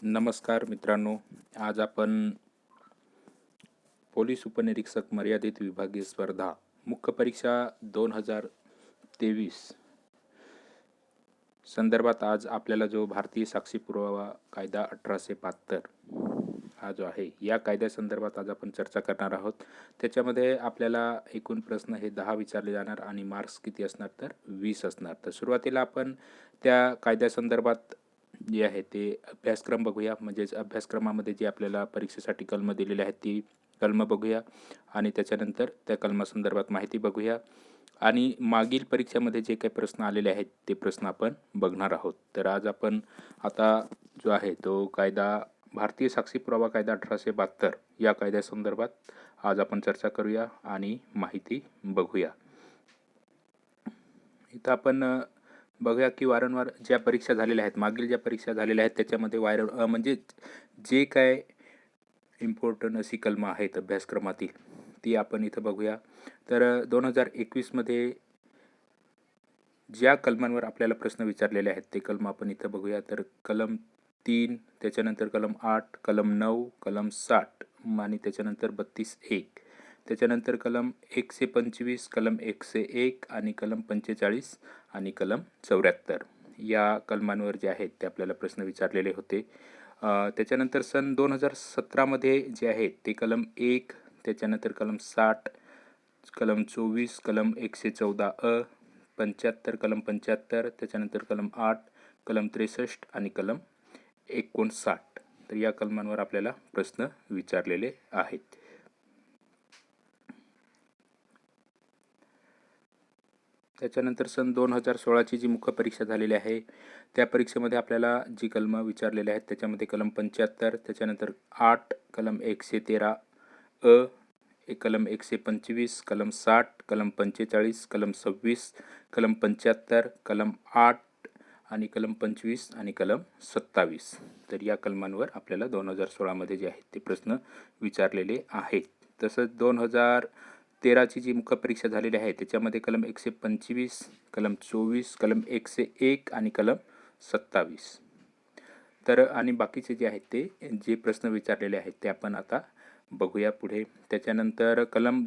नमस्कार मित्रांनो. आज आपण पोलीस उपनिरीक्षक मर्यादित विभागीय स्पर्धा मुख्य परीक्षा 2023 संदर्भात आज आपल्याला जो भारतीय साक्षी पुरावा कायदा 1872 हा जो आहे या कायद्यासंदर्भात आज आपण चर्चा करणार आहोत. त्याच्यामध्ये आपल्याला एकूण प्रश्न हे 10 विचारले जाणार आणि मार्क्स किती असणार तर 20 असणार. तर सुरुवातीला आपण त्या कायद्यासंदर्भात जे आहे ते अभ्यासक्रम बघूया. म्हणजेच अभ्यासक्रमामध्ये जे आपल्याला परीक्षेसाठी कलम दिलेले आहेत ती कलम बघूया आणि त्याच्यानंतर त्या कलमासंदर्भात माहिती बघूया आणि मागील परीक्षेमध्ये जे काही प्रश्न आलेले आहेत ते प्रश्न आपण बघणार आहोत. तर आज आपण आता जो आहे तो कायदा भारतीय साक्षी पुरावा कायदा 1872 या कायद्यासंदर्भात आज आपण चर्चा करूया आणि माहिती बघूया. इथं आपण बघूया की वारंवार ज्या परीक्षा झालेल्या आहेत, मागील ज्या परीक्षा झालेल्या आहेत त्याच्यामध्ये म्हणजे जे काय इम्पॉर्टंट अशी कलमं आहेत अभ्यासक्रमातील ती आपण इथं बघूया. तर 2021मध्ये ज्या कलमांवर आपल्याला प्रश्न विचारलेले आहेत ते कलम आपण इथं बघूया. तर कलम 3, त्याच्यानंतर कलम 8, कलम 9, कलम 60 आणि त्याच्यानंतर 32(1), त्याच्यानंतर कलम 125, कलम 101 आणि कलम 45 आणि कलम 74 या कलमांवर जे आहेत ते आपल्याला प्रश्न विचारलेले होते. त्याच्यानंतर सन 2017मध्ये जे आहेत ते कलम 1, त्याच्यानंतर कलम 60, कलम 24, कलम 114 75, कलम 75, त्याच्यानंतर कलम 8, कलम 63 आणि कलम 59. तर या कलमांवर आपल्याला प्रश्न विचारलेले आहेत. त्याच्यानंतर सन 2016ची जी मुख्य परीक्षा झालेली आहे त्या परीक्षेमध्ये आपल्याला जी कलमं विचारलेली आहेत त्याच्यामध्ये कलम 75, त्याच्यानंतर 8, कलम 113 कलम 125, कलम 60, कलम 45, कलम 26, कलम 75, कलम 8 आणि कलम 25 आणि कलम 27. तर या कलमांवर आपल्याला 2016मध्ये जे आहेत ते प्रश्न विचारलेले आहेत. तसंच 2013ची जी मुख्य परीक्षा झालेली आहे त्याच्यामध्ये कलम 125, कलम 24, कलम 101 आणि कलम 27. तर आणि बाकीचे जे आहेत ते जे प्रश्न विचारलेले आहेत ते आपण आता बघूया पुढे. त्याच्यानंतर कलम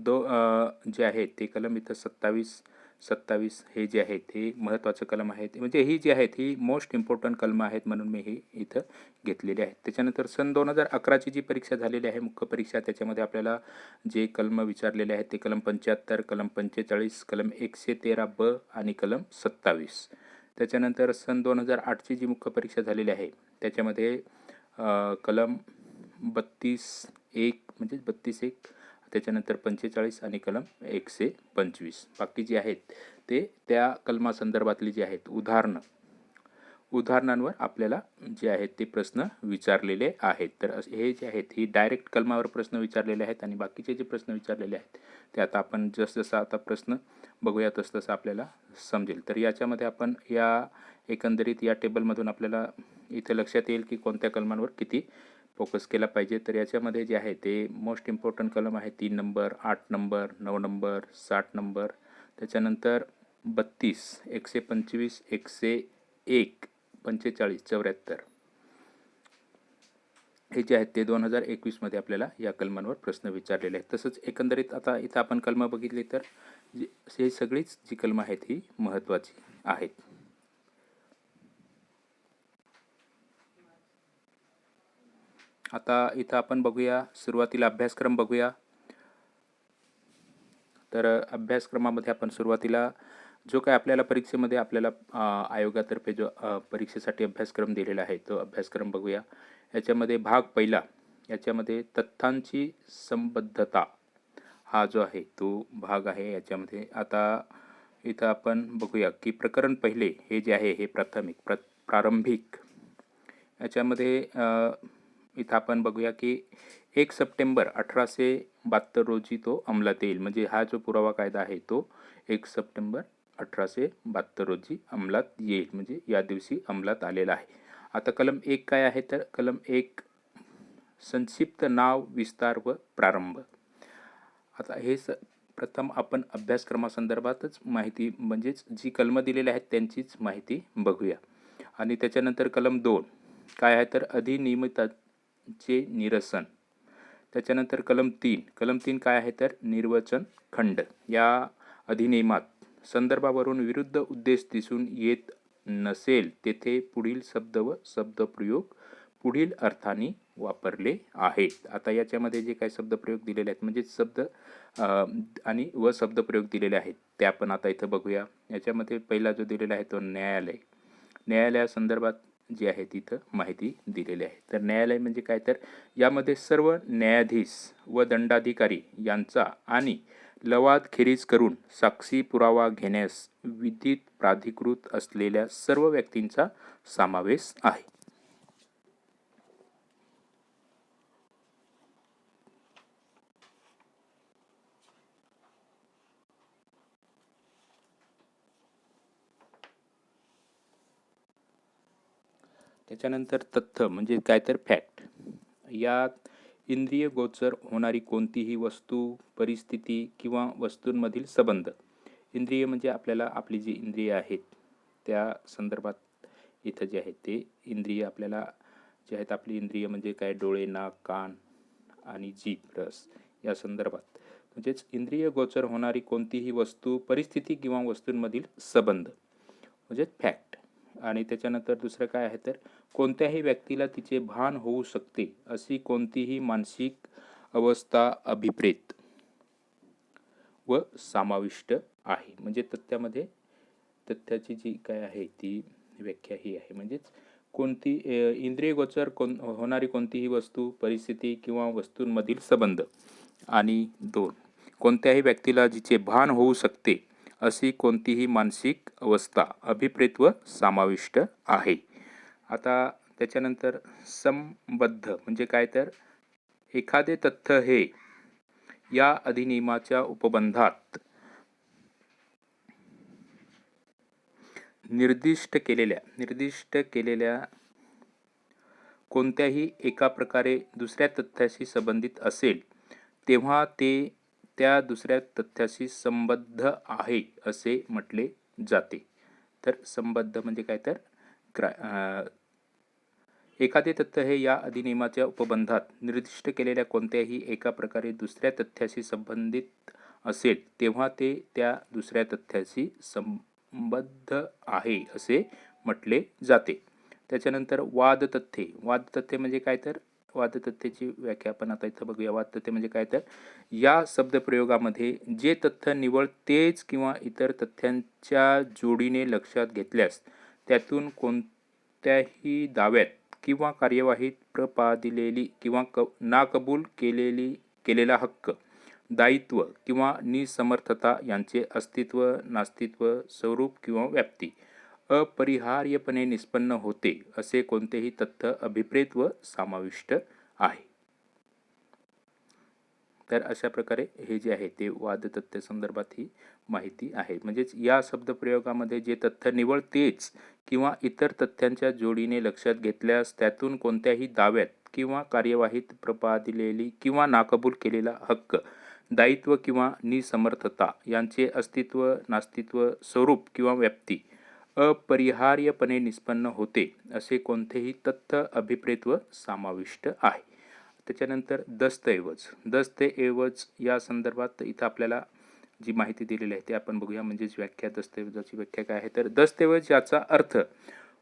जे आहेत ते कलम इथं 27 हे जे आहेत हे महत्त्वाचं कलम आहेत. म्हणजे ही जी आहेत ही मोस्ट इम्पॉर्टंट कलमं आहेत म्हणून मी ही इथं घेतलेली आहेत. त्याच्यानंतर सन 2011ची जी परीक्षा झालेली आहे मुख्य परीक्षा त्याच्यामध्ये आपल्याला जे कलम विचारलेले आहेत ते कलम 75, कलम 45, कलम 113 आणि कलम 27. त्याच्यानंतर सन 2008ची जी मुख्य परीक्षा झालेली आहे त्याच्यामध्ये कलम 32(1) म्हणजे 32(1), त्याच्यानंतर 45 आणि कलम 125. बाकी जे आहेत ते त्या कलमासंदर्भातली जी आहेत उदाहरणांवर आपल्याला जे आहेत ते प्रश्न विचारलेले आहेत. तर हे जे आहेत ही डायरेक्ट कलमावर प्रश्न विचारलेले आहेत आणि बाकीचे जे प्रश्न विचारलेले आहेत ते आता आपण जसं आता प्रश्न बघूया तसं आपल्याला समजेल. तर याच्यामध्ये आपण या एकंदरीत या टेबलमधून आपल्याला इथे लक्षात येईल की कोणत्या कलमांवर किती फोकस केला पाहिजे. तर याच्यामध्ये जे आहे ते मोस्ट इम्पॉर्टंट कलम आहे 3 नंबर, 8 नंबर, 9 नंबर, 60 नंबर, त्याच्यानंतर 32, 125, 101, 45, 74 हे जे आहेत ते 2021मध्ये आपल्याला या कलमांवर प्रश्न विचारलेले आहेत. तसंच एकंदरीत आता इथं आपण कलमं बघितली तर हे सगळीच जी कलमं आहेत ही महत्त्वाची आहेत. आता इथं आपण बघूया सुरुवातीला अभ्यासक्रम बघूया. तर अभ्यासक्रमामध्ये आपण सुरुवातीला जो काय आपल्याला परीक्षेमध्ये आपल्याला आयोगातर्फे जो परीक्षेसाठी अभ्यासक्रम दिलेला आहे तो अभ्यासक्रम बघूया. याच्यामध्ये भाग पहिला याच्यामध्ये तथ्यांची संबद्धता हा जो आहे तो भाग आहे. याच्यामध्ये आता इथं आपण बघूया की प्रकरण पहिले हे जे आहे हे प्रारंभिक याच्यामध्ये इथं आपण बघूया की 1 सप्टेंबर 1872 रोजी तो अंमलात येईल. म्हणजे हा जो पुरावा कायदा आहे तो 1 सप्टेंबर 1872 रोजी अंमलात येईल. म्हणजे या दिवशी अंमलात आलेला आहे. आता कलम 1 काय आहे तर कलम 1 संक्षिप्त नाव, विस्तार व प्रारंभ. आता हे प्रथम आपण अभ्यासक्रमासंदर्भातच माहिती म्हणजेच जी कलमं दिलेली आहेत त्यांचीच माहिती बघूया. आणि त्याच्यानंतर कलम 2 काय आहे तर अधिनियमिताचे निरसन. त्याच्यानंतर कलम 3 काय आहे तर निर्वचन खंड. या अधिनियमात संदर्भावरून विरुद्ध उद्देश दिसून येत नसेल तेथे पुढील शब्द व शब्दप्रयोग पुढील अर्थाने वापरले आहेत. आता याच्यामध्ये जे काही शब्दप्रयोग दिलेले आहेत म्हणजे शब्द आणि व शब्दप्रयोग दिलेले आहेत ते आपण आता इथं बघूया. याच्यामध्ये पहिला जो दिलेला आहे तो न्यायालय. न्यायालयासंदर्भात जे आहे तिथं माहिती दिलेली आहे. तर न्यायालय म्हणजे काय तर यामध्ये सर्व न्यायाधीश व दंडाधिकारी यांचा आणि लवादखेरीज करून साक्षी पुरावा घेण्यास विधित प्राधिकृत असलेल्या सर्व व्यक्तींचा समावेश आहे. त्याच्यानंतर तथ्य म्हणजे काय तर फॅक्ट. यात इंद्रिय गोचर होणारी कोणतीही वस्तू, परिस्थिती किंवा वस्तूंमधील संबंध. इंद्रिय म्हणजे आपल्याला आपली जी इंद्रिय आहेत त्या संदर्भात इथं जे आहेत ते इंद्रिय आपल्याला जे आहेत आपली इंद्रिय म्हणजे काय डोळे, नाक, कान आणि जीभ, रस या संदर्भात म्हणजेच इंद्रिय गोचर होणारी कोणतीही वस्तू, परिस्थिती किंवा वस्तूंमधील संबंध म्हणजे फॅक्ट. आणि त्याच्यानंतर दुसरं काय आहे तर कोणत्याही व्यक्तीला तिचे भान होऊ शकते अशी कोणतीही मानसिक अवस्था अभिप्रेत व समाविष्ट आहे. म्हणजे तथ्यामध्ये तथ्याची जी काय आहे ती व्याख्या ही आहे. म्हणजेच कोणती इंद्रियगोचर होणारी कोणतीही वस्तू, परिस्थिती किंवा वस्तूंमधील संबंध. आणि 2 कोणत्याही व्यक्तीला जिचे भान होऊ शकते अशी कोणतीही मानसिक अवस्था अभिप्रेत व समाविष्ट आहे. आता त्याच्यानंतर संबद्ध म्हणजे काय तर एखादे तथ्य हे या अधिनियमाच्या उपबंधात निर्दिष्ट केलेल्या कोणत्याही एका प्रकारे दुसऱ्या तथ्याशी संबंधित असेल तेव्हा ते त्या दुसऱ्या तथ्याशी संबद्ध आहे असे म्हटले जाते. तर संबद्ध म्हणजे काय तर एखादे तथ्य हे या अधिनियमाच्या उपबंधात निर्दिष्ट केलेल्या कोणत्याही एका प्रकारे दुसऱ्या तथ्याशी संबंधित असेल तेव्हा ते त्या दुसऱ्या तथ्याशी संबद्ध आहे असे म्हटले जाते. त्याच्यानंतर वादतथ्ये म्हणजे काय तर वादतथ्याची व्याख्या आपण आता इथं बघूया. वादतथ्य म्हणजे काय तर या शब्दप्रयोगामध्ये जे तथ्य निवळ तेच किंवा इतर तथ्यांच्या जोडीने लक्षात घेतल्यास त्यातून कोणत्याही दाव्यात किंवा कार्यवाहीत प्रपादिलेली किंवा नाकबूल केलेला हक्क, दायित्व किंवा निसमर्थता यांचे अस्तित्व, नास्तित्व, स्वरूप किंवा व्याप्ती अपरिहार्यपणे निष्पन्न होते असे कोणतेही तथ्य अभिप्रेत व समाविष्ट आहे. तर अशा प्रकारे हे जे आहे ते वादतथ्य संदर्भात ही माहिती आहे. म्हणजेच या शब्दप्रयोगामध्ये जे तथ्य निवळ तेच किंवा इतर तथ्यांच्या जोडीने लक्षात घेतल्यास त्यातून कोणत्याही दाव्यात किंवा कार्यवाहीत प्रपादिलेली किंवा नाकबूल केलेला हक्क, दायित्व किंवा निसमर्थता यांचे अस्तित्व, नास्तित्व, स्वरूप किंवा व्याप्ती अपरिहार्यपणे निष्पन्न होते असे कोणतेही तथ्य अभिप्रेत व समाविष्ट आहे. त्याच्यानंतर दस्तऐवज या संदर्भात इथं आपल्याला जी माहिती दिलेली आहे ते आपण बघूया. म्हणजेच व्याख्या दस्तऐवजाची व्याख्या काय आहे तर दस्तऐवज याचा अर्थ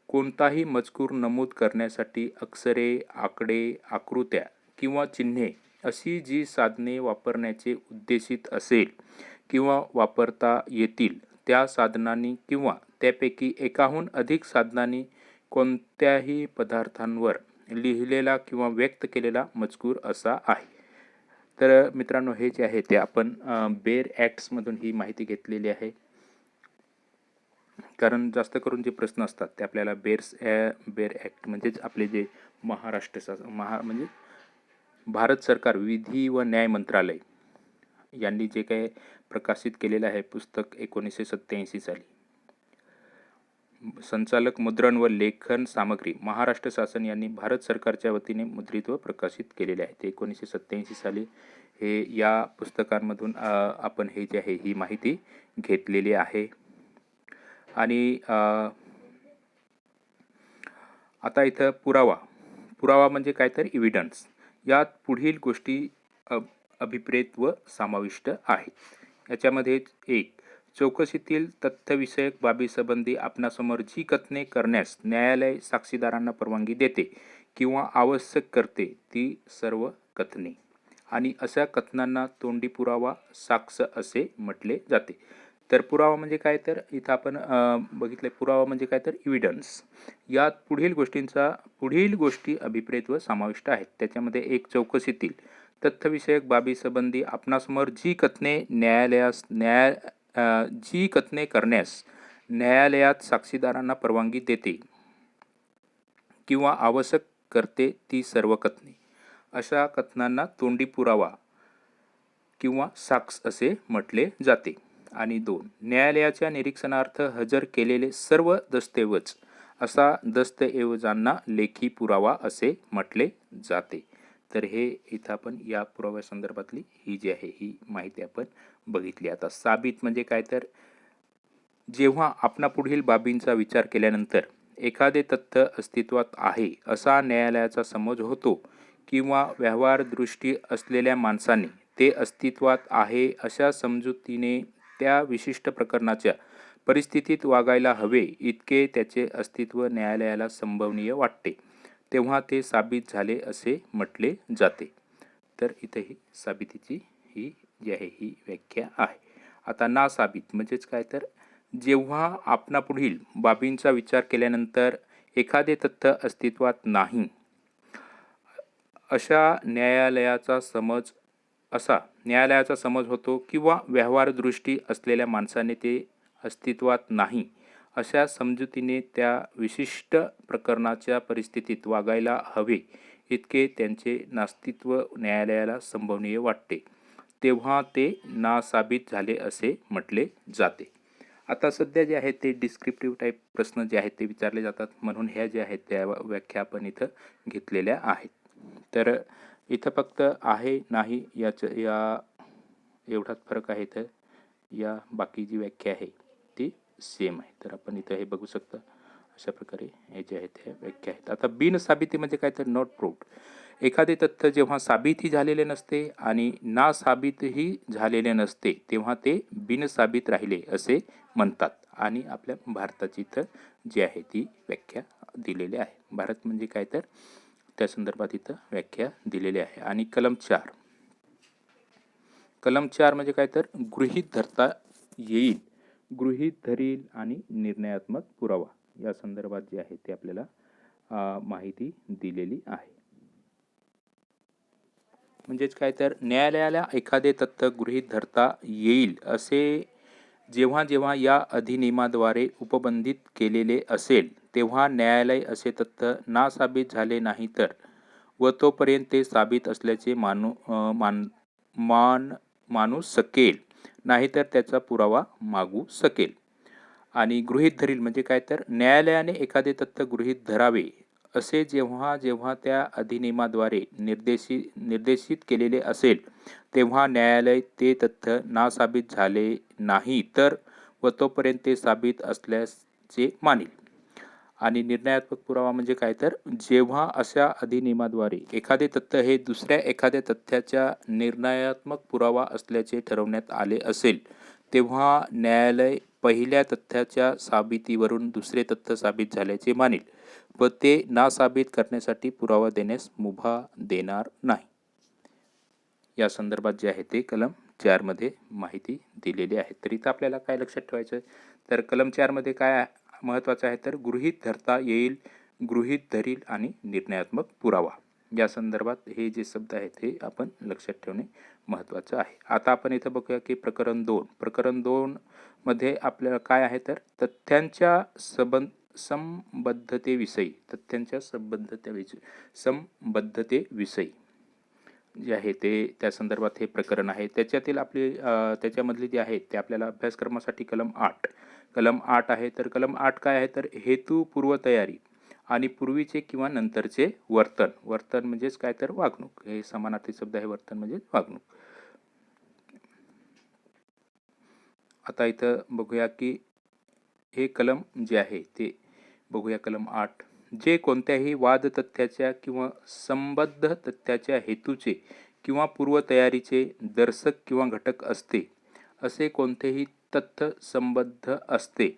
कोणताही मजकूर नमूद करण्यासाठी अक्षरे, आकडे, आकृत्या किंवा चिन्हे अशी जी साधने वापरण्याचे उद्देशित असेल किंवा वापरता येतील त्या साधनांनी किंवा त्यापैकी एकाहून अधिक साधनांनी कोणत्याही पदार्थांवर लिहिलेला किंवा व्यक्त केलेला मजकूर असा आहे. तर मित्रांनो हे जे आहे ते आपण बेर ॲक्ट्समधून ही माहिती घेतलेली आहे. कारण जास्त करून जे प्रश्न असतात ते आपल्याला बेर ॲक्ट म्हणजेच आपले जे महाराष्ट्र म्हणजे भारत सरकार विधी व न्याय मंत्रालय यांनी जे काही प्रकाशित केलेलं आहे पुस्तक 1987 साली. संचालक मुद्रण व लेखन सामग्री महाराष्ट्र शासन यांनी भारत सरकारच्या वतीने मुद्रित व प्रकाशित केलेले आहे. ते 1987 साली हे या पुस्तकांमधून आपण हे जे आहे ही माहिती घेतलेली आहे. आणि आता इथं पुरावा म्हणजे काय तर एव्हिडन्स. यात पुढील गोष्टी अभिप्रेत व समाविष्ट आहेत. याच्यामध्ये एक, चौकशीतील तथ्यविषयक बाबीसंबंधी आपणासमोर जी कथने करण्यास न्यायालय साक्षीदारांना परवानगी देते किंवा आवश्यक करते ती सर्व कथने. आणि अशा कथनांना तोंडी पुरावा, साक्ष असे म्हटले जाते. तर पुरावा म्हणजे काय तर इथं आपण बघितलं, पुरावा म्हणजे काय तर एव्हिडन्स. यात पुढील गोष्टी अभिप्रेत व समाविष्ट आहेत. त्याच्यामध्ये एक, चौकशीतील तथ्यविषयक बाबीसंबंधी आपणासमोर जी कथने करण्यास न्यायालयात साक्षीदारांना परवानगी देते किंवा आवश्यक करते ती सर्व कथने. अशा कथनांना तोंडी पुरावा किंवा साक्ष असे म्हटले जाते. आणि दोन, न्यायालयाच्या निरीक्षणार्थ हजर केलेले सर्व दस्तऐवज, असा दस्तऐवजांना लेखी पुरावा असे म्हटले जाते. तर हे इथं आपण या पुराव्यासंदर्भातली ही जी आहे ही माहिती आपण बघितली. आता साबित म्हणजे काय तर जेव्हा आपणा पुढील बाबींचा विचार केल्यानंतर एखादे तथ्य अस्तित्वात आहे असा न्यायालयाचा समज होतो किंवा व्यवहारदृष्टी असलेल्या माणसाने ते अस्तित्वात आहे अशा समजुतीने त्या विशिष्ट प्रकरणाच्या परिस्थितीत वागायला हवे इतके त्याचे अस्तित्व न्यायालयाला संभवनीय वाटते, तेव्हा ते साबित झाले असे म्हटले जाते. तर इथे ही साबितीची ही जी आहे ही व्याख्या आहे. आता ना साबित म्हणजेच काय तर जेव्हा आपणापुढील बाबींचा विचार केल्यानंतर एखादे तथ्य अस्तित्वात नाही असा न्यायालयाचा समज होतो किंवा व्यवहारदृष्टी असलेल्या माणसाने ते अस्तित्वात नाही अशा समजुतीने त्या विशिष्ट प्रकरणाच्या परिस्थितीत वागायला हवे इतके त्यांचे नास्तित्व न्यायालयाला संभवनीय वाटते, तेव्हा ते नासाबित झाले असे म्हटले जाते. आता सध्या जे आहेत ते डिस्क्रिप्टिव्ह टाईप प्रश्न जे आहेत ते विचारले जातात, म्हणून ह्या ज्या आहेत त्या व्याख्या आपण इथं घेतलेल्या आहेत. तर इथं फक्त आहे नाही या एवढाच फरक आहे. तर या बाकी जी व्याख्या आहे ती सेम आहे. तर आपण इथं हे बघू शकता, अशा प्रकारे हे जे आहेत ह्या व्याख्या आहेत. आता बिनसाबिती म्हणजे काय तर नॉट प्रूव्ड. एखादे तथ्य जेव्हा साबितही झालेले नसते आणि नासाबितही झालेले नसते तेव्हा ते बिनसाबित राहिले असे म्हणतात. आणि आपल्या भारताची इथं जी आहे ती व्याख्या दिलेली आहे. भारत म्हणजे काय तर त्या संदर्भात इथं व्याख्या दिलेली आहे. आणि कलम 4 म्हणजे काय तर गृहीत धरता येईल, गृहीत धरील आणि निर्णयात्मक पुरावा या संदर्भात जे आहे ते आपल्याला माहिती दिलेली आहे. म्हणजेच काय तर न्यायालयाला एखादे तथ्य गृहीत धरता येईल असे जेव्हा या अधिनियमाद्वारे उपबंधित केलेले असेल तेव्हा न्यायालय असे तथ्य नासाबित झाले नाही तर व तोपर्यंत ते साबित असल्याचे मानू शकेल, नाहीतर त्याचा पुरावा मागू शकेल. आणि गृहीत धरील म्हणजे काय तर न्यायालयाने एखादे तथ्य गृहीत धरावे असे जेव्हा त्या अधिनियमाद्वारे निर्देशित केलेले असेल तेव्हा न्यायालय ते तथ्य नासाबित झाले नाही तर व तोपर्यंत ते साबित असल्याचे मानेल. आणि निर्णयात्मक पुरावा म्हणजे काय तर जेव्हा अशा अधिनियमाद्वारे एखादे तथ्य हे दुसऱ्या एखाद्या तथ्याच्या निर्णयात्मक पुरावा असल्याचे ठरवण्यात आले असेल तेव्हा न्यायालय पहिल्या तथ्याच्या साबितीवरून दुसरे तथ्य साबित झाल्याचे मानेल व ते नासाबित करण्यासाठी पुरावा देण्यास मुभा देणार नाही. या संदर्भात जे आहे ते कलम 4 मध्ये माहिती दिलेली आहे. तर इथं आपल्याला काय लक्षात ठेवायचं तर कलम 4 मध्ये काय महत्त्वाचं आहे तर गृहीत धरता येईल, गृहीत धरील आणि निर्णयात्मक पुरावा या संदर्भात हे जे शब्द आहेत हे आपण लक्षात ठेवणे महत्त्वाचं आहे. आता आपण इथं बघूया की प्रकरण 2 मध्ये आपल्याला काय आहे तर तथ्यांच्या संबद्धतेविषयी जे आहे ते त्या संदर्भात हे प्रकरण आहे. त्याच्यामधली जी आहे ते आपल्याला अभ्यासक्रमासाठी कलम 8 आहे. तर कलम 8 काय आहे तर हेतू, पूर्वतयारी आणि पूर्वीचे किंवा नंतरचे वर्तन म्हणजेच काय तर वागणूक. हे समानार्थी शब्द आहे, वर्तन म्हणजे वागणूक. आता इथं बघूया की हे कलम जे आहे ते बघूया. कलम 8 जे कोणत्याही वाद तथ्याच्या किंवा संबद्ध तथ्याच्या हेतूचे किंवा पूर्वतयारीचे दर्शक किंवा घटक असते. असे कोणतेही तथ्य संबद्ध असते.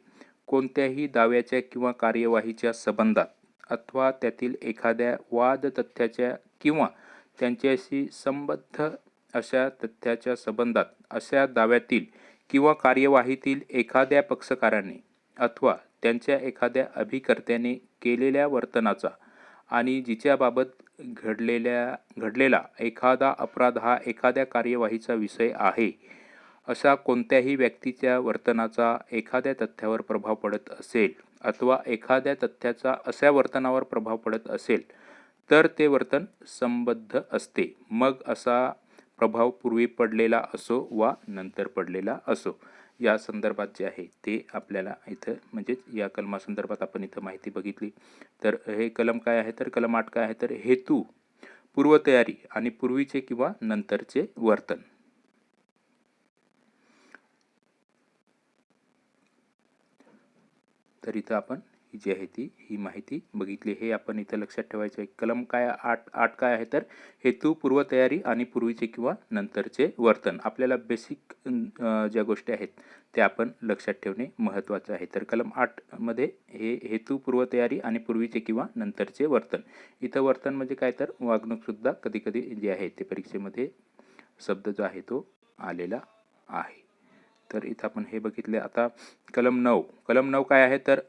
कोणत्याही दाव्याच्या किंवा कार्यवाहीच्या संबंधात अथवा त्यातील एखाद्या वाद तथ्याच्या किंवा त्यांच्याशी संबद्ध अशा तथ्याच्या संबंधात अशा दाव्यातील किंवा कार्यवाहीतील एखाद्या पक्षकाराने अथवा त्यांच्या एखाद्या अभिकर्त्याने केलेल्या वर्तनाचा आणि जिच्याबाबत घडलेला एखादा अपराध हा एखाद्या कार्यवाहीचा विषय आहे, अशा कोणत्याही व्यक्तीच्या वर्तनाचा एखाद्या तथ्यावर प्रभाव पडत असेल अथवा एखाद्या तथ्याचा अशा वर्तनावर प्रभाव पडत असेल तर ते वर्तन संबद्ध असते. मग असा प्रभाव पूर्वी पडलेला असो वा नंतर पडलेला असो. या संदर्भात जे आहे ते आपल्याला इथं म्हणजेच या कलमासंदर्भात आपण इथं माहिती बघितली. तर हे कलम काय आहे, तर कलम 8 काय आहे, तर हेतू, पूर्वतयारी आणि पूर्वीचे किंवा नंतरचे वर्तन. तर इथं आपण ही जी आहे ही माहिती बघितली. हे आपण इथं लक्षात ठेवायचं आहे. कलम काय 8 काय आहे, तर हेतू, पूर्वतयारी आणि पूर्वीचे किंवा नंतरचे वर्तन. आपल्याला बेसिक ज्या गोष्टी आहेत त्या आपण लक्षात ठेवणे महत्त्वाचं आहे. तर कलम 8 मध्ये हे हेतू, पूर्वतयारी आणि पूर्वीचे किंवा नंतरचे वर्तन. इथं वर्तन म्हणजे काय, तर वागणूकसुद्धा कधी कधी जे आहे ते परीक्षेमध्ये शब्द जो आहे तो आलेला आहे. तर इथं आपण हे बघितले. आता कलम 9 काय आहे, तर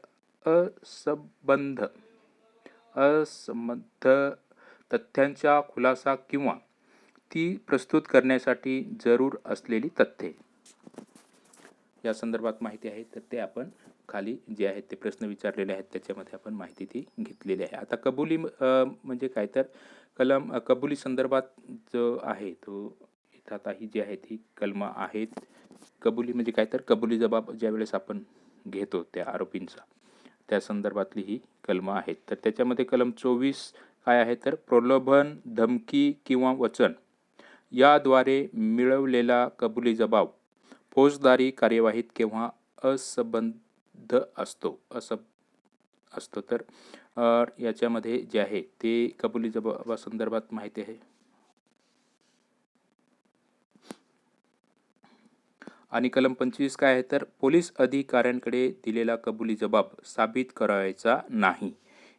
असंबद्ध तथ्यांचा खुलासा किंवा ती प्रस्तुत करण्यासाठी जरूर असलेली तथ्ये. या संदर्भात माहिती आहे, तर ते आपण खाली जे आहेत ते प्रश्न विचारलेले आहेत त्याच्यामध्ये आपण माहिती ती घेतलेली आहे. आता कबुली म्हणजे काय, तर कबुली संदर्भात जो आहे तो इथं आता ही जी आहेत ही कलमं आहेत. कबुली म्हणजे काय, तर कबुली जबाब ज्यावेळेस आपण घेतो त्या आरोपींचा त्या संदर्भातली ही कलमं आहेत. तर त्याच्यामध्ये कलम 24 काय आहे, तर प्रलोभन, धमकी किंवा वचन याद्वारे मिळवलेला कबुली जबाब फौजदारी कार्यवाहीत केव्हा असंबद्ध असतो. तर याच्यामध्ये जे आहे ते कबुली जबाबासंदर्भात माहिती आहे. आणि कलम 25 काय आहे, तर पोलीस अधिकाऱ्यांकडे दिलेला कबुली जबाब साबित करायचा नाही.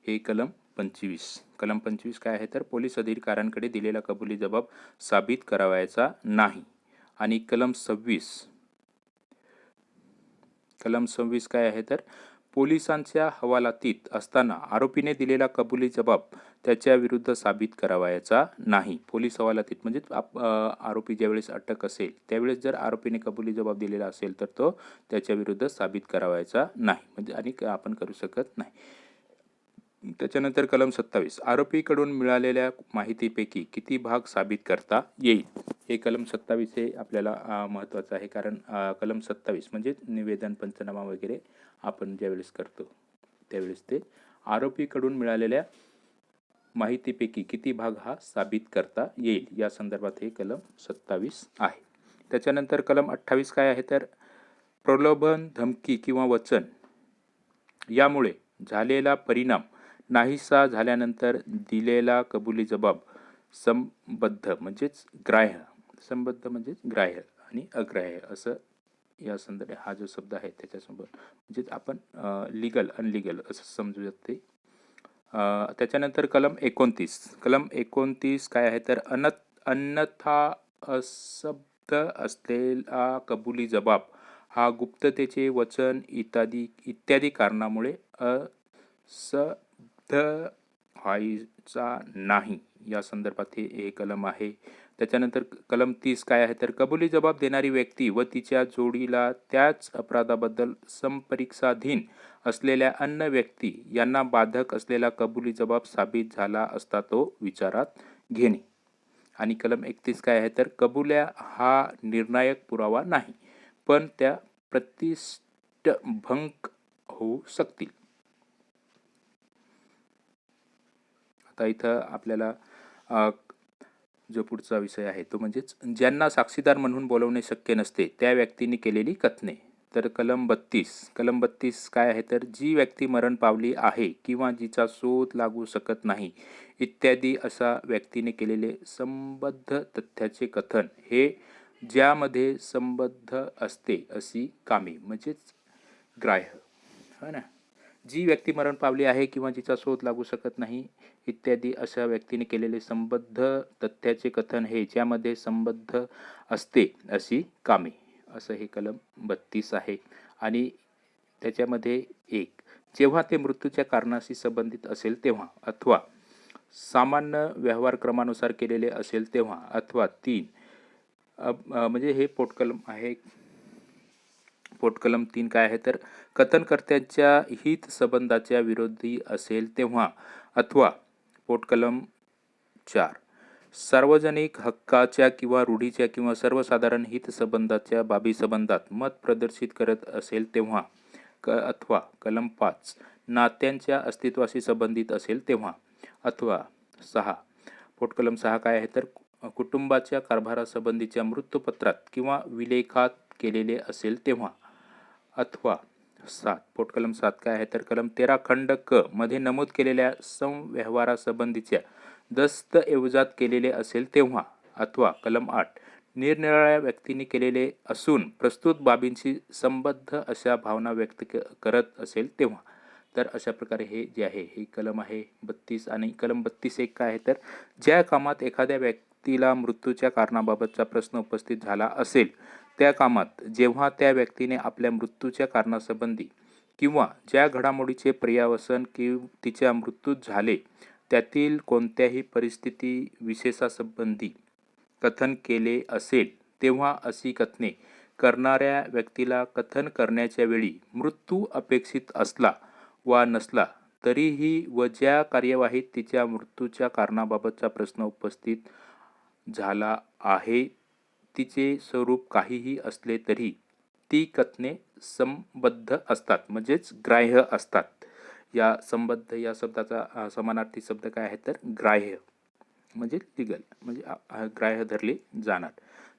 हे कलम 25 काय आहे, तर पोलीस अधिकाऱ्यांकडे दिलेला कबुली जबाब साबित करावायचा नाही. आणि कलम 26 काय आहे, तर पोलिसांच्या हवालातीत असताना आरोपीने दिलेला कबुली जबाब त्याच्या विरुद्ध साबित करावायचा नाही. पोलीस हवालातीत म्हणजे आरोपी ज्यावेळेस अटक असेल त्यावेळेस जर आरोपीने कबुली जबाब दिलेला असेल तर तो त्याच्या विरुद्ध साबित करावायचा नाही, म्हणजे आणि आपण करू शकत नाही. त्याच्यानंतर कलम 27 आरोपीकडून मिळालेल्या माहितीपैकी किती भाग साबित करता येईल. हे कलम 27 हे आपल्याला महत्त्वाचं आहे, कारण कलम 27 म्हणजे निवेदन, पंचनामा वगैरे आपण ज्यावेळेस करतो त्यावेळेस ते आरोपीकडून मिळालेल्या माहितीपैकी किती भाग हा साबित करता येईल या संदर्भात हे कलम 27 आहे. त्याच्यानंतर कलम 28 काय आहे, तर प्रलोभन, धमकी किंवा वचन यामुळे झालेला परिणाम नाहीसा झाल्यानंतर दिलेला कबुली जबाब संबद्ध म्हणजेच ग्राह्य आणि अग्राह्य असं या संदर्भात हा जो शब्द आहे त्याच्यासोबत म्हणजेच आपण लिगल अनलिगल असं समजू शकते. त्याच्यानंतर कलम 29 काय आहे, तर अन्यथा असंबद्ध असलेला कबुली जबाब हा गुप्ततेचे वचन इत्यादी कारणामुळे असंबद्ध व्हायचा नाही. या संदर्भात हे कलम आहे. त्याच्यानंतर कलम 30 काय आहे, तर कबुली जबाब देणारी व्यक्ती व तिच्या जोडीला त्याच अपराधाबद्दल संपरीक्षाधीन असलेल्या अन्य व्यक्ती यांना बाधक असलेला कबुली जबाब साबित झाला असता तो विचारात घेणे. आणि कलम 31 काय आहे, तर कबुल्या हा निर्णायक पुरावा नाही, पण त्या प्रतिष्ठभंग होऊ शकतील. आता इथं आपल्याला जो पुढचा विषय आहे तो म्हणजेच ज्यांना साक्षीदार म्हणून बोलवणे शक्य नसते त्या व्यक्तींनी केलेली कथने. तर कलम 32 काय आहे तर जी व्यक्ती मरण पावली आहे किंवा जिचा शोध लागू शकत नाही इत्यादी अशा व्यक्तीने केलेले संबद्ध तथ्याचे कथन हे ज्यामध्ये संबद्ध असते अशी कामे म्हणजेच ग्राह्य है ना. जी व्यक्ती मरण पावली आहे किंवा जिचा शोध लागू शकत नाही इत्यादी अशा व्यक्तीने केलेले संबद्ध तथ्याचे कथन हे ज्यामध्ये संबद्ध असते अशी कामे असं हे कलम 32 आहे. आणि त्याच्यामध्ये एक जेव्हा ते मृत्यूच्या कारणाशी संबंधित असेल तेव्हा अथवा सामान्य व्यवहार क्रमानुसार केलेले असेल तेव्हा अथवा 3 म्हणजे हे पोटकलम आहे. पोटकलम 3 काय आहे तर कथनकर्त्यांच्या हित संबंधाच्या विरोधी असेल तेव्हा अथवा पोटकलम 4 सार्वजनिक हक्काच्या किंवा रूढीच्या किंवा सर्वसाधारण हित संबंधाच्या बाबी संबंधात मत प्रदर्शित करत असेल तेव्हा अथवा कलम 5 नात्यांच्या अस्तित्वाशी संबंधित असेल तेव्हा अथवा 6 पोटकलम 6 काय आहे तर कुटुंबाच्या कारभारासंबंधीच्या मृत्यूपत्रात किंवा विलेखात केलेले असेल तेव्हा अथवा 7 पोटकलम 7 काय आहे तर कलम 13 खंड क मध्ये नमूद केलेल्या संव्यवहारासंबंधीच्या दस्तऐवजात केलेले असेल तेव्हा अथवा कलम 8 निरनिराळ्या व्यक्तींनी केलेले असून प्रस्तुत बाबींशी संबद्ध अशा भावना व्यक्त करत असेल तेव्हा. तर अशा प्रकारे हे जे आहे हे कलम आहे 32. आणि कलम 32 एक काय आहे तर ज्या कामात एखाद्या व्यक्तीला मृत्यूच्या कारणाबाबतचा प्रश्न उपस्थित झाला असेल त्या कामात जेव्हा त्या व्यक्तीने आपल्या मृत्यूच्या कारणासंबंधी किंवा ज्या घडामोडीचे पर्यावसन की तिच्या मृत्यूत झाले त्यातील कोणत्याही परिस्थिती विशेषासंबंधी कथन केले असेल तेव्हा अशी कथने करणाऱ्या व्यक्तीला कथन करण्याच्या वेळी मृत्यू अपेक्षित असला वा नसला तरीही व ज्या कार्यवाहीत तिच्या मृत्यूच्या कारणाबाबतचा प्रश्न उपस्थित झाला आहे तिचे स्वरूप काहीही असले तरी ती कथने संबद्ध असतात म्हणजेच ग्राह्य असतात. या संबद्ध या शब्दाचा समानार्थी शब्द काय आहे तर ग्राह्य म्हणजे लिगल म्हणजे ग्राह्य धरली जाणार.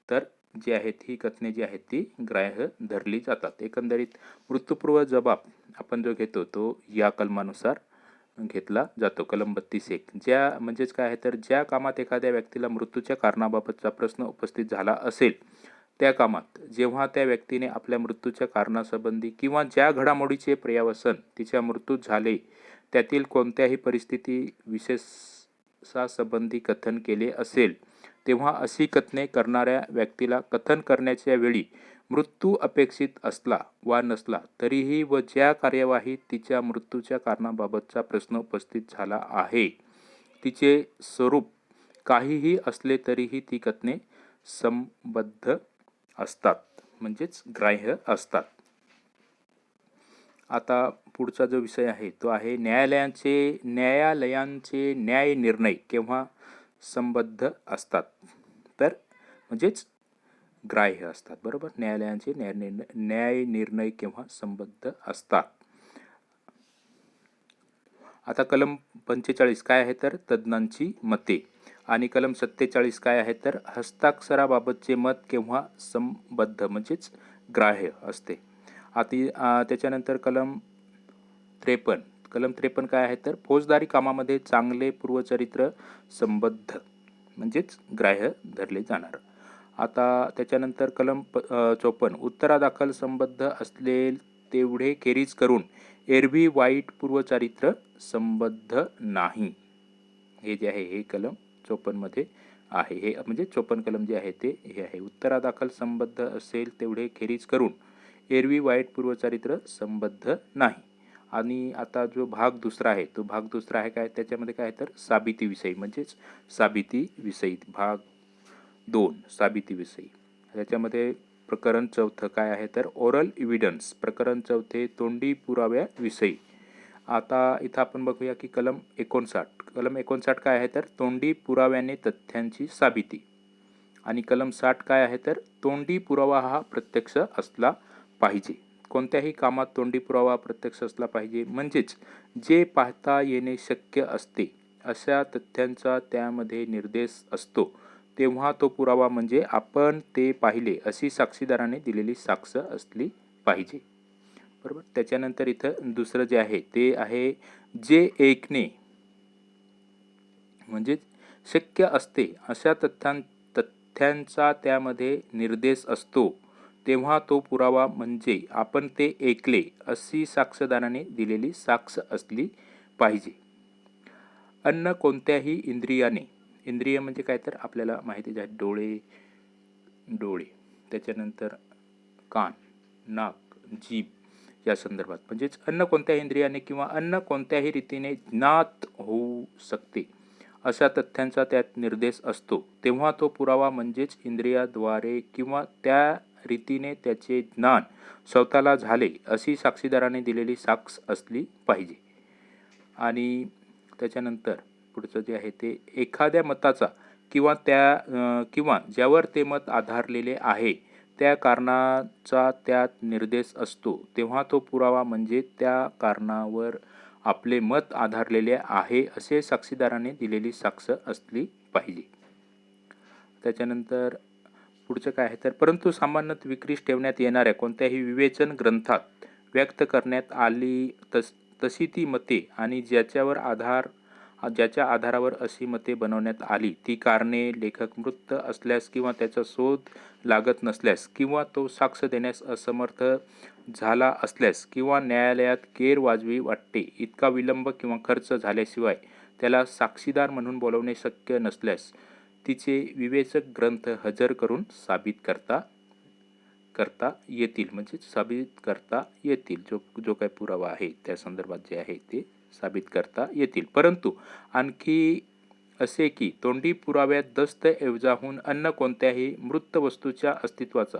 तर जी आहेत ही कथने जी आहेत ती ग्राह्य धरली जातात. एकंदरीत मृत्यूपूर्व जबाब आपण जो घेतो तो या कलमानुसार घेतला जातो. कलम 32(1) ज्या म्हणजेच काय आहे तर ज्या कामात एखाद्या व्यक्तीला मृत्यूच्या कारणाबाबतचा प्रश्न उपस्थित झाला असेल त्या कामात जेव्हा त्या व्यक्तीने आपल्या मृत्यूच्या कारणासंबंधी किंवा ज्या घडामोडीचे पर्यावसन तिच्या मृत्यूत झाले त्यातील कोणत्याही परिस्थिती विशेषासंबंधी कथन केले असेल तेव्हा अशी कथने करणाऱ्या व्यक्तीला कथन करण्याच्या वेळी मृत्यू अपेक्षित असला वा नसला तरीही व ज्या कार्यवाहीत तिच्या मृत्यूच्या कारणाबाबतचा प्रश्न उपस्थित झाला आहे तिचे स्वरूप काहीही असले तरीही ती कथने संबद्ध असतात म्हणजेच ग्राह्य असतात. आता पुढचा जो विषय आहे तो आहे न्यायालयांचे न्याय निर्णय केव्हा संबद्ध असतात तर म्हणजेच ग्राह्य असतात. बरोबर. न्यायालयांचे न्याय निर्णय केव्हा संबद्ध असतात. आता कलम 45 काय आहे तर तज्ज्ञांची मते आणि कलम 47 काय आहे तर हस्ताक्षराबाबतचे मत केव्हा संबद्ध म्हणजेच ग्राह्य असते. आता त्याच्यानंतर कलम 53 काय आहे तर फौजदारी कामामध्ये चांगले पूर्वचरित्र संबद्ध म्हणजेच ग्राह्य धरले जाणार. आता त्याच्यानंतर कलम 54 उत्तरादाखल संबद्ध असले तेवढे खेरीज करून एरवी वाईट पूर्वचारित्र संबद्ध नाही. हे जे आहे हे कलम 54 मध्ये आहे. हे म्हणजे 54 कलम जे आहे ते हे आहे उत्तरादाखल संबद्ध असेल तेवढे खेरीज करून एरवी वाईट पूर्वचारित्र संबद्ध नाही. आणि आता जो भाग दुसरा आहे तो भाग दुसरा आहे काय त्याच्यामध्ये काय तर साबितीविषयी म्हणजेच साबितीविषयी भाग 2 साबितीविषयी. त्याच्यामध्ये प्रकरण 4 काय आहे तर ओरल एव्हिडन्स प्रकरण 4 तोंडी पुराव्याविषयी. आता इथं आपण बघूया की कलम 59 काय आहे तर तोंडी पुराव्याने तथ्यांची साबिती. आणि कलम 60 काय आहे तर तोंडी पुरावा हा प्रत्यक्ष असला पाहिजे. कोणत्याही कामात तोंडी पुरावा प्रत्यक्ष असला पाहिजे म्हणजेच जे पाहता येणे शक्य असते अशा तथ्यांचा त्यामध्ये निर्देश असतो तेव्हा तो पुरावा म्हणजे आपण ते पाहिले अशी साक्षीदाराने दिलेली साक्ष असली पाहिजे, बरोबर. त्याच्यानंतर इथं दुसरं जे आहे ते आहे जे ऐकणे म्हणजे शक्य असते अशा तथ्यांचा त्यामध्ये निर्देश असतो तेव्हा तो पुरावा म्हणजे आपण ते ऐकले अशी साक्षीदाराने दिलेली साक्ष असली पाहिजे. अन्न कोणत्याही इंद्रियाने, इंद्रिय म्हणजे काय तर आपल्याला माहितीच आहे, डोळे, त्याच्यानंतर कान, नाक, जीभ या संदर्भात, म्हणजेच अन्न कोणत्याही इंद्रियाने किंवा अन्न कोणत्याही रीतीने ज्ञात होऊ शकते अशा तथ्यांचा त्यात निर्देश असतो तेव्हा तो पुरावा म्हणजेच इंद्रियाद्वारे किंवा त्या रीतीने त्याचे ज्ञान स्वतःला झाले अशी साक्षीदाराने दिलेली साक्ष असली पाहिजे. आणि त्याच्यानंतर पुढचं जे आहे ते एखाद्या मताचा किंवा ज्यावर ते मत आधारलेले आहे त्या कारणाचा त्यात निर्देश असतो तेव्हा तो पुरावा म्हणजे त्या कारणावर आपले मत आधारलेले आहे असे साक्षीदाराने दिलेली साक्ष असली पाहिजे. त्याच्यानंतर पुढचं काय आहे तर परंतु सामान्यतः विक्रीस ठेवण्यात येणाऱ्या कोणत्याही विवेचन ग्रंथात व्यक्त करण्यात आली तशी ती मते आणि ज्याच्या आधारावर अशी मते बनवण्यात आली ती कारणे लेखक मृत असल्यास किंवा त्याचा शोध लागत नसल्यास किंवा तो साक्ष देण्यास असमर्थ झाला असल्यास किंवा न्यायालयात गैरवाजवी वाटते इतका विलंब किंवा खर्च झाल्याशिवाय त्याला साक्षीदार म्हणून बोलवणे शक्य नसल्यास तिचे विवेचक ग्रंथ हजर करून साबित करता येतील, म्हणजे साबित करता येतील. जो काही पुरावा आहे त्या संदर्भात जे आहे ते साबित करता येतील. परंतु आणखी असे की तोंडी पुराव्यात दस्तऐवजाहून अन्न कोणत्याही मृत वस्तूच्या अस्तित्वाचा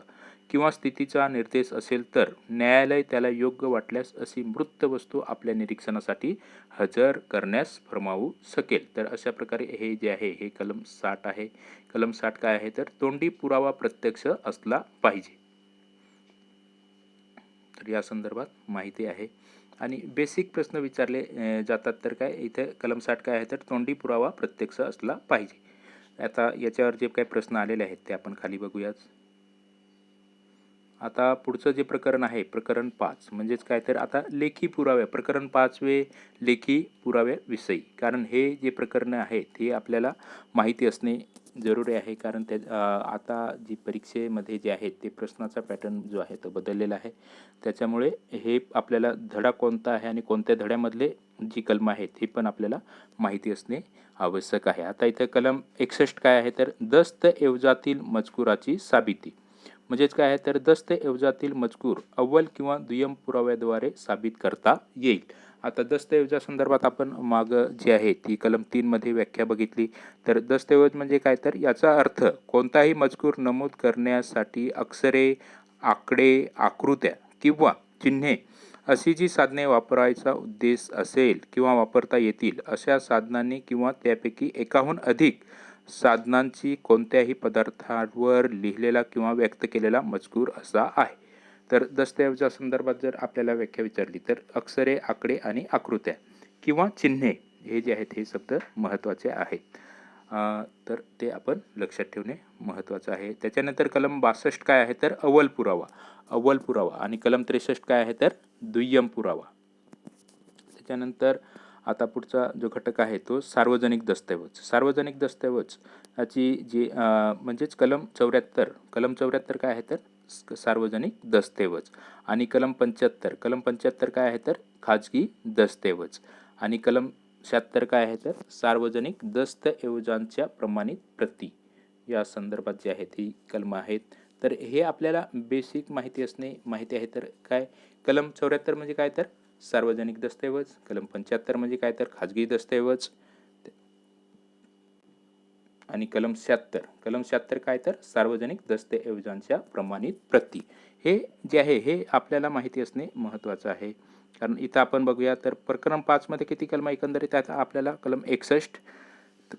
किंवा स्थितीचा निर्देश असेल तर न्यायालय त्याला योग्य वाटल्यास अशी मृत वस्तू आपल्या निरीक्षणासाठी हजर करण्यास फरमावू शकेल. तर अशा प्रकारे हे जे आहे हे कलम 60 आहे. कलम 60 काय आहे तर तोंडी पुरावा प्रत्यक्ष असला पाहिजे. तर या संदर्भात माहिती आहे. आणि बेसिक प्रश्न विचारले जातात तर काय इथे कलम 60 काय आहे तर तोंडी पुरावा प्रत्यक्ष असला पाहिजे. आता याच्यावर जे काही प्रश्न आलेले आहेत ते आपण खाली बघूयाच. आता पुढचं जे प्रकरण आहे प्रकरण 5 म्हणजेच काय तर आता लेखी पुरावे, प्रकरण 5वे लेखी पुराव्याविषयी. कारण हे जे प्रकरणं आहेत हे आपल्याला माहिती असणे जरुरी आहे. कारण आता जी परीक्षेमध्ये जे आहे ते प्रश्नाचा पॅटर्न जो आहे तो बदललेला आहे. त्याच्यामुळे हे आपल्याला धडा कोणता आहे आणि कोणत्या धड्यामधले जी कलम आहेत हे पण आपल्याला माहिती असणे आवश्यक आहे. आता इथं कलम 61 काय आहे तर दस्तऐवजातील मजकुराची साबिती. म्हणजेच काय आहे तर दस्तऐवजातील मजकूर अव्वल किंवा दुय्यम पुराव्याद्वारे साबित करता येईल. आता दस्तऐवजासंदर्भात आपण मागं जी आहे ती कलम 3 मध्ये व्याख्या बघितली. तर दस्तऐवज म्हणजे काय तर याचा अर्थ कोणताही मजकूर नमूद करण्यासाठी अक्षरे, आकडे, आकृत्या किंवा चिन्हे अशी जी साधने वापरायचा उद्देश असेल किंवा वापरता येतील अशा साधनांनी किंवा त्यापैकी एकाहून अधिक साधनांची कोणत्याही पदार्थावर लिहिलेला किंवा व्यक्त केलेला मजकूर असा आहे. तर दस्तऐवजा संदर्भात जर आपल्याला व्याख्या विचारली तर अक्षरे, आकडे आणि आकृत्या किंवा चिन्हे हे जे आहेत हे शब्द महत्त्वाचे आहेत. तर ते आपण लक्षात ठेवणे महत्त्वाचं आहे. त्याच्यानंतर कलम 62 काय आहे तर अव्वल पुरावा आणि कलम 63 काय आहे तर दुय्यम पुरावा. त्याच्यानंतर आता पुढचा जो घटक आहे तो सार्वजनिक दस्तऐवज याची जी म्हणजेच कलम 74 काय आहे तर सार्वजनिक दस्तऐवज आणि कलम 75 काय आहे तर खाजगी दस्तऐवज आणि कलम 76 काय आहे तर सार्वजनिक दस्तऐवजांच्या प्रमाणित प्रती या संदर्भात जे आहेत ही कलम आहेत. तर हे आपल्याला बेसिक माहिती आहे. तर काय कलम 74 म्हणजे काय तर सार्वजनिक दस्तऐवज, कलम 75 म्हणजे काय तर खाजगी दस्तऐवज आणि कलम 76 काय तर सार्वजनिक दस्तऐवजांच्या प्रमाणित प्रती. हे जे आहे हे आपल्याला माहिती असणे महत्त्वाचं आहे. कारण इथं आपण बघूया तर प्रकरण 5 मध्ये किती कलम एकंदरीत आहेत आपल्याला कलम 61.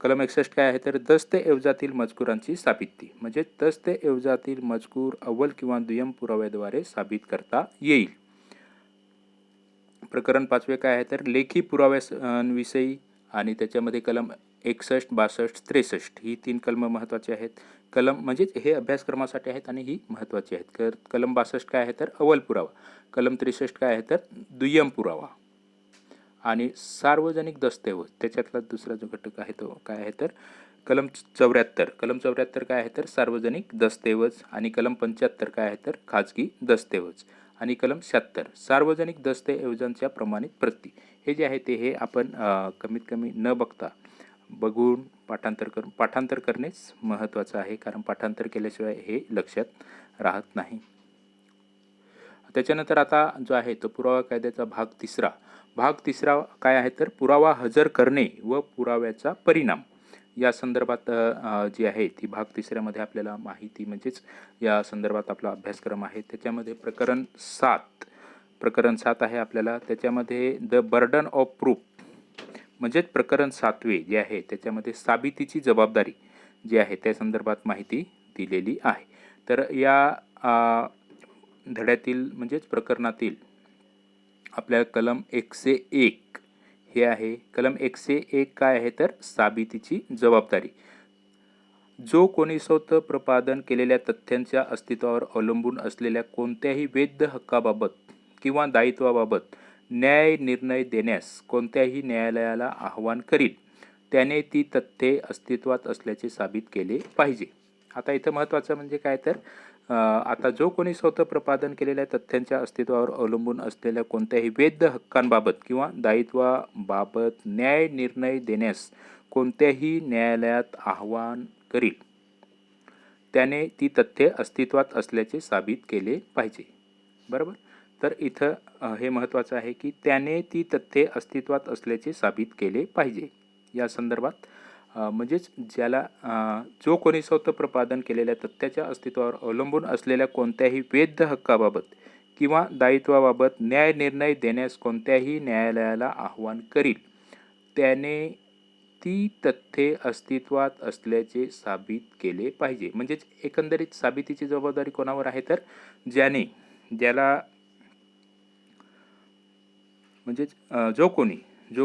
कलम 61 काय आहे तर दस्तऐवजातील मजकुरांची साबिती. म्हणजे दस्तऐवजातील मजकूर अव्वल किंवा दुय्यम पुराव्याद्वारे साबित करता येईल. प्रकरण 5वे काय आहे तर लेखी पुराव्याविषयी आणि त्याच्यामध्ये कलम 61, 62, 63 ही 3 कलम महत्त्वाचे आहेत. कलम म्हणजेच हे अभ्यासक्रमासाठी आहेत आणि ही महत्त्वाची आहेत. कलम 62 काय आहे तर अव्वल पुरावा, कलम 63 काय आहे तर दुय्यम पुरावा आणि सार्वजनिक दस्तऐवज त्याच्यातला दुसरा जो घटक आहे तो काय आहे तर कलम 74 काय आहे तर सार्वजनिक दस्तऐवज आणि कलम 75 काय आहे तर खाजगी दस्तऐवज आणि कलम 76 सार्वजनिक दस्तऐवजांच्या प्रमाणित प्रती. हे जे आहे ते हे आपण कमीत कमी न बघता बघून पाठांतर करणेच महत्त्वाचं आहे, कारण पाठांतर केल्याशिवाय हे लक्षात राहत नाही. त्याच्यानंतर आता जो आहे तो पुरावा कायद्याचा भाग तिसरा काय आहे तर पुरावा हजर करणे व पुराव्याचा परिणाम या संदर्भात जी आहे ती भाग तिसऱ्यामध्ये आपल्याला माहिती म्हणजेच या संदर्भात आपला अभ्यासक्रम आहे. त्याच्यामध्ये प्रकरण 7 आहे आपल्याला. त्याच्यामध्ये द बर्डन ऑफ प्रूफ म्हणजेच प्रकरण 7वे जे आहे त्याच्यामध्ये साबितीची जबाबदारी जी आहे त्या संदर्भात माहिती दिलेली आहे. तर या धड्यातील म्हणजेच प्रकरणातील आपल्या कलम 101 हे आहे. कलम 101 काय आहे तर साबितीची जबाबदारी. जो कोणी स्वतः प्रतिपादन केलेल्या तथ्यांच्या अस्तित्वावर अवलंबून असलेल्या कोणत्याही वैध हक्काबाबत किंवा दायित्वाबाबत न्याय निर्णय देण्यास कोणत्याही न्यायालयाला आव्हान करील, त्याने ती तथ्ये अस्तित्वात असल्याचे साबित केले पाहिजे. आता इथं महत्त्वाचं म्हणजे काय तर आता जो कोणी स्वतः प्रतिपादन केलेल्या तथ्यांच्या अस्तित्वावर अवलंबून असलेल्या कोणत्याही वैध हक्कांबाबत किंवा दायित्वाबाबत न्याय निर्णय देण्यास कोणत्याही न्यायालयात आव्हान करील, त्याने ती तथ्ये अस्तित्वात असल्याचे साबित केले पाहिजे. बरोबर. तर इथं हे महत्त्वाचं आहे की त्याने ती तथ्ये अस्तित्वात असल्याचे साबित केले पाहिजे. या संदर्भात म्हणजेच ज्याला जो कोणी स्वतः प्रतिपादन केलेल्या तथ्याच्या अस्तित्वावर अवलंबून असलेल्या कोणत्याही वैध हक्काबाबत किंवा दायित्वाबाबत न्याय निर्णय देण्यास कोणत्याही न्यायालयाला आव्हान करील, त्याने ती तथ्ये अस्तित्वात असल्याचे साबित केले पाहिजे. म्हणजेच एकंदरीत साबितीची जबाबदारी कोणावर आहे तर ज्याला म्हणजेच जो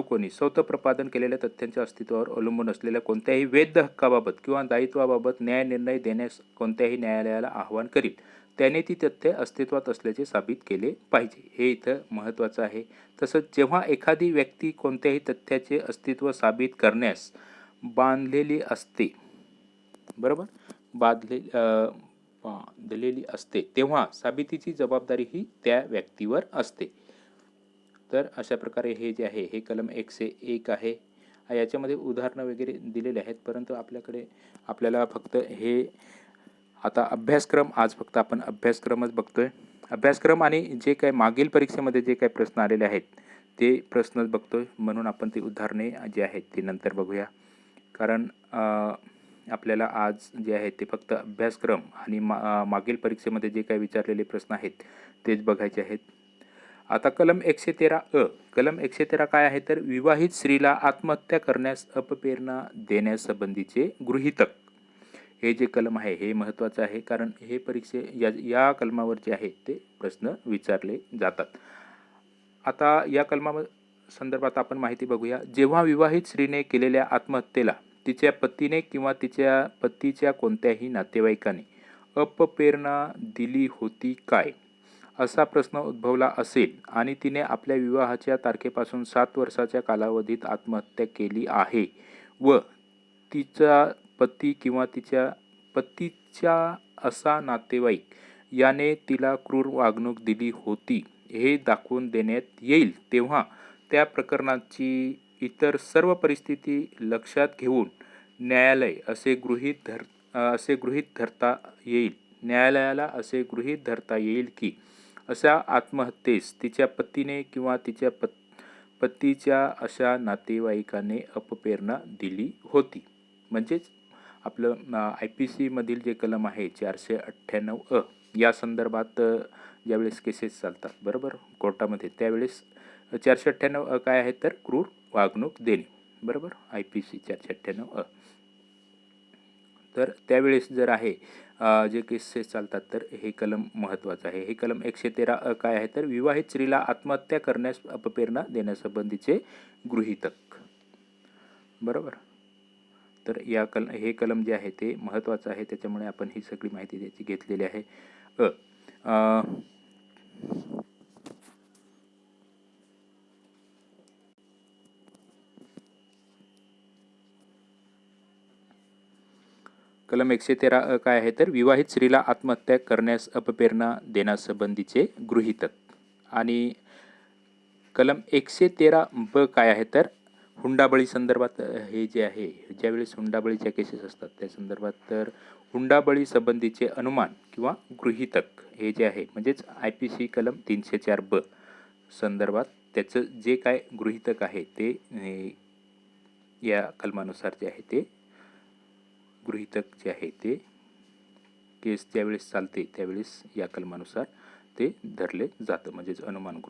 कोणी स्वतः प्रतिपादन केलेल्या तथ्यांच्या अस्तित्वावर अवलंबून असलेल्या कोणत्याही वैध हक्काबाबत किंवा दायित्वाबाबत न्याय निर्णय देण्यास कोणत्याही न्यायालयाला आव्हान करील, त्याने ती तथ्ये अस्तित्वात असल्याचे साबित केले पाहिजे. हे इथं महत्त्वाचं आहे. तसंच जेव्हा एखादी व्यक्ती कोणत्याही तथ्याचे अस्तित्व साबित करण्यास बांधलेली असते, बरोबर, बांधलेली असते, तेव्हा साबितीची जबाबदारी ही त्या व्यक्तीवर असते. तर अशा प्रकारे हे जे आहे हे कलम 101 आहे. याच्यामध्ये उदाहरणं वगैरे दिलेले आहेत, परंतु आपल्याला फक्त हे आता अभ्यासक्रम आज फक्त आपण अभ्यासक्रमच बघतोय. अभ्यासक्रम आणि जे काही मागील परीक्षेमध्ये जे काही प्रश्न आलेले आहेत ते प्रश्नच बघतोय, म्हणून आपण ती उदाहरणे जे आहेत ते नंतर बघूया. कारण आपल्याला आज जे आहे ते फक्त अभ्यासक्रम आणि मागील परीक्षेमध्ये जे काही विचारलेले प्रश्न आहेत तेच बघायचे आहेत. आता कलम 113 काय आहे तर विवाहित स्त्रीला आत्महत्या करण्यास अपप्रेरणा देण्यासंबंधीचे गृहीतक. हे जे कलम आहे हे महत्त्वाचं आहे, कारण हे या कलमावर जे आहे ते प्रश्न विचारले जातात. आता या संदर्भात आपण माहिती बघूया. जेव्हा विवाहित स्त्रीने केलेल्या आत्महत्येला तिच्या पतीने किंवा तिच्या पतीच्या कोणत्याही नातेवाईकाने अपप्रेरणा दिली होती काय, असा प्रश्न उद्भवला असेल आणि तिने आपल्या विवाहाच्या तारखेपासून 7 वर्षाच्या कालावधीत आत्महत्या केली आहे व तिचा पती किंवा तिच्या पतीच्या असा नातेवाईक याने तिला क्रूर वागणूक दिली होती हे दाखवून देण्यात येईल, तेव्हा त्या प्रकरणाची इतर सर्व परिस्थिती लक्षात घेऊन न्यायालयाला असे गृहीत धरता येईल की अशा आत्महत्येस तिच्या पतीने किंवा तिच्या पतीच्या अशा नातेवाईकाने अपप्रेरणा दिली होती. म्हणजेच आपलं IPC मधील जे कलम आहे 498 या संदर्भात ज्यावेळेस केसेस चालतात, बरोबर, कोर्टामध्ये, त्यावेळेस 498 काय आहे तर क्रूर वागणूक देणे, बरोबर, IPC 498. तर त्यावेळेस जर आहे जे केसेस चालतात तर हे कलम महत्त्वाचं आहे. हे कलम 113 काय आहे तर विवाहित स्त्रीला आत्महत्या करण्यास अपप्रेरणा देण्यासंबंधीचे गृहीतक, बरोबर. तर हे कलम जे आहे ते महत्त्वाचं आहे, त्याच्यामुळे आपण ही सगळी माहिती त्याची घेतलेली आहे. कलम 113 काय आहे तर विवाहित स्त्रीला आत्महत्या करण्यास अपप्रेरणा देण्यासंबंधीचे गृहीतक. आणि कलम 113 काय आहे तर हुंडाबळी संदर्भात हे जे आहे, ज्यावेळेस हुंडाबळीच्या केसेस असतात त्या संदर्भात, तर हुंडाबळी संबंधीचे अनुमान किंवा गृहीतक हे जे आहे, म्हणजेच IPC कलम 304B संदर्भात त्याचं जे काय गृहीतक आहे ते या कलमानुसार जे आहे ते गृहीतक जे आहे ते केस ज्यावेळेस चालते त्यावेळेस या कलमानुसार ते धरले जातं, म्हणजेच अनुमान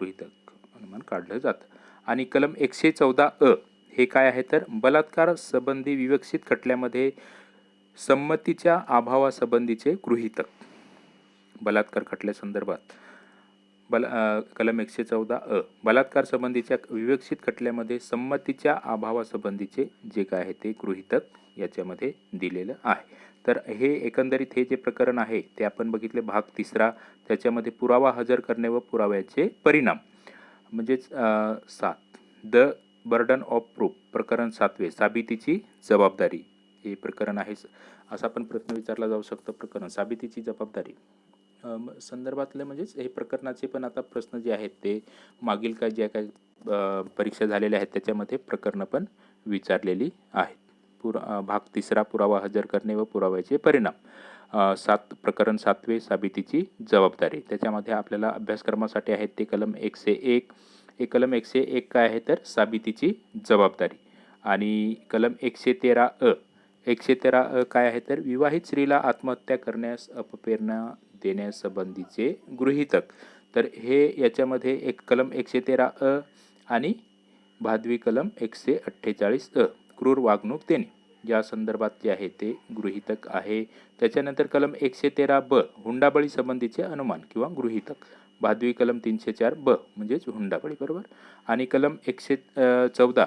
काढलं जातं. आणि कलम 114A हे काय आहे तर बलात्कार संबंधी विवक्षित खटल्यामध्ये संमतीच्या अभावासंबंधीचे गृहीतक. बलात्कार खटल्यासंदर्भात कलम 114A बलात्कार संबंधीच्या विवक्षित खटल्यामध्ये संमतीच्या अभावासंबंधीचे जे काय आहे ते गृहीतक याच्यामध्ये दिलेलं आहे. तर हे एकंदरीत हे जे प्रकरण आहे ते आपण बघितले भाग 3, त्याच्यामध्ये पुरावा हजर करणे व पुराव्याचे परिणाम, म्हणजेच 7 द बर्डन ऑफ प्रूफ प्रकरण 7 साबितीची जबाबदारी हे प्रकरण आहे. असा पण प्रश्न विचारला जाऊ शकतो, प्रकरण साबितीची जबाबदारी संदर्भातले, म्हणजेच हे प्रकरणाचे पण आता प्रश्न जे आहेत ते मागील काय ज्या काही परीक्षा झालेल्या आहेत त्याच्यामध्ये प्रकरणं पण विचारलेली आहेत. भाग 3 पुरावा हजर करणे व पुराव्याचे परिणाम, प्रकरण 7 साबितीची जबाबदारी. त्याच्यामध्ये आपल्याला अभ्यासक्रमासाठी आहेत ते कलम 101. हे कलम 101 काय आहे तर साबितीची जबाबदारी. आणि कलम 113 काय आहे तर विवाहित स्त्रीला आत्महत्या करण्यास अपप्रेरणा देण्यासंबंधीचे गृहीतक. तर हे याच्यामध्ये एक कलम 113A आणि भादवी कलम 148A क्रूर वागणूक देणे या संदर्भात जे आहे ते गृहीतक आहे. त्याच्यानंतर कलम 113B हुंडाबळी संबंधीचे अनुमान किंवा गृहीतक, भादवी कलम 304B म्हणजेच हुंडाबळी, बरोबर. आणि कलम 114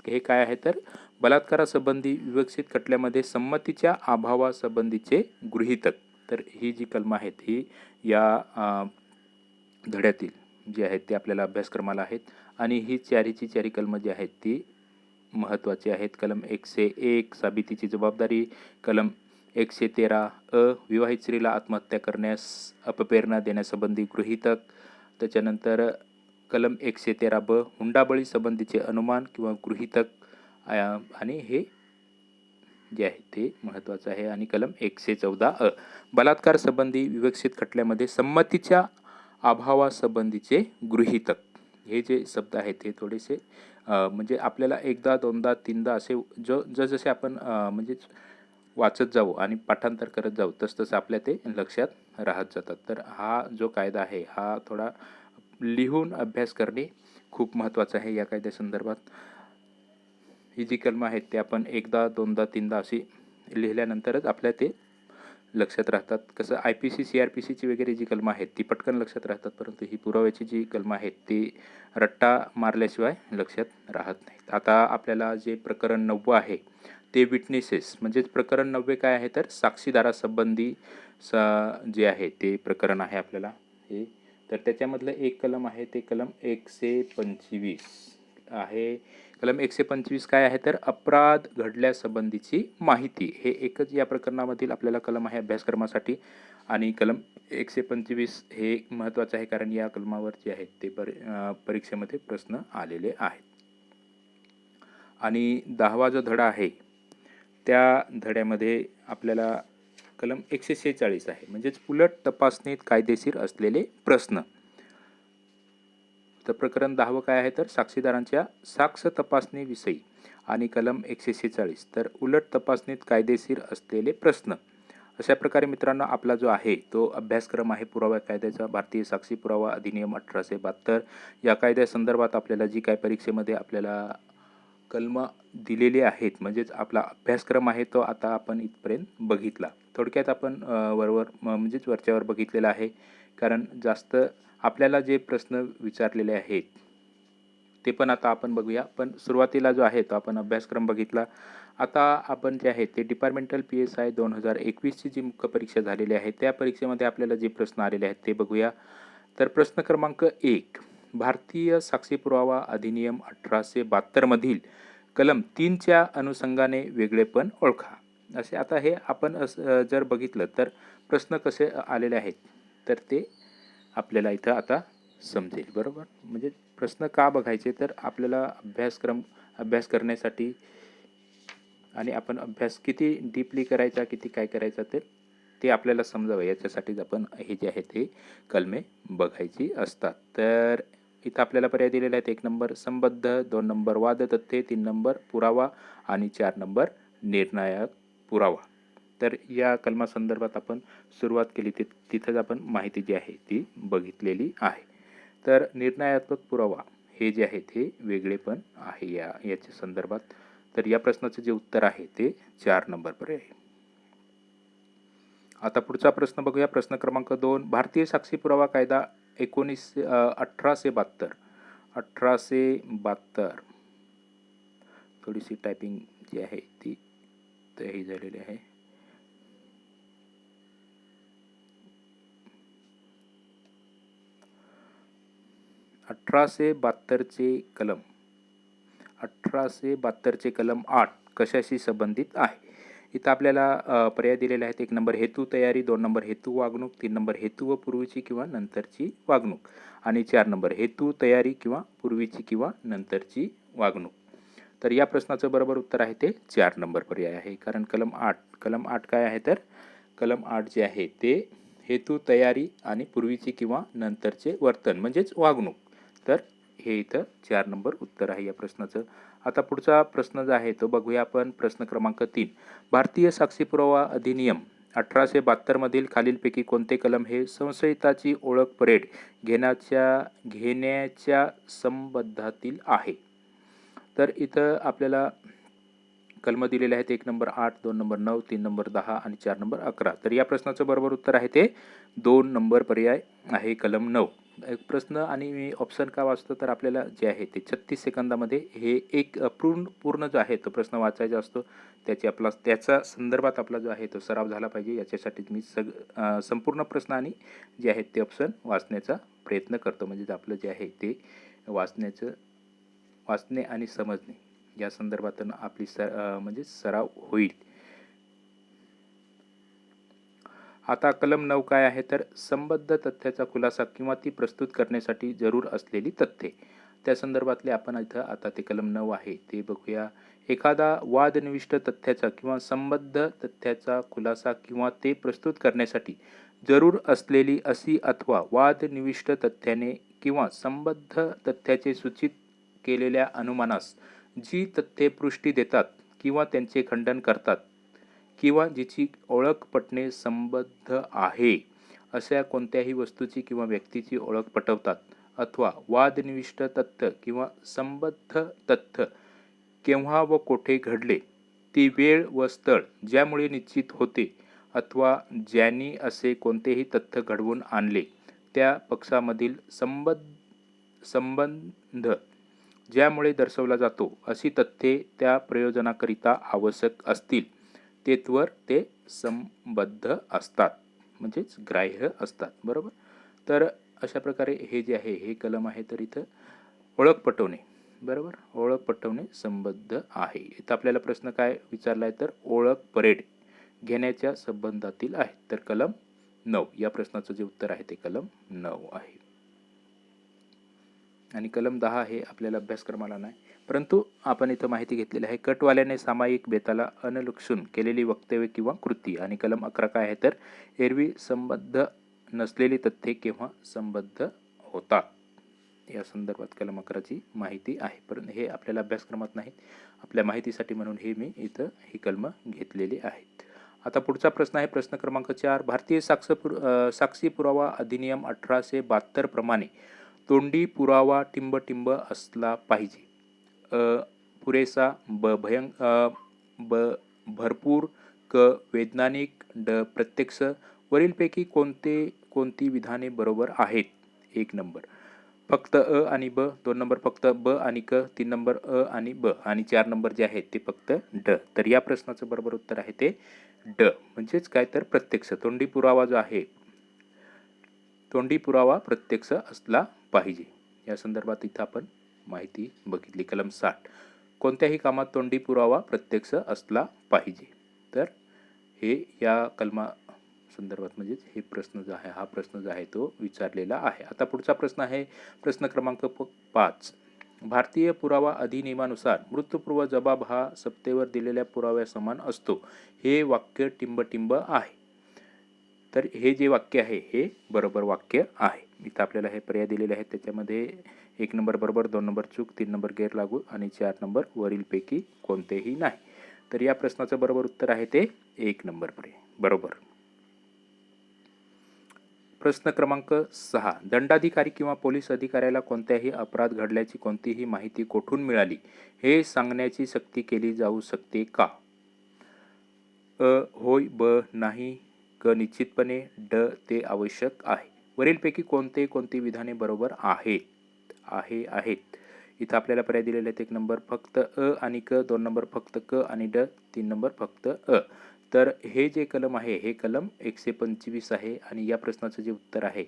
हे काय आहे तर बलात्कारासंबंधी विवक्षित खटल्यामध्ये संमतीच्या अभावासंबंधीचे गृहीतक. तर ही जी कलमं आहेत ही या धड्यातील जे आहेत ते आपल्याला अभ्यासक्रमाला आहेत. आणि ही चारी कलमं जी आहेत ती महत्त्वाची आहेत. कलम 101 साबितीची जबाबदारी, कलम 113A विवाहित स्त्रीला आत्महत्या करण्यास अपप्रेरणा देण्यासंबंधी गृहीतक, त्याच्यानंतर कलम 113B हुंडाबळी संबंधीचे अनुमान किंवा गृहीतक, आणि हे जे आहे ते महत्त्वाचं आहे. आणि कलम 114A बलात्कार संबंधी विवक्षित खटल्यामध्ये संमतीच्या अभावासंबंधीचे गृहीतक. हे जे शब्द आहेत हे थोडेसे म्हणजे आपल्याला एकदा दोनदा तीनदा असे जसजसे आपण म्हणजेच वाचत जाऊ आणि पाठांतर करत जाऊ तसतसं आपल्या ते लक्षात राहत जातात. तर हा जो कायदा आहे हा थोडा लिहून अभ्यास करणे खूप महत्त्वाचं आहे. या कायद्यासंदर्भात ही जी कलमं आहेत ते आपण एकदा दोनदा तीनदा अशी लिहिल्यानंतरच आपल्या ते लक्षात राहतात. कसं IPC CRPCची वगैरे जी कलमं आहेत ती पटकन लक्षात राहतात, परंतु ही पुराव्याची जी कलमं आहेत ती रट्टा मारल्याशिवाय लक्षात राहत नाहीत. आता आपल्याला जे प्रकरण 9 आहे ते विटनेसेस, म्हणजेच प्रकरण 9 काय आहे तर साक्षीदारासंबंधी जे आहे ते प्रकरण आहे आपल्याला हे. तर त्याच्यामधलं एक कलम आहे ते कलम 125 आहे. कलम 125 काय आहे तर अपराध घडल्यासंबंधीची माहिती, हे एकच या प्रकरणामधील आपल्याला कलम आहे अभ्यासक्रमासाठी. आणि कलम 125 हे महत्त्वाचं आहे कारण या कलमावर जे आहेत ते परीक्षेमध्ये प्रश्न आलेले आहेत. आणि 10वा जो धडा आहे त्या धड्यामध्ये आपल्याला कलम 146 आहे, म्हणजेच उलट तपासणीत कायदेशीर असलेले प्रश्न. तर प्रकरण 10 काय आहे तर साक्षीदारांच्या साक्ष तपासणीविषयी. आणि कलम 146 तर उलट तपासणीत कायदेशीर असलेले प्रश्न. अशा प्रकारे मित्रांनो आपला जो आहे तो अभ्यासक्रम आहे पुरावा कायद्याचा, भारतीय साक्षी पुरावा अधिनियम 1872 या कायद्यासंदर्भात आपल्याला जी काय परीक्षेमध्ये आपल्याला कलमं दिलेली आहेत, म्हणजेच आपला अभ्यासक्रम आहे तो आता आपण इथपर्यंत बघितला. थोडक्यात आपण म्हणजेच वरच्यावर बघितलेला आहे, कारण जास्त आपल्याला जे प्रश्न विचारलेले आहेत ते पण आता आपण बघूया. पण सुरुवातीला जो आहे तो आपण अभ्यासक्रम बघितला. आता आपण जे आहे ते डिपार्टमेंटल PSI 2021ची जी मुख्य परीक्षा झालेली आहे, त्या परीक्षेमध्ये आपल्याला जे प्रश्न आलेले आहेत ते बघूया. तर प्रश्न क्रमांक 1, भारतीय साक्षी पुरावा अधिनियम 1872 मधील कलम 3च्या अनुषंगाने वेगळेपण ओळखा. असे आता हे आपण जर बघितलं तर प्रश्न कसे आलेले आहेत तर ते आपल्याला इथं आता समजेल, बरोबर. म्हणजे प्रश्न का बघायचे तर आपल्याला अभ्यास करण्यासाठी आणि आपण अभ्यास किती डीपली करायचा, किती काय करायचा तर ते आपल्याला समजावं याच्यासाठीच आपण हे जे आहे ते कलमे बघायची असतात. तर इथं आपल्याला पर्याय दिलेले आहेत. 1 नंबर संबद्ध, 2 नंबर वाद तथ्ये, 3 नंबर पुरावा आणि 4 नंबर निर्णायक पुरावा. तर या कलमासंदर्भात आपण सुरुवात केली तिथंच आपण माहिती जी आहे ती बघितलेली आहे. तर निर्णयात्मक पुरावा हे जे आहे ते वेगळेपण आहे याच्या संदर्भात. तर या प्रश्नाचे जे उत्तर आहे ते 4 नंबर पर्याय आहे. आता पुढचा प्रश्न बघूया. प्रश्न क्रमांक 2, भारतीय साक्षी पुरावा कायदा 1872 थोडीशी टायपिंग जी आहे ती ही झालेली आहे. चे कलम 1872चे कलम 8 कशाशी संबंधित आहे. इथं आपल्याला पर्याय दिलेले आहेत. 1 नंबर हेतू तयारी, 2 नंबर हेतू वागणूक, 3 नंबर हेतू व पूर्वीची किंवा नंतरची वागणूक आणि 4 नंबर हेतू तयारी किंवा पूर्वीची किंवा नंतरची वागणूक. तर या प्रश्नाचं बरोबर उत्तर आहे ते 4 नंबर पर्याय आहे. कारण कलम 8 काय आहे तर कलम 8 जे आहे ते हेतू तयारी आणि पूर्वीची किंवा नंतरचे वर्तन म्हणजेच वागणूक. तर हे इथं 4 नंबर उत्तर आहे या प्रश्नाचं. आता पुढचा प्रश्न जो आहे तो बघूया आपण. प्रश्न क्रमांक 3, भारतीय साक्षी पुरावा अधिनियम 1872 मधील खालीलपैकी कोणते कलम हे संशयिताची ओळख परेड घेण्याच्या संबंधातील आहे. तर इथं आपल्याला कलम दिलेले आहेत. 1 नंबर 8, 2 नंबर 9, 3 नंबर 10 आणि 4 नंबर 11. तर या प्रश्नाचं बरोबर उत्तर आहे ते 2 नंबर पर्याय आहे कलम 9. प्रश्न आणि मी ऑप्शन का वाचतो तर आपल्याला जे आहे ते 36 सेकंदामध्ये हे एक पूर्ण जो आहे तो प्रश्न वाचायचा असतो. त्याचा संदर्भात आपला जो आहे तो सराव झाला पाहिजे. याच्यासाठी मी संपूर्ण प्रश्न आणि जे आहेत ते ऑप्शन वाचण्याचा प्रयत्न करतो. म्हणजे आपलं जे आहे ते वाचणे आणि समजणे या संदर्भात आपली म्हणजे सराव होईल. आता कलम 9 काय आहे तर संबद्ध तथ्याचा खुलासा किंवा ती प्रस्तुत करण्यासाठी जरूर असलेली तथ्ये. त्या संदर्भातले आपण इथं आता ते कलम 9 आहे ते बघूया. एखादा वादनिविष्ट तथ्याचा किंवा संबद्ध तथ्याचा खुलासा किंवा ते प्रस्तुत करण्यासाठी जरूर असलेली अशी अथवा वादनिविष्ट तथ्याने किंवा संबद्ध तथ्याचे सूचित केलेल्या अनुमानास जी तथ्ये पुष्टी देतात किंवा त्यांचे खंडन करतात किंवा जिची ओळख पटणे संबद्ध आहे अशा कोणत्याही वस्तूची किंवा व्यक्तीची ओळख पटवतात अथवा वादनिविष्ट तथ्य किंवा संबद्ध तथ्य केव्हा व कोठे घडले ती वेळ व स्थळ ज्यामुळे निश्चित होते अथवा ज्यांनी असे कोणतेही तथ्य घडवून आणले त्या पक्षामधील संबंध ज्यामुळे दर्शवला जातो अशी तथ्ये त्या प्रयोजनाकरिता आवश्यक असतील तेथवर ते संबद्ध असतात म्हणजेच ग्राह्य असतात, बरोबर. तर अशा प्रकारे हे जे आहे हे कलम आहे तर इथं ओळख पटवणे, बरोबर, ओळख पटवणे संबद्ध आहे. इथं आपल्याला प्रश्न काय विचारला आहे तर ओळख परेड घेण्याच्या संबंधातील आहे. तर कलम 9 या प्रश्नाचं जे उत्तर आहे ते कलम 9 आहे. आणि कलम 10 हे आपल्याला अभ्यासक्रमाला नाही, परंतु आपण इथं माहिती घेतलेली आहे. कटवाल्याने सामायिक बेताला अनुलक्षून केलेली वक्तव्य किंवा कृती. आणि कलम 11 काय आहे तर एरवी संबद्ध नसलेली तथ्ये केव्हा संबद्ध होतात या संदर्भात कलम 11ची माहिती आहे. परंतु हे आपल्याला अभ्यासक्रमात नाही, आपल्या माहितीसाठी म्हणून हे मी इथं ही कलम घेतलेली आहेत. आता पुढचा प्रश्न आहे प्रश्न क्रमांक 4, भारतीय साक्षी पुरावा अधिनियम 1872 प्रमाणे तोंडी पुरावा टिंब असला पाहिजे. पुरेसा, भरपूर, वैज्ञानिक, प्रत्यक्ष. वरीलपैकी कोणती विधाने बरोबर आहेत. 1 नंबर फक्त अ आणि ब, 2 नंबर फक्त ब आणि क, 3 नंबर अ आणि ब आणि 4 नंबर जे आहेत ते फक्त ड. तर या प्रश्नाचं बरोबर उत्तर आहे ते ड. म्हणजेच काय तर प्रत्यक्ष तोंडी पुरावा जो आहे, तोंडी पुरावा प्रत्यक्ष असला पाहिजे. या संदर्भात इथं आपण माहिती बघितली. कलम 60, कोणत्याही कामात तोंडी पुरावा प्रत्यक्ष असला पाहिजे. तर हे या कलमा संदर्भात म्हणजेच हे प्रश्न जो आहे, हा प्रश्न जो आहे तो विचारलेला आहे. आता पुढचा प्रश्न आहे प्रश्न क्रमांक 5. भारतीय पुरावा अधिनियमानुसार मृत्यूपूर्व जबाब हा सत्तेवर दिलेल्या पुराव्यासमान असतो. हे वाक्य टिंबटिंब आहे. तर हे जे वाक्य आहे हे बरोबर वाक्य आहे. इथं आपल्याला हे पर्याय दिलेले आहेत. त्याच्यामध्ये 1 नंबर बरोबर, 2 नंबर चूक, 3 नंबर गैरलागू आणि 4 नंबर वरीलपैकी कोणतेही नाही. तर या प्रश्नाचं बरोबर उत्तर आहे ते 1 नंबर पर्याय बरोबर. प्रश्न क्रमांक 6, दंडाधिकारी किंवा पोलीस अधिकाऱ्याला कोणत्याही अपराध घडल्याची कोणतीही माहिती कोठून मिळाली हे सांगण्याची सक्ती केली जाऊ शकते का? अ होय, ब नाही, क निश्चितपणे, ड ते आवश्यक आहे. वरीलपैकी कोणती विधाने बरोबर आहेत. इथं आपल्याला पर्याय दिलेले आहेत. 1 नंबर फक्त अ आणि क, 2 नंबर फक्त क आणि ड, 3 नंबर फक्त अ. तर हे जे कलम आहे हे कलम 125 आहे आणि या प्रश्नाचं जे उत्तर आहे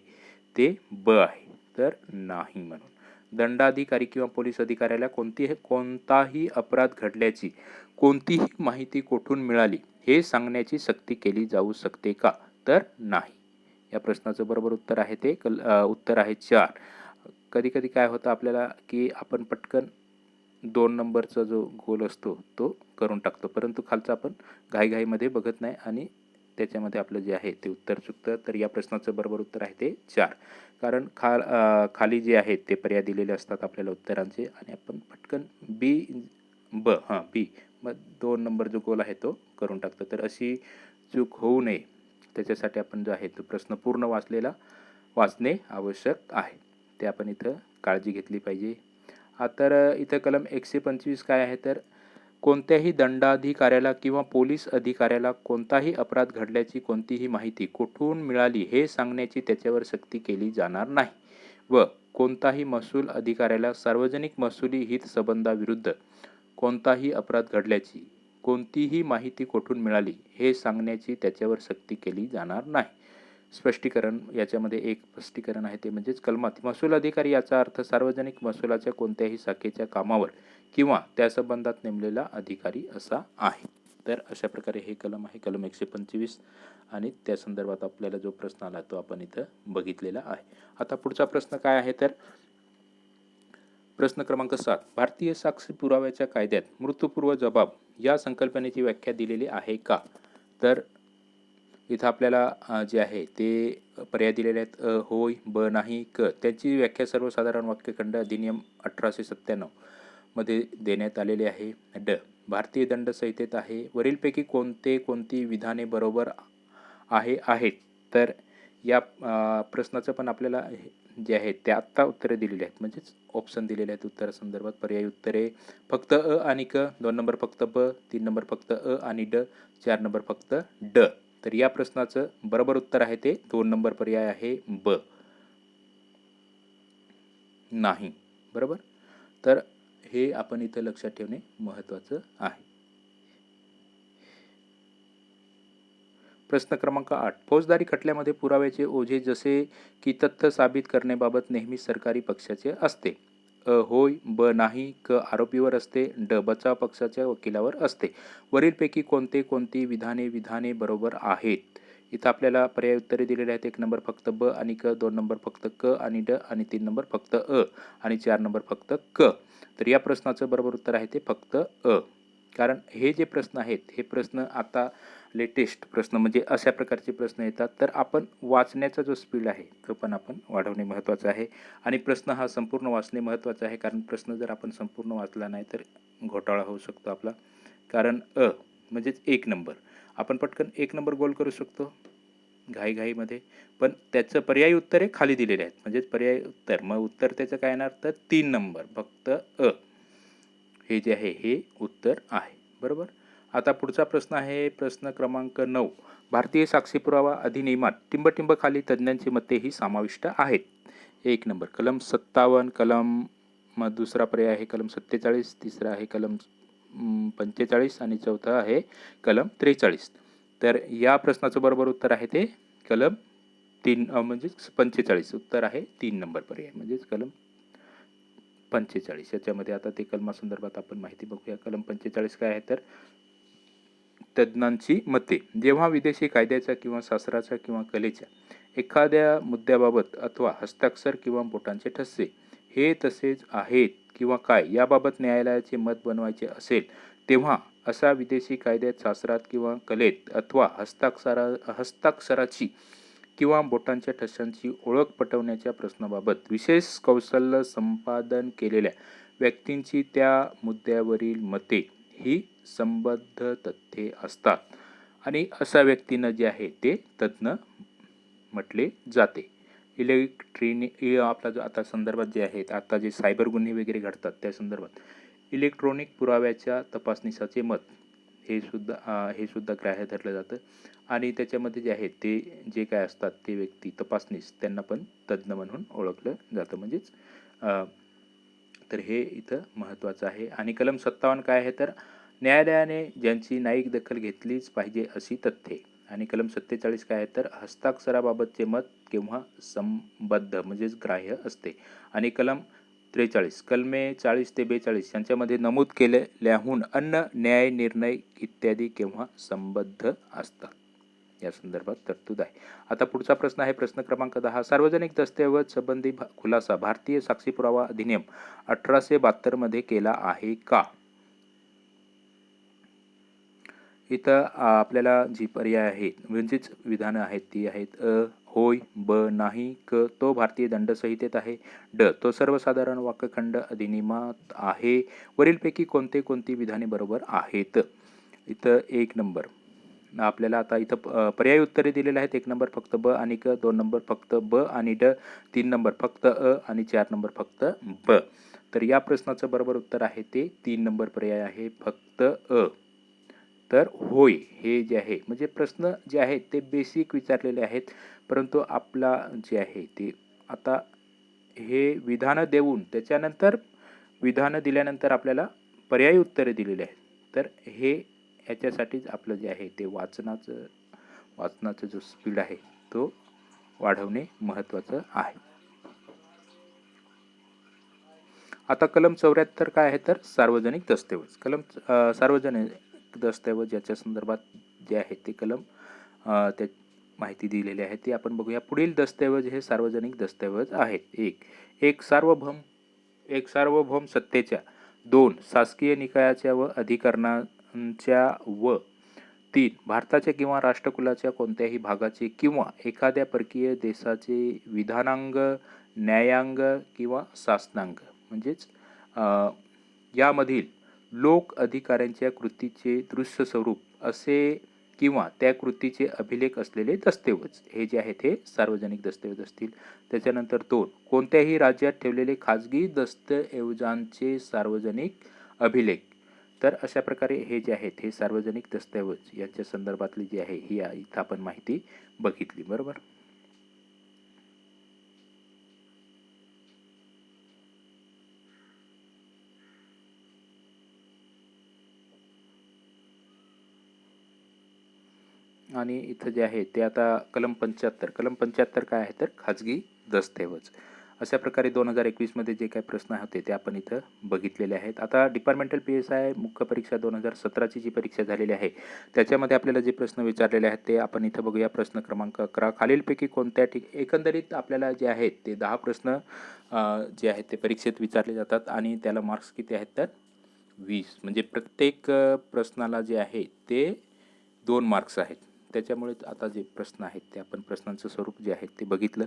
ते ब आहे. तर नाही म्हणून. दंडाधिकारी किंवा पोलीस अधिकाऱ्याला कोणताही अपराध घडल्याची कोणतीही माहिती कोठून मिळाली हे सांगण्याची सक्ती केली जाऊ शकते का? तर नाही. या प्रश्नाचं बरोबर उत्तर आहे ते उत्तर आहे 4. कधी कधी काय होतं आपल्याला की आपण पटकन 2 नंबरचा जो गोल असतो तो करून टाकतो, परंतु खालचं आपण घाईघाईमध्ये बघत नाही आणि त्याच्यामध्ये आपलं जे आहे ते उत्तर चुकतं. तर या प्रश्नाचं बरोबर उत्तर आहे ते 4. कारण खाली जे आहेत ते पर्याय दिलेले असतात आपल्याला उत्तरांचे आणि आपण पटकन बी मग 2 नंबर जो गोल आहे तो करून टाकतो. तर अशी चूक होऊ नये त्याच्यासाठी आपण जो आहे तो प्रश्न पूर्ण वाचणे आवश्यक आहे. ते आपण इथं काळजी घेतली पाहिजे. तर इथं कलम 125 काय आहे, तर कोणत्याही दंडाधिकाऱ्याला किंवा पोलीस अधिकाऱ्याला कोणताही अपराध घडल्याची कोणतीही माहिती कुठून मिळाली हे सांगण्याची त्याच्यावर सक्ती केली जाणार नाही व कोणताही महसूल अधिकाऱ्याला सार्वजनिक महसुली हितसंबंधाविरुद्ध कोणताही अपराध घडल्याची कोणतीही माहिती कुठून मिळाली हे सांगण्याची त्याच्यावर सक्ती केली जाणार नाही. स्पष्टीकरण, याच्यामध्ये एक स्पष्टीकरण आहे ते म्हणजेच कलमात महसूल अधिकारी याचा अर्थ सार्वजनिक महसुलाच्या कोणत्याही शाखेच्या कामावर किंवा त्या संबंधात नेमलेला अधिकारी असा आहे. तर अशा प्रकारे हे कलम आहे, कलम 125 आणि त्या संदर्भात आपल्याला जो प्रश्न आला तो आपण इथं बघितलेला आहे. आता पुढचा प्रश्न काय आहे, तर प्रश्न क्रमांक 7, भारतीय साक्षी पुराव्याच्या कायद्यात मृत्यूपूर्व जबाब या संकल्पनेची व्याख्या दिलेली आहे का? तर इथं आपल्याला जे आहे ते पर्याय दिलेले आहेत. होय, ब नाही, क. त्याची व्याख्या सर्वसाधारण वाक्यखंड अधिनियम 1897 मध्ये देण्यात आलेली आहे. ड, भारतीय दंड संहितेत आहे. वरीलपैकी कोणती विधाने बरोबर आहेत. तर या प्रश्नाचं पण आपल्याला जे आहे ते आत्ता उत्तरे दिलेली आहेत, म्हणजेच ऑप्शन दिलेले आहेत उत्तरासंदर्भात. पर्यायी उत्तरे फक्त अ आणि क, 2 नंबर फक्त ब, 3 नंबर फक्त अ आणि ड, 4 नंबर फक्त ड. तर या प्रश्नाचं बरोबर उत्तर आहे ते 2 नंबर पर्याय आहे ब, नाही. बरोबर. तर हे आपण इथं लक्षात ठेवणे महत्त्वाचं आहे. प्रश्न क्रमांक 8, फौजदारी खटल्यामध्ये पुराव्याचे ओझे जसे की तथ्य साबित करण्याबाबत नेहमी सरकारी पक्षाचे असते. होय, ब नाही, क आरोपीवर असते, ड बचाव पक्षाच्या वकिलावर असते. वरीलपैकी कोणती विधाने बरोबर आहेत? इथं आपल्याला पर्याय उत्तरे दिलेले आहेत. 1 नंबर फक्त ब आणि क, 2 नंबर फक्त क आणि ड आणि 3 नंबर फक्त अ आणि 4 नंबर फक्त क. तर या प्रश्नाचं बरोबर उत्तर आहे ते फक्त अ. कारण हे जे प्रश्न आहेत हे प्रश्न आता लेटेस्ट प्रश्न म्हणजे अशा प्रकारचे प्रश्न येतात, तर आपण वाचण्याचा जो स्पीड आहे तो पण आपण वाढवणे महत्त्वाचं आहे आणि प्रश्न हा संपूर्ण वाचणे महत्त्वाचं आहे. कारण प्रश्न जर आपण संपूर्ण वाचला नाही तर घोटाळा होऊ शकतो आपला. कारण म्हणजेच 1 नंबर आपण पटकन 1 नंबर गोल करू शकतो घाईघाईमध्ये, पण त्याचं पर्यायी उत्तरे खाली दिलेले आहेत, म्हणजेच पर्यायी उत्तर. मग उत्तर त्याचं काय येणार, तर 3 नंबर फक्त अ हे जे आहे हे उत्तर आहे. बरोबर. आता पुढचा प्रश्न आहे प्रश्न क्रमांक 9, भारतीय साक्षी पुरावा अधिनियमात टिंबटिंब खाली तज्ज्ञांची मतेही समाविष्ट आहेत. 1 नंबर. कलम 57, दुसरा पर्याय आहे कलम 47, तिसरा आहे कलम 45 आणि चौथा आहे कलम 43. तर या प्रश्नाचं बरोबर उत्तर आहे ते कलम 3 म्हणजेच 45. उत्तर आहे 3 नंबर पर्याय म्हणजेच कलम 45. याच्यामध्ये आता ते कलमासंदर्भात आपण माहिती बघूया. कलम 45 काय आहे तर तज्ज्ञांची मते. जेव्हा विदेशी कायद्याच्या किंवा शास्त्राच्या किंवा कलेच्या एखाद्या मुद्द्याबाबत अथवा हस्ताक्षर किंवा बोटांचे ठसे हे तसेच आहेत किंवा काय याबाबत न्यायालयाचे मत बनवायचे असेल तेव्हा असा विदेशी कायद्यात शास्त्रात किंवा कलेत अथवा हस्ताक्षराची किंवा बोटांच्या ठशांची ओळख पटवण्याच्या प्रश्नाबाबत विशेष कौशल्य संपादन केलेल्या व्यक्तींची त्या मुद्द्यावरील मते ही संबद्ध तथ्ये असतात आणि अशा व्यक्तींना जे आहे ते तज्ज्ञ म्हटले जाते. आपला जो आता संदर्भात जे आहेत आता जे सायबर गुन्हे वगैरे घडतात त्या संदर्भात इलेक्ट्रॉनिक पुराव्याच्या तपासणीसाचे मत हे सुद्धा ग्राह्य धरलं जातं आणि त्याच्यामध्ये जे आहे ते जे काय असतात ते व्यक्ती तपासणीस त्यांना पण तज्ज्ञ म्हणून ओळखलं जातं म्हणजेच तर हे इथं महत्त्वाचं आहे. आणि कलम 57 काय आहे तर न्यायालयाने ज्यांची न्यायिक दखल घेतलीच पाहिजे अशी तथ्ये. आणि कलम 47 काय आहे तर हस्ताक्षराबाबतचे मत केव्हा संबद्ध म्हणजेच ग्राह्य असते. आणि कलम 43 कलमे 40 ते 42 यांच्यामध्ये नमूद केलेल्याहून अन्य न्याय निर्णय इत्यादी केव्हा संबद्ध असतात या संदर्भात तरतूद आहे. आता पुढचा प्रश्न आहे प्रश्न क्रमांक 10. सार्वजनिक दस्तऐवज संबंधी खुलासा भारतीय साक्षी पुरावा अधिनियम 1872 मध्ये केला आहे का? इथं आपल्याला जी पर्याय आहेत म्हणजेच विधानं आहेत ती आहेत होय, ब नाही, क तो भारतीय दंड संहितेत आहे, ड तो सर्वसाधारण वाक्यखंड अधिनियमात आहे. वरीलपैकी कोणती विधाने बरोबर आहेत? इथं 1 नंबर आपल्याला आता इथं पर्यायी उत्तरे दिलेले आहेत. 1 नंबर फक्त ब आणि क, 2 नंबर फक्त ब आणि ड, 3 नंबर फक्त अ आणि 4 नंबर फक्त ब. तर या प्रश्नाचं बरोबर उत्तर आहे ते 3 नंबर पर्याय आहे फक्त अ. तर होय हे जे आहे म्हणजे प्रश्न जे आहेत ते बेसिक विचारलेले आहेत परंतु आपला जे आहे ते आता हे विधानं देऊन त्याच्यानंतर विधानं दिल्यानंतर आपल्याला पर्यायी उत्तरे दिलेली आहेत. तर हे ह्याच्यासाठीच आपलं जे आहे ते वाचनाचं जो स्पीड आहे तो वाढवणे महत्त्वाचं आहे. आता कलम 74 काय आहे तर सार्वजनिक दस्तऐवज. सार्वजनिक दस्तऐवज याच्या संदर्भात जे आहे ते कलम त्या माहिती दिलेली आहे ती आपण बघूया. पुढील दस्तऐवज हे सार्वजनिक दस्तऐवज आहेत. एक सार्वभौम सत्तेच्या, 2 शासकीय निकायाच्या व अधिकरणांच्या व 3 भारताच्या किंवा राष्ट्रकुलाच्या कोणत्याही भागाचे किंवा एखाद्या परकीय देशाचे विधानांग, न्यायांग किंवा शासनांग म्हणजेच यामधील लोक अधिकाऱ्यांच्या कृतीचे दृश्य स्वरूप असे किंवा त्या कृतीचे अभिलेख असलेले दस्तऐवज हे जे आहेत हे सार्वजनिक दस्तऐवज असतील. त्याच्यानंतर 2 कोणत्याही राज्यात ठेवलेले खाजगी दस्तऐवजांचे सार्वजनिक अभिलेख. तर अशा प्रकारे हे जे आहेत हे सार्वजनिक दस्तऐवज यांच्या संदर्भातली जी आहे ही इथं आपण माहिती बघितली बरोबर. आणि इथं जे आहे ते आता कलम 75 काय आहे तर खाजगी दस्तऐवज. अशा प्रकारे 2021 मध्ये जे काही प्रश्न होते ते आपण इथं बघितलेले आहेत. आता डिपार्टमेंटल PSI मुख्य परीक्षा 2017ची जी परीक्षा झालेली आहे त्याच्यामध्ये आपल्याला जे प्रश्न विचारलेले आहेत ते आपण इथं बघूया. प्रश्न क्रमांक 11 खालीलपैकी कोणत्या एकंदरीत आपल्याला जे आहेत ते 10 प्रश्न जे आहेत ते परीक्षेत विचारले जातात आणि त्याला मार्क्स किती आहेत तर 20 म्हणजे प्रत्येक प्रश्नाला जे आहे ते 2 मार्क्स आहेत. त्याच्यामुळे आता जे प्रश्न आहेत ते आपण प्रश्नांचं स्वरूप जे आहे ते बघितलं.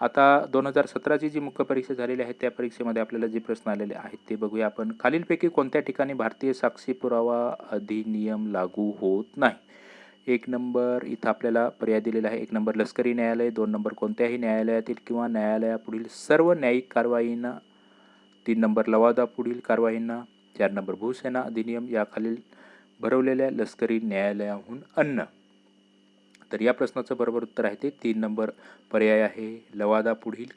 आता 2017ची जी मुख्य परीक्षा झालेली आहे त्या परीक्षेमध्ये आपल्याला जे प्रश्न आलेले आहेत ते बघूया आपण. खालीलपैकी कोणत्या ठिकाणी भारतीय साक्षी पुरावा अधिनियम लागू होत नाही? 1 नंबर इथं आपल्याला पर्याय दिलेला आहे. 1 नंबर लष्करी न्यायालय, 2 नंबर कोणत्याही न्यायालयातील किंवा न्यायालयापुढील सर्व न्यायिक कारवाईंना, 3 नंबर लवादापुढील कारवाईंना, 4 नंबर भूसेना अधिनियम याखालील भरवलेल्या लष्करी न्यायालयाहून अन्न. तर या प्रश्नाचं बरोबर उत्तर आहे ते 3 नंबर पर्याय आहे लवादापुढील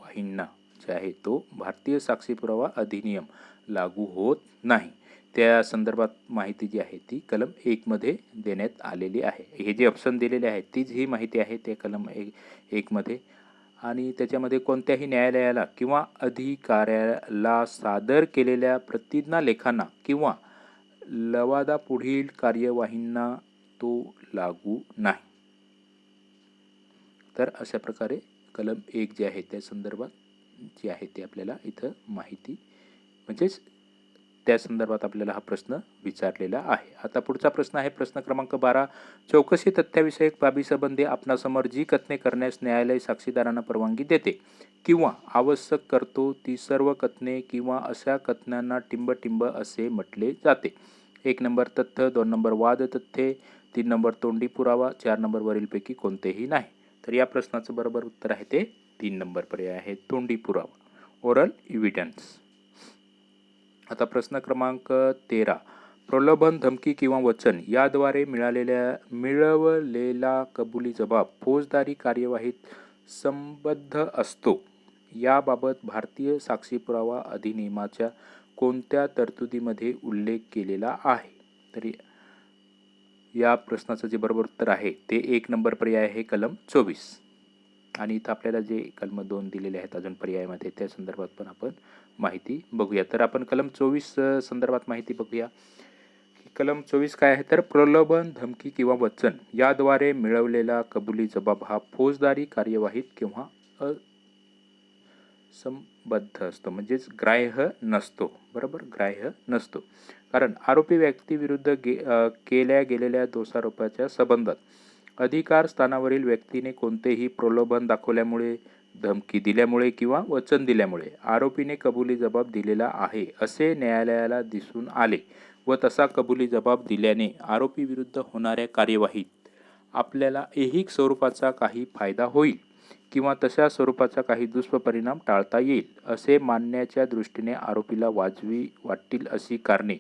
कार्यवाहींना जे आहे तो भारतीय साक्षी पुरावा अधिनियम लागू होत नाही. त्या संदर्भात माहिती जी आहे ती कलम 1 मध्ये देण्यात आलेली आहे. हे जे ऑप्शन दिलेले आहेत तीच ही माहिती आहे त्या कलम 1 मध्ये. आणि त्याच्यामध्ये कोणत्याही न्यायालयाला किंवा अधिकाऱ्याला सादर केलेल्या प्रतिज्ञालेखांना किंवा लवादापुढील कार्यवाहींना तो लागू नाही. तर अशा प्रकारे कलम 1 जे आहे त्या संदर्भात जी आहे ते आपल्याला इथं माहिती म्हणजेच त्या संदर्भात आपल्याला हा प्रश्न विचारलेला आहे. आता पुढचा प्रश्न आहे प्रश्न क्रमांक 12. चौकशी तथ्याविषयक बाबीसंबंधी आपणासमोर जी कथने करण्यास न्यायालय साक्षीदारांना परवानगी देते किंवा आवश्यक करतो ती सर्व कथने किंवा अशा कथनांना टिंब असे म्हटले जाते. 1 नंबर तथ्य, 2 नंबर वाद तथ्ये, 3 नंबर तोंडी पुरावा, 4 नंबर वरीलपैकी कोणतेही नाही. तर या प्रश्नाचं बरोबर उत्तर आहे ते 3 नंबर पर्याय आहे तोंडी पुरावा, ओरल एव्हिडन्स. आता प्रश्न क्रमांक 13. प्रलोभन, धमकी किंवा वचन याद्वारे मिळवलेला कबुली जबाब फौजदारी कार्यवाहीत संबद्ध असतो. याबाबत भारतीय साक्षी पुरावा अधिनियमाच्या कोणत्या तरतुदीमध्ये उल्लेख केलेला आहे? तर या प्रश्नाचं जे बरोबर उत्तर आहे ते 1 नंबर पर्याय आहे कलम 24. आणि इथं आपल्याला जे कलम 2 दिलेले आहेत अजून पर्यायामध्ये त्या संदर्भात पण आपण माहिती बघूया. तर आपण कलम 24 संदर्भात माहिती बघूया. कलम 24 काय आहे तर प्रलोभन, धमकी किंवा वचन याद्वारे मिळवलेला कबुली जबाब हा फौजदारी कार्यवाहीत किंवा असंबद्ध असतो म्हणजेच ग्राह्य नसतो. बरोबर, ग्राह्य नसतो. कारण आरोपी व्यक्तीविरुद्ध केल्या गेलेल्या दोषारोपाच्या संबंधात अधिकार स्थानावरील व्यक्तीने कोणतेही प्रलोभन दाखवल्यामुळे, धमकी दिल्यामुळे किंवा वचन दिल्यामुळे आरोपीने कबुली जबाब दिलेला आहे असे न्यायालयाला दिसून आले व तसा कबुली जबाब दिल्याने आरोपी विरुद्ध होणाऱ्या कार्यवाहीत आपल्याला ऐहिक स्वरूपाचा काही फायदा होईल किंवा तशा स्वरूपाचा काही दुष्परिणाम टाळता येईल असे मानण्याच्या दृष्टीने आरोपीला वाजवी वाटतील अशी कारणे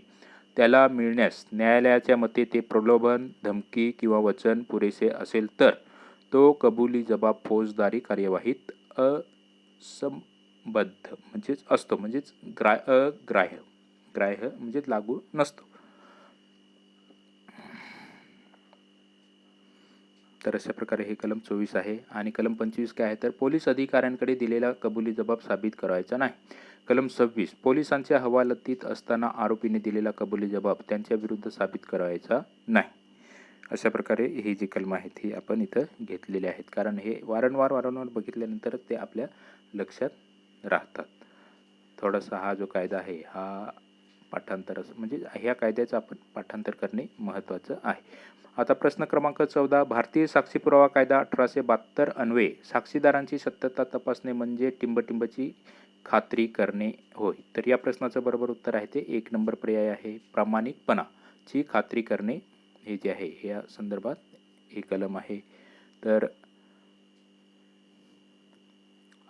त्याला मिळण्यास न्यायालयाच्या मते ते प्रलोभन, धमकी किंवा वचन पुरेसे असेल तर तो कबुली जबाब फौजदारी कार्यवाहीत असंबद्ध म्हणजेच असतो म्हणजेच ग्राह्य म्हणजेच लागू नसतो. तर अशा प्रकारे हे कलम 24 आहे. आणि कलम 25 काय आहे तर पोलीस अधिकाऱ्यांकडे दिलेला कबुली जबाब साबित करायचा नाही. कलम 26 पोलिसांच्या हवालतीत असताना आरोपीने दिलेला कबुली जबाब त्यांच्या विरुद्ध साबित करायचा नाही. अशा प्रकारे ही जी कलम आहेत ही आपण इथं घेतलेली आहेत, कारण हे वारंवार बघितल्यानंतर ते आपल्या लक्षात राहतात. थोडासा हा जो कायदा आहे हा पाठांतर म्हणजे ह्या कायद्याचं आपण पाठांतर करणे महत्त्वाचं आहे. आता प्रश्न क्रमांक 14. भारतीय साक्षी पुरावा कायदा 1872 अन्वये साक्षीदारांची सत्यता तपासणे म्हणजे टिंबची खात्री करणे होय. तर या प्रश्नाचं बरोबर उत्तर आहे ते 1 नंबर पर्याय आहे प्रामाणिकपणाची खात्री करणे. हे जे आहे या संदर्भात हे कलम आहे. तर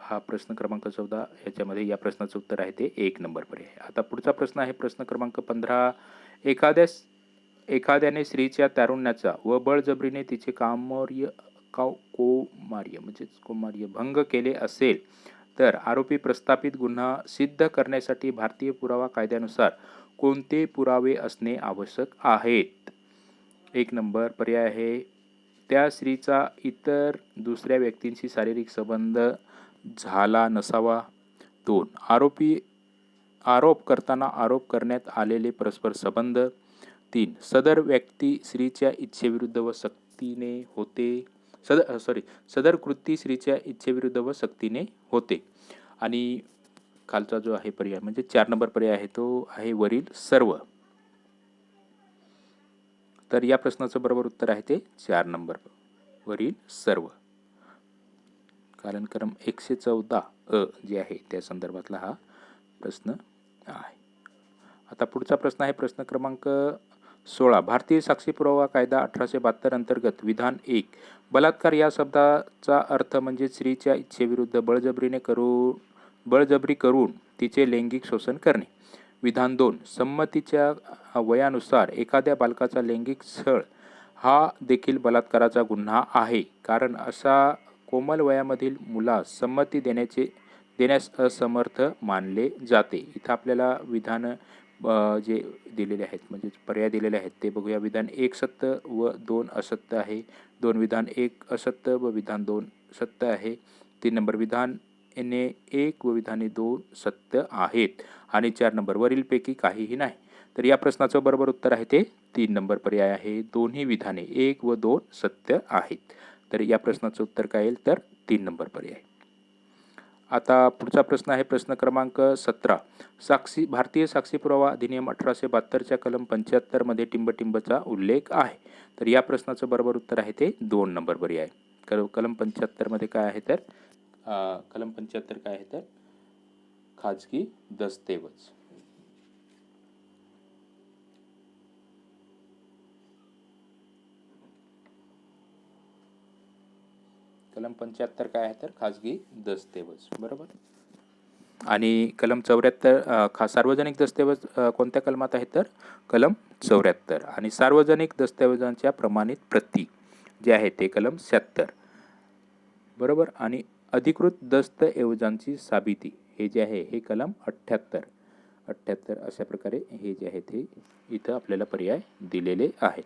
हा प्रश्न क्रमांक 14 याच्यामध्ये या प्रश्नाचं उत्तर आहे ते 1 नंबर पर्याय. आता पुढचा प्रश्न आहे प्रश्न क्रमांक 15. एखाद्याने स्त्रीच्या तारुण्याचा व बळजबरीने तिचे कौमार्य भंग केले असेल तर आरोपी प्रस्थापित गुन्हा सिद्ध करण्यासाठी भारतीय पुरावा कायद्यानुसार कोणते पुरावे असणे आवश्यक आहेत? 1 नंबर पर्याय आहे त्या स्त्रीचा इतर दुसऱ्या व्यक्तींशी शारीरिक संबंध झाला नसावा. 2 आरोप करताना आरोप करण्यात आलेले परस्पर संबंध. 3 सदर व्यक्ती स्त्रीच्या इच्छेविरुद्ध व सक्तीने होते. सदर कृती स्त्रीच्या इच्छेविरुद्ध व सक्तीने होते. आणि खालचा जो आहे पर्याय म्हणजे 4 नंबर पर्याय आहे तो आहे वरील सर्व. तर या प्रश्नाचं बरोबर उत्तर आहे ते 4 नंबर वरील सर्व. कारण क्रम 114 जे आहे त्या संदर्भातला हा प्रश्न आहे. आता पुढचा प्रश्न आहे प्रश्न क्रमांक 16. भारतीय साक्षी पुरावा कायदा 1872 अंतर्गत विधान 1 बलात्कार या शब्दाचा अर्थ म्हणजे स्त्रीच्या इच्छेविरुद्ध बळजबरी करून तिचे लैंगिक शोषण करणे. विधान 2 संमतीच्या वयानुसार एखाद्या बालकाचा लैंगिक छळ हा देखील बलात्काराचा गुन्हा आहे, कारण अशा कोमल वयामधील मुलास संमती देण्यास असमर्थ मानले जाते. इथं आपल्याला विधान जे दिलेले आहेत म्हणजे पर्याय दिलेले आहेत ते बघूया. विधान 1 सत्य व 2 असत्य आहे. विधान 1 असत्य व विधान 2 सत्य आहे. 3 नंबर विधाने 1 व विधाने 2 सत्य आहेत. आणि 4 नंबर वरीलपैकी काहीही नाही. तर या प्रश्नाचं बरोबर उत्तर आहे ते 3 नंबर पर्याय आहे. दोन्ही विधाने 1 व 2 सत्य आहेत. तर या प्रश्नाचं उत्तर काय येईल तर 3 नंबर पर्याय. आता पुढचा प्रश्न आहे प्रश्न क्रमांक 17. भारतीय साक्षी पुरावा अधिनियम 1872च्या कलम 75 मध्ये टिंबटिंबचा उल्लेख आहे. तर या प्रश्नाचं बरोबर उत्तर आहे ते 2 नंबर पर्याय. कलम 75 मध्ये काय आहे तर कलम 75 काय आहे तर खाजगी दस्तऐवज. कलम 75 काय आहे तर खाजगी दस्तऐवज. बरोबर. आणि कलम 74 सार्वजनिक दस्तऐवज कोणत्या कलमात आहे तर कलम 74. आणि सार्वजनिक दस्तऐवजांच्या प्रमाणित प्रती जे आहे ते कलम 76. बरोबर. आणि अधिकृत दस्तऐवजांची साबिती हे जे आहे हे कलम 78. अशा प्रकारे हे जे आहे ते इथं आपल्याला पर्याय दिलेले आहेत.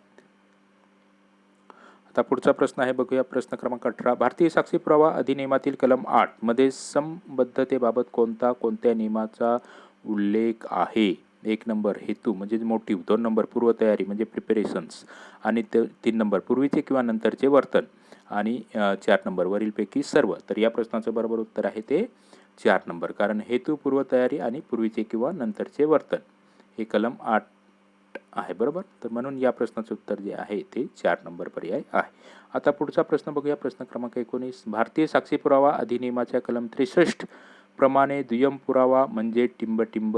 आता पुढचा प्रश्न आहे बघूया. प्रश्न क्रमांक 18. भारतीय साक्षी पुरावा अधिनियमातील कलम 8 मध्ये संबद्धतेबाबत कोणत्या नियमाचा उल्लेख आहे? 1 नंबर हेतू म्हणजे मोटिव्ह. 2 नंबर पूर्वतयारी म्हणजे प्रिपरेशन्स. आणि 3 नंबर पूर्वीचे किंवा नंतरचे वर्तन. आणि 4 नंबर वरीलपैकी सर्व. तर या प्रश्नाचं बरोबर उत्तर आहे ते 4 नंबर. कारण हेतू, पूर्वतयारी आणि पूर्वीचे किंवा नंतरचे वर्तन हे कलम 8 आहे. बरोबर. तर म्हणून या प्रश्नाचं उत्तर जे आहे ते 4 नंबर पर्याय आहे. आता पुढचा प्रश्न बघूया. प्रश्न क्रमांक 19. भारतीय साक्षी पुरावा अधिनियमाच्या कलम 63 प्रमाणे दुय्यम पुरावा म्हणजे टिंबटिंब.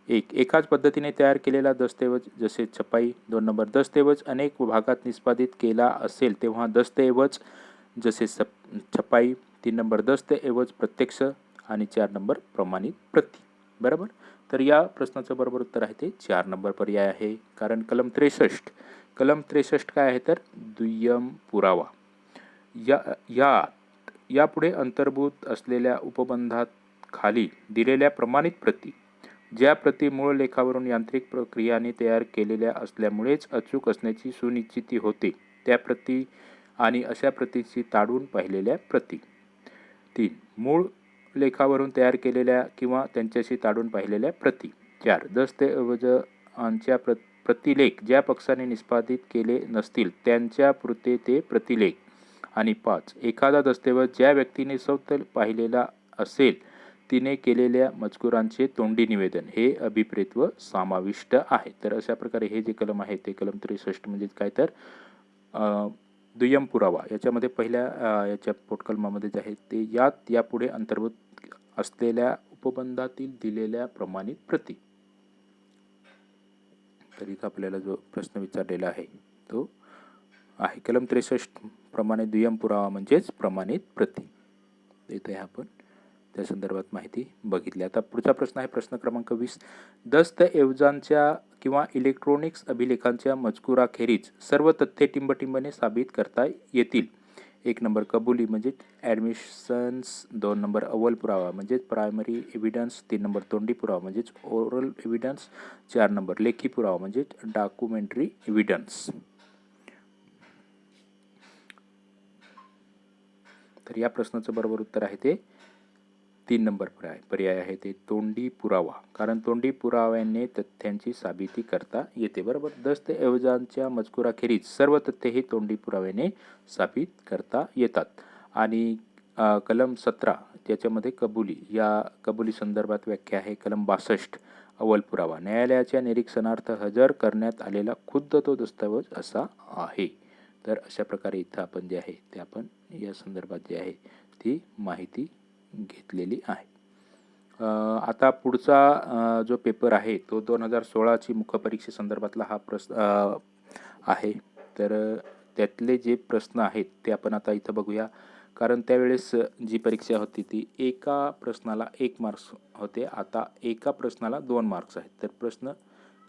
1. एकाच पद्धतीने तयार केलेला दस्तऐवज जसे छपाई. 2 नंबर दस्तऐवज अनेक भागात निष्पादित केला असेल तेव्हा दस्तऐवज जसे छपाई. 3 नंबर दस्तऐवज प्रत्यक्ष. आणि 4 नंबर प्रमाणित प्रती. बरोबर. तर या प्रश्नाचं बरोबर उत्तर आहे ते 4 नंबर पर्याय आहे. कारण कलम 63 काय आहे तर दुय्यम पुरावा. यापुढे अंतर्भूत असलेल्या उपबंधात खाली दिलेल्या प्रमाणित प्रती ज्या प्रती मूळ लेखावरून यांत्रिक प्रक्रियाने तयार केलेल्या असल्यामुळेच अचूक असण्याची सुनिश्चिती होते त्या प्रती आणि अशा प्रतीची ताडून पाहिलेल्या प्रती. 3. मूळ लेखावरून तयार केलेल्या किंवा त्यांच्याशी ताडून पाहिलेल्या प्रती. 4. दस्तऐवजांच्या प्रतिलेख ज्या पक्षाने निष्पादित केले नसतील त्यांच्या पुरते ते प्रतिलेख. आणि 5. एखादा दस्तऐवज ज्या व्यक्तीने सौत पाहिलेला असेल तिने केलेल्या मजकुरांचे तोंडी निवेदन हे अभिप्रेत्व समाविष्ट आहे. तर अशा प्रकारे हे जे कलम आहे ते कलम 63 म्हणजे काय तर दुय्यम पुरावा. याच्यामध्ये पहिल्या याच्या पोटकलमामध्ये जे आहे ते यापुढे अंतर्भूत असलेल्या उपबंधातील दिलेल्या प्रमाणित प्रती. तर इथं आपल्याला जो प्रश्न विचारलेला आहे तो आहे कलम 63 प्रमाणे दुय्यम पुरावा म्हणजेच प्रमाणित प्रती. इथे आपण त्या संदर्भात माहिती बघितली. आता पुढचा प्रश्न आहे प्रश्न क्रमांक 20. दस्तऐवजांच्या किंवा इलेक्ट्रॉनिक्स अभिलेखांच्या मजकुराखेरीज सर्व तथ्ये टिंबटिंबने साबित करता येतील. 1 नंबर कबुली म्हणजे ॲडमिशन्स. 2 नंबर अव्वल पुरावा म्हणजेच प्रायमरी एव्हिडन्स. 3 नंबर तोंडी पुरावा म्हणजेच ओरल एव्हिडन्स. 4 नंबर लेखी पुरावा म्हणजेच डॉक्युमेंटरी एव्हिडन्स. तर या प्रश्नाचं बरोबर उत्तर आहे ते 3 नंबर पर्याय आहे ते तोंडी पुरावा. कारण तोंडी पुराव्याने तथ्यांची साबिती करता येते. बरोबर. दस्तऐवजांच्या मजकुराखेरीज सर्व तथ्ये ही तोंडी पुराव्याने साबित करता येतात. आणि कलम 17 त्याच्यामध्ये कबुली या कबुली संदर्भात व्याख्या आहे कलम 62 अव्वल पुरावा न्यायालयाच्या निरीक्षणार्थ हजर करण्यात आलेला खुद्द तो दस्तऐवज असा आहे. तर अशा प्रकारे इथं आपण जे आहे ते आपण या संदर्भात जे आहे ती माहिती घेतलेली आहे. आता पुढचा जो पेपर आहे तो 2016ची मुख्यपरीक्षेसंदर्भातला हा प्रश्न आहे. तर त्यातले जे प्रश्न आहेत ते आपण आता इथं बघूया. कारण त्यावेळेस जी परीक्षा होती ती एका प्रश्नाला 1 मार्क्स होते. आता एका प्रश्नाला 2 मार्क्स आहेत. तर प्रश्न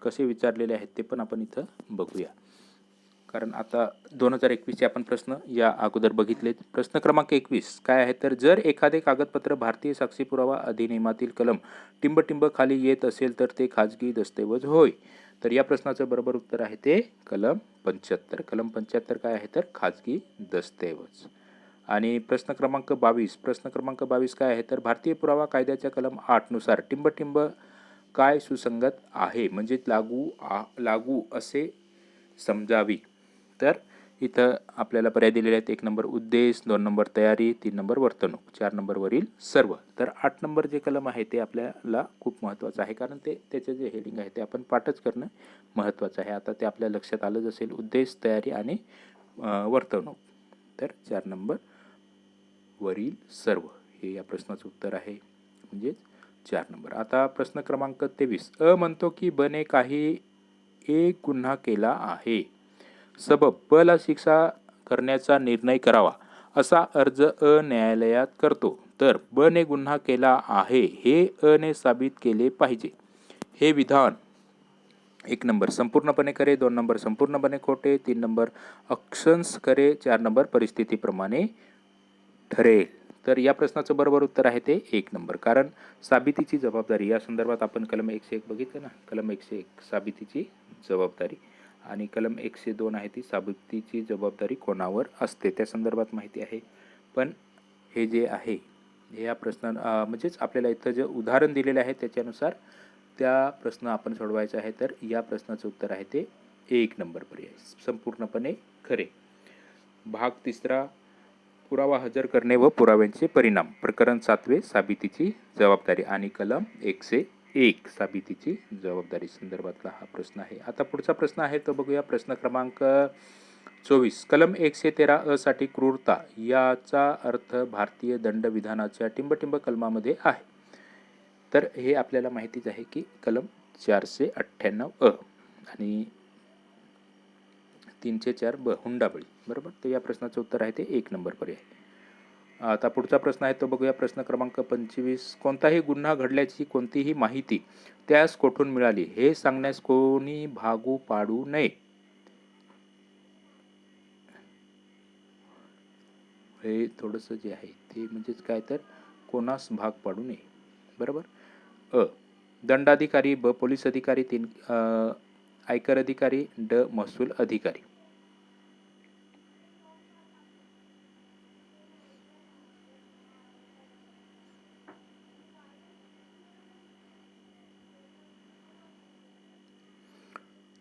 कसे विचारलेले आहेत ते पण आपण इथं बघूया. कारण आता 2021चे आपण प्रश्न या अगोदर बघितले. प्रश्न क्रमांक 21 काय आहे तर जर एखादे कागदपत्र भारतीय साक्षी पुरावा अधिनियमातील कलम टिंब खाली येत असेल तर ते खाजगी दस्तऐवज होय. तर या प्रश्नाचं बरोबर उत्तर आहे ते कलम 75. कलम 75 काय आहे तर खाजगी दस्तऐवज. आणि प्रश्न क्रमांक 22 काय आहे तर भारतीय पुरावा कायद्याच्या कलम 8 नुसार टिंब काय सुसंगत आहे म्हणजे लागू असे समजावी. तर इथं आपल्याला पर्याय दिलेले आहेत. 1 नंबर उद्देश, 2 नंबर तयारी, 3 नंबर वर्तणूक, 4 नंबर वरील सर्व. तर 8 नंबर जे कलम आहे ते आपल्याला खूप महत्त्वाचं आहे कारण त्याचे जे हेडिंग आहे ते आपण पाठच करणं महत्त्वाचं आहे. आता ते आपल्या लक्षात आलंच असेल. उद्देश, तयारी आणि वर्तणूक. तर 4 नंबर वरील सर्व हे या प्रश्नाचं उत्तर आहे म्हणजेच 4 नंबर. आता प्रश्न क्रमांक 23 म्हणतो की बने काही एक गुन्हा केला आहे. सबब ब ला शिक्षा करण्याचा निर्णय करावा असा अर्ज न्यायालयात करतो तर ब ने गुन्हा केला आहे हे ने साबित केले पाहिजे. हे विधान 1 नंबर संपूर्णपणे खरे, 2 नंबर संपूर्णपणे खोटे, 3 नंबर अक्षांश खरे, 4 नंबर परिस्थितीप्रमाणे ठरेल. तर या प्रश्नाचं बरोबर उत्तर आहे ते 1 नंबर. कारण साबितीची जबाबदारी या संदर्भात आपण कलम 101 बघितलं ना. कलम 101 साबितीची जबाबदारी आणि कलम 102 आहे ती साबितीची जबाबदारी कोणावर असते त्या संदर्भात माहिती आहे. पण हे जे आहे या प्रश्न म्हणजेच आपल्याला इथं जे उदाहरण दिलेले आहे त्याच्यानुसार त्या प्रश्न आपण सोडवायचा आहे. तर या प्रश्नाचं उत्तर आहे ते 1 नंबर पर्याय संपूर्णपणे खरे. भाग 3 पुरावा हजर करणे व पुराव्यांचे परिणाम. प्रकरण 7 साबितीची जबाबदारी आणि कलम 101 साबितीची जबाबदारी संदर्भातला हा प्रश्न आहे. आता पुढचा प्रश्न आहे तो बघूया. प्रश्न क्रमांक 24 कलम 113 साठी क्रूरता याचा अर्थ भारतीय दंडविधानाच्या टिंब कलमामध्ये आहे. तर हे आपल्याला माहितीच आहे की कलम 498 आणि 304 हुंडाबळी बरोबर. तर या प्रश्नाचं उत्तर आहे ते 1 नंबर पर्याय. आता पुढचा प्रश्न आहे तो बघूया. प्रश्न क्रमांक 25 कोणताही गुन्हा घडल्याची कोणतीही माहिती त्यास कोठून मिळाली हे सांगण्यास कोणी भागू पाडू नये. हे थोडंसं जे आहे ते म्हणजेच काय तर कोणास भाग पाडू नये बरोबर. दंडाधिकारी, ब पोलीस अधिकारी, 3 आयकर अधिकारी, ड महसूल अधिकारी.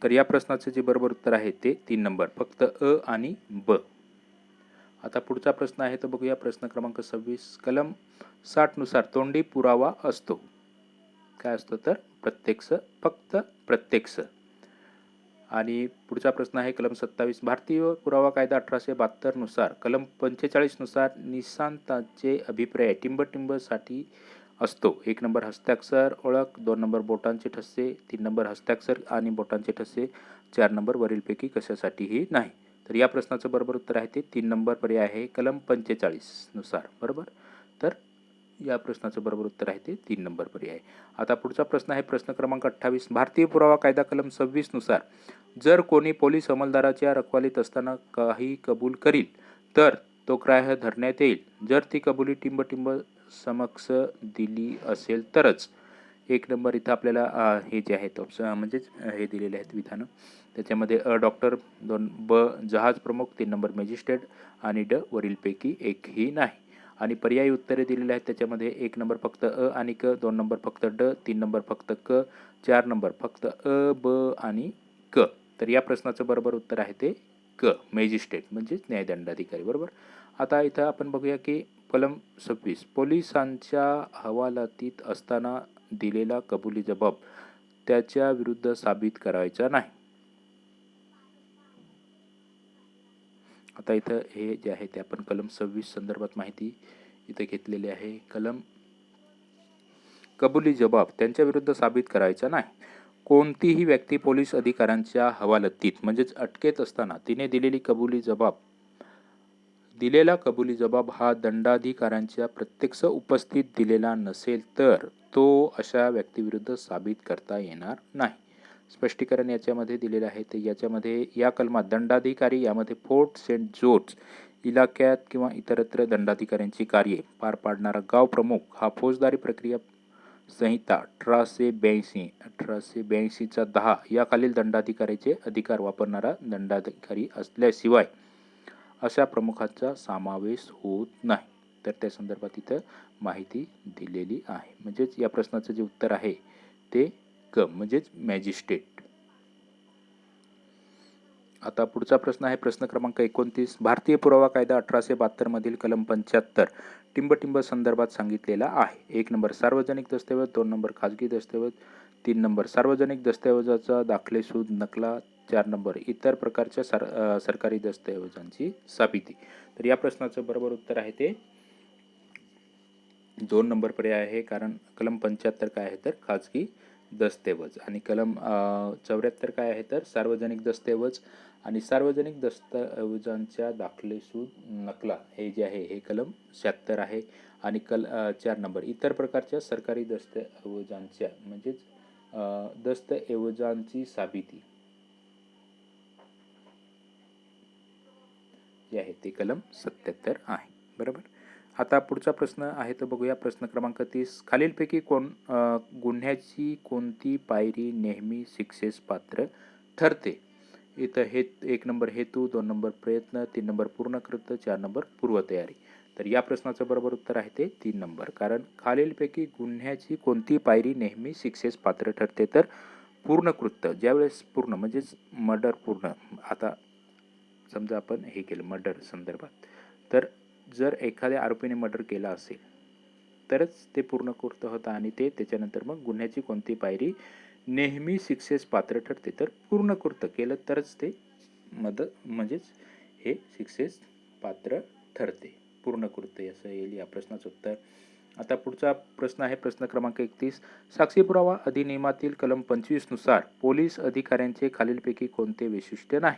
तर या प्रश्नाचे जे बरोबर उत्तर आहे ते 3 नंबर फक्त आणि ब. आता पुढचा प्रश्न आहे तो बघूया. प्रश्न क्रमांक 26 कलम 60 नुसार तोंडी पुरावा असतो. काय असतो तर प्रत्यक्ष, फक्त प्रत्यक्ष. आणि पुढचा प्रश्न आहे कलम 27 भारतीय पुरावा कायदा 1872 नुसार कलम 45 नुसार निशांताचे अभिप्राय टिंब साठी असतो. 1 नंबर हस्ताक्षर ओळख, 2 नंबर बोटांचे ठसे, 3 नंबर हस्ताक्षर आणि बोटांचे ठसे, 4 नंबर वरीलपैकी कशासाठीही नाही. तर या प्रश्नाचं बरोबर उत्तर आहे ते 3 नंबर पर्याय आहे कलम 45 नुसार बरोबर. तर या प्रश्नाचं बरोबर उत्तर आहे ते 3 नंबर पर्याय. आता पुढचा प्रश्न आहे प्रश्न क्रमांक 28 भारतीय पुरावा कायदा कलम 26 नुसार जर कोणी पोलीस अंमलदाराच्या रखवालीत असताना काही कबूल करील तर तो ग्राह्य धरण्यात येईल जर ती कबुली टिंब समक्ष दिली असेल तरच. 1 नंबर इथं आपल्याला हे जे आहेत ऑप्शन म्हणजेच हे दिलेले आहेत विधानं. त्याच्यामध्ये डॉक्टर, 2 ब जहाज प्रमुख, 3 नंबर मॅजिस्ट्रेट आणि ड वरीलपैकी एकही नाही. आणि पर्यायी उत्तरे दिलेले आहेत त्याच्यामध्ये 1 नंबर फक्त आणि क, 2 नंबर फक्त ड, 3 नंबर फक्त क, 4 नंबर फक्त ब आणि क. तर या प्रश्नाचं बरोबर उत्तर आहे ते क मॅजिस्ट्रेट म्हणजेच न्यायदंडाधिकारी बरोबर. आता इथं आपण बघूया की कलम 26 पोलिसांच्या हवालातीत असताना दिलेला कबुली जबाब त्याच्या विरुद्ध साबित करायचा नाही. आता इथं हे जे आहे ते आपण कलम 26 संदर्भात माहिती इथं घेतलेली आहे. कलम कबुली जबाब त्यांच्या विरुद्ध साबित करायचा नाही. कोणतीही व्यक्ती पोलीस अधिकाऱ्यांच्या हवालतीत म्हणजेच अटकेत असताना तिने दिलेला कबुली जबाब हा दंडाधिकाऱ्यांच्या प्रत्यक्ष उपस्थित दिलेला नसेल तर तो अशा व्यक्तीविरुद्ध साबित करता येणार नाही. स्पष्टीकरण याच्यामध्ये दिलेलं आहे. ते याच्यामध्ये या कलमात दंडाधिकारी यामध्ये फोर्ट सेंट जॉर्ज इलाक्यात किंवा इतरत्र दंडाधिकाऱ्यांची कार्ये पार पाडणारा गाव प्रमुख हा फौजदारी प्रक्रिया संहिता 1882चा 10 या खालील दंडाधिकाऱ्याचे अधिकार वापरणारा दंडाधिकारी असल्याशिवाय अशा प्रमुखांचा समावेश होत नाही. तर त्या संदर्भात इथं माहिती दिलेली आहे. म्हणजेच या प्रश्नाचं जे उत्तर आहे ते क म्हणजेच मॅजिस्ट्रेट. आता पुढचा प्रश्न आहे प्रश्न क्रमांक 29. भारतीय पुरावा कायदा 1872 मधील कलम 75 टिंबटिंब संदर्भात सांगितलेला आहे. 1 नंबर सार्वजनिक दस्तऐवज, 2 नंबर खाजगी दस्तऐवज, 3 नंबर सार्वजनिक दस्तऐवजाचा दाखलेसूद नकला, 4 नंबर इतर प्रकारच्या सरकारी दस्तऐवजांची साबिती. तर या प्रश्नाचं बरोबर उत्तर आहे ते 2 नंबर पर्याय आहे. कारण कलम 75 काय आहे तर खाजगी दस्तऐवज आणि कलम 74 काय आहे तर सार्वजनिक दस्तऐवज आणि सार्वजनिक दस्तऐवजांच्या दाखलेसूद नकला हे जे आहे हे कलम 76 आहे. आणि 4 नंबर इतर प्रकारच्या सरकारी दस्तऐवजांच्या म्हणजेच दस्तऐवजांची साबिती जे आहे ते कलम 77 आहे. बरोबर. आता पुढचा प्रश्न आहे तर बघूया प्रश्न क्रमांक 30. खालीलपैकी गुन्ह्याची कोणती पायरी नेहमी शिक्षेस पात्र ठरते? इथं 1 नंबर हेतू, 2 नंबर प्रयत्न, 3 नंबर पूर्ण कृत्य, 4 नंबर पूर्वतयारी. तर या प्रश्नाचं बरोबर उत्तर आहे ते 3 नंबर. कारण खालीलपैकी गुन्ह्याची कोणती पायरी नेहमी शिक्षेस पात्र ठरते तर पूर्ण कृत्य. ज्यावेळेस पूर्ण म्हणजेच मर्डर पूर्ण. आता समजा आपण हे केलं मर्डर संदर्भात, तर जर एखाद्या आरोपीने मर्डर केला असेल तरच ते पूर्ण कृत्य होतं आणि त्याच्यानंतर मग गुन्ह्याची कोणती पायरी नेहमी शिक्षेस पात्र ठरते तर पूर्ण कृत्य केलं तरच ते म्हणजेच हे शिक्षेस पात्र ठरते. पूर्ण कृत्य असं येईल या प्रश्नाचं उत्तर. आता पुढचा प्रश्न आहे प्रश्न क्रमांक 31. साक्षी पुरावा अधिनियमातील कलम 25 नुसार पोलीस अधिकाऱ्यांचे खालीलपैकी कोणते वैशिष्ट्य नाही?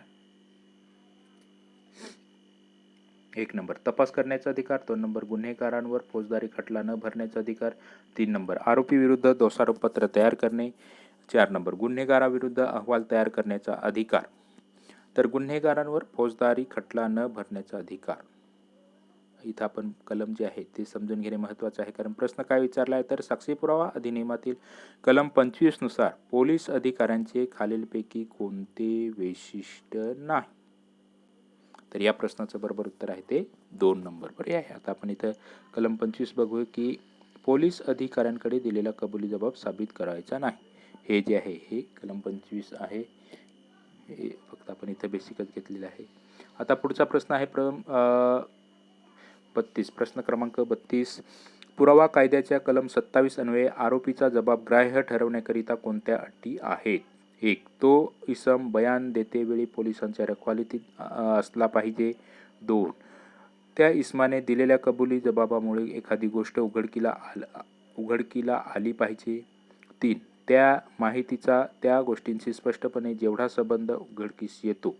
1 नंबर तपास करण्याचा अधिकार, 2 नंबर गुन्हेगारांवर फौजदारी खटला न भरण्याचा अधिकार, 3 नंबर आरोपी विरुद्ध दोषारोपपत्र तयार करणे, 4 नंबर गुन्हेगाराविरुद्ध अहवाल तयार करण्याचा अधिकार. तर गुन्हेगारांवर फौजदारी खटला न भरण्याचा अधिकार. इथं आपण कलम जे आहे ते समजून घेणे महत्त्वाचे आहे. कारण प्रश्न काय विचारला आहे तर साक्षी पुरावा अधिनियमातील कलम 25 नुसार पोलीस अधिकाऱ्यांचे खालीलपैकी कोणते वैशिष्ट्य नाही? तर या प्रश्नाचं बरोबर उत्तर आहे ते 2 नंबर पर्याय आहे. आता आपण इथं कलम 25 बघूया की पोलीस अधिकाऱ्यांकडे दिलेला कबुली जबाब साबित करायचा नाही. हे जे आहे हे कलम 25 आहे. हे फक्त आपण इथं बेसिकच घेतलेलं आहे. आता पुढचा प्रश्न आहे 32. प्रश्न क्रमांक 32. पुरावा कायद्याच्या कलम 27 अन्वये आरोपीचा जबाब ग्राह्य ठरवण्याकरिता कोणत्या अटी आहेत? 1. तो इसम बयान देतेवेळी पोलिसांच्या रखवालीत असला पाहिजे. 2. त्या इसमाने दिलेल्या कबुली जबाबामुळे एखादी गोष्ट उघडकीला आली पाहिजे. 3. त्या माहितीचा त्या गोष्टींशी स्पष्टपणे जेवढा संबंध उघडकीस येतो.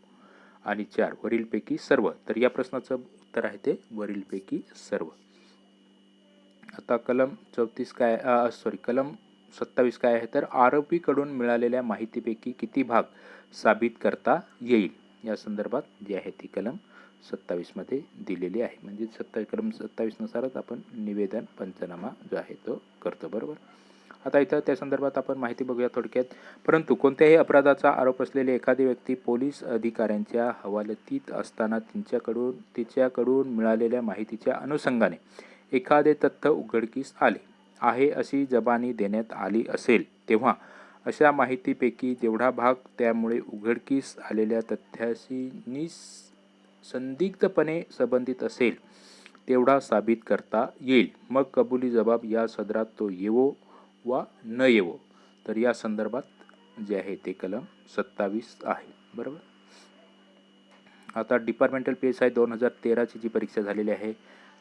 आणि 4. वरीलपैकी सर्व. तर या प्रश्नाचं उत्तर आहे ते वरीलपैकी सर्व. आता कलम 27 काय आहे तर आरोपीकडून मिळालेल्या माहितीपैकी किती भाग साबित करता येईल या संदर्भात जे आहे ती कलम 27 मध्ये दिलेली आहे. म्हणजे कलम 27 नुसारच आपण निवेदन पंचनामा जो आहे तो करतो. बरोबर. आता इथं त्या संदर्भात आपण माहिती बघूया थोडक्यात. परंतु कोणत्याही अपराधाचा आरोप असलेली एखादी व्यक्ती पोलीस अधिकाऱ्यांच्या हवालतीत असताना तिच्याकडून मिळालेल्या माहितीच्या अनुषंगाने एखादे तथ्य उघडकीस आले आहे अशी जबानी देण्यात आली असेल तेव्हा अशा माहितीपैकी जेवढा भाग त्यामुळे उघडकीस आलेल्या तथ्याशी निसंदिग्धपणे संबंधित असेल तेवढा साबित करता येईल. मग कबुली जबाब या सदरात तो येवो वा न येवो. तर या संदर्भात जे आहे ते कलम 27 आहे. बरोबर. आता डिपार्टमेंटल PSI 2013ची जी परीक्षा झालेली आहे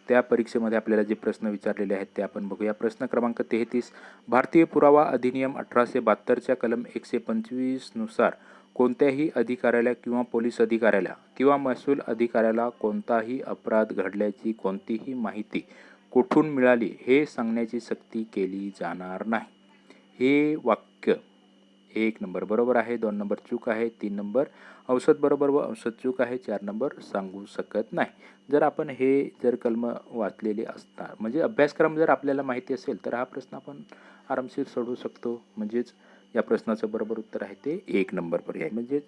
त्या परीक्षेमध्ये आपल्याला जे प्रश्न विचारलेले आहेत ते आपण बघूया. प्रश्न क्रमांक 33. भारतीय पुरावा अधिनियम 1872च्या कलम 125 नुसार कोणत्याही अधिकाऱ्याला किंवा पोलीस अधिकाऱ्याला किंवा महसूल अधिकाऱ्याला कोणताही अपराध घडल्याची कोणतीही माहिती कुठून मिळाली हे सांगण्याची सक्ती केली जाणार नाही. हे वाक्य 1 नंबर बरोबर आहे, 2 नंबर चूक आहे, 3 नंबर औषध बरोबर व औषध चूक आहे, 4 नंबर सांगू शकत नाही. जर आपण हे जर कलम वाचलेले असतात म्हणजे अभ्यासक्रम जर आपल्याला माहिती असेल तर हा प्रश्न आपण आरामशीर सोडवू शकतो. म्हणजेच या प्रश्नाचं बरोबर उत्तर आहे ते 1 नंबर पर्याय. म्हणजे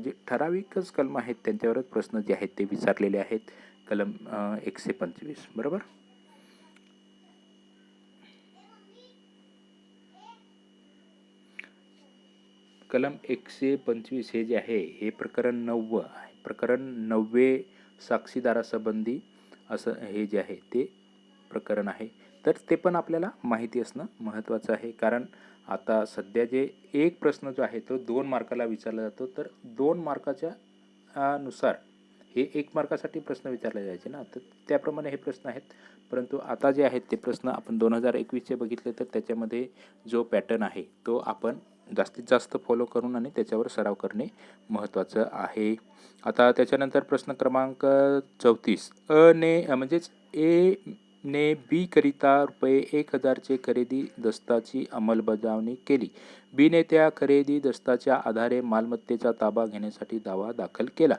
जे ठराविकच कलम आहेत त्यांच्यावरच प्रश्न जे आहेत ते विचारलेले आहेत. कलम 125 बरोबर. कलम 125 हे जे आहे हे प्रकरण 9 आहे. प्रकरण 9 साक्षीदारासंबंधी असं हे जे आहे ते प्रकरण आहे. तर ते पण आपल्याला माहिती असणं महत्त्वाचं आहे. कारण आता सध्या जे एक प्रश्न जो आहे तो 2 मार्काला विचारला जातो. तर 2 मार्काच्या नुसार हे 1 मार्कासाठी प्रश्न विचारले जायचे ना, तर त्याप्रमाणे हे प्रश्न आहेत. परंतु आता जे आहेत ते प्रश्न आपण 2021चे बघितले तर त्याच्यामध्ये जो पॅटर्न आहे तो आपण जास्तीत जास्त फॉलो करून आणि त्याच्यावर सराव करणे महत्त्वाचं आहे. आता त्याच्यानंतर प्रश्न क्रमांक 34 म्हणजेच ए ने बी करिता ₹1000चे खरेदी दस्ताची अंमलबजावणी केली. बीने त्या खरेदी दस्ताच्या आधारे मालमत्तेचा ताबा घेण्यासाठी दावा दाखल केला.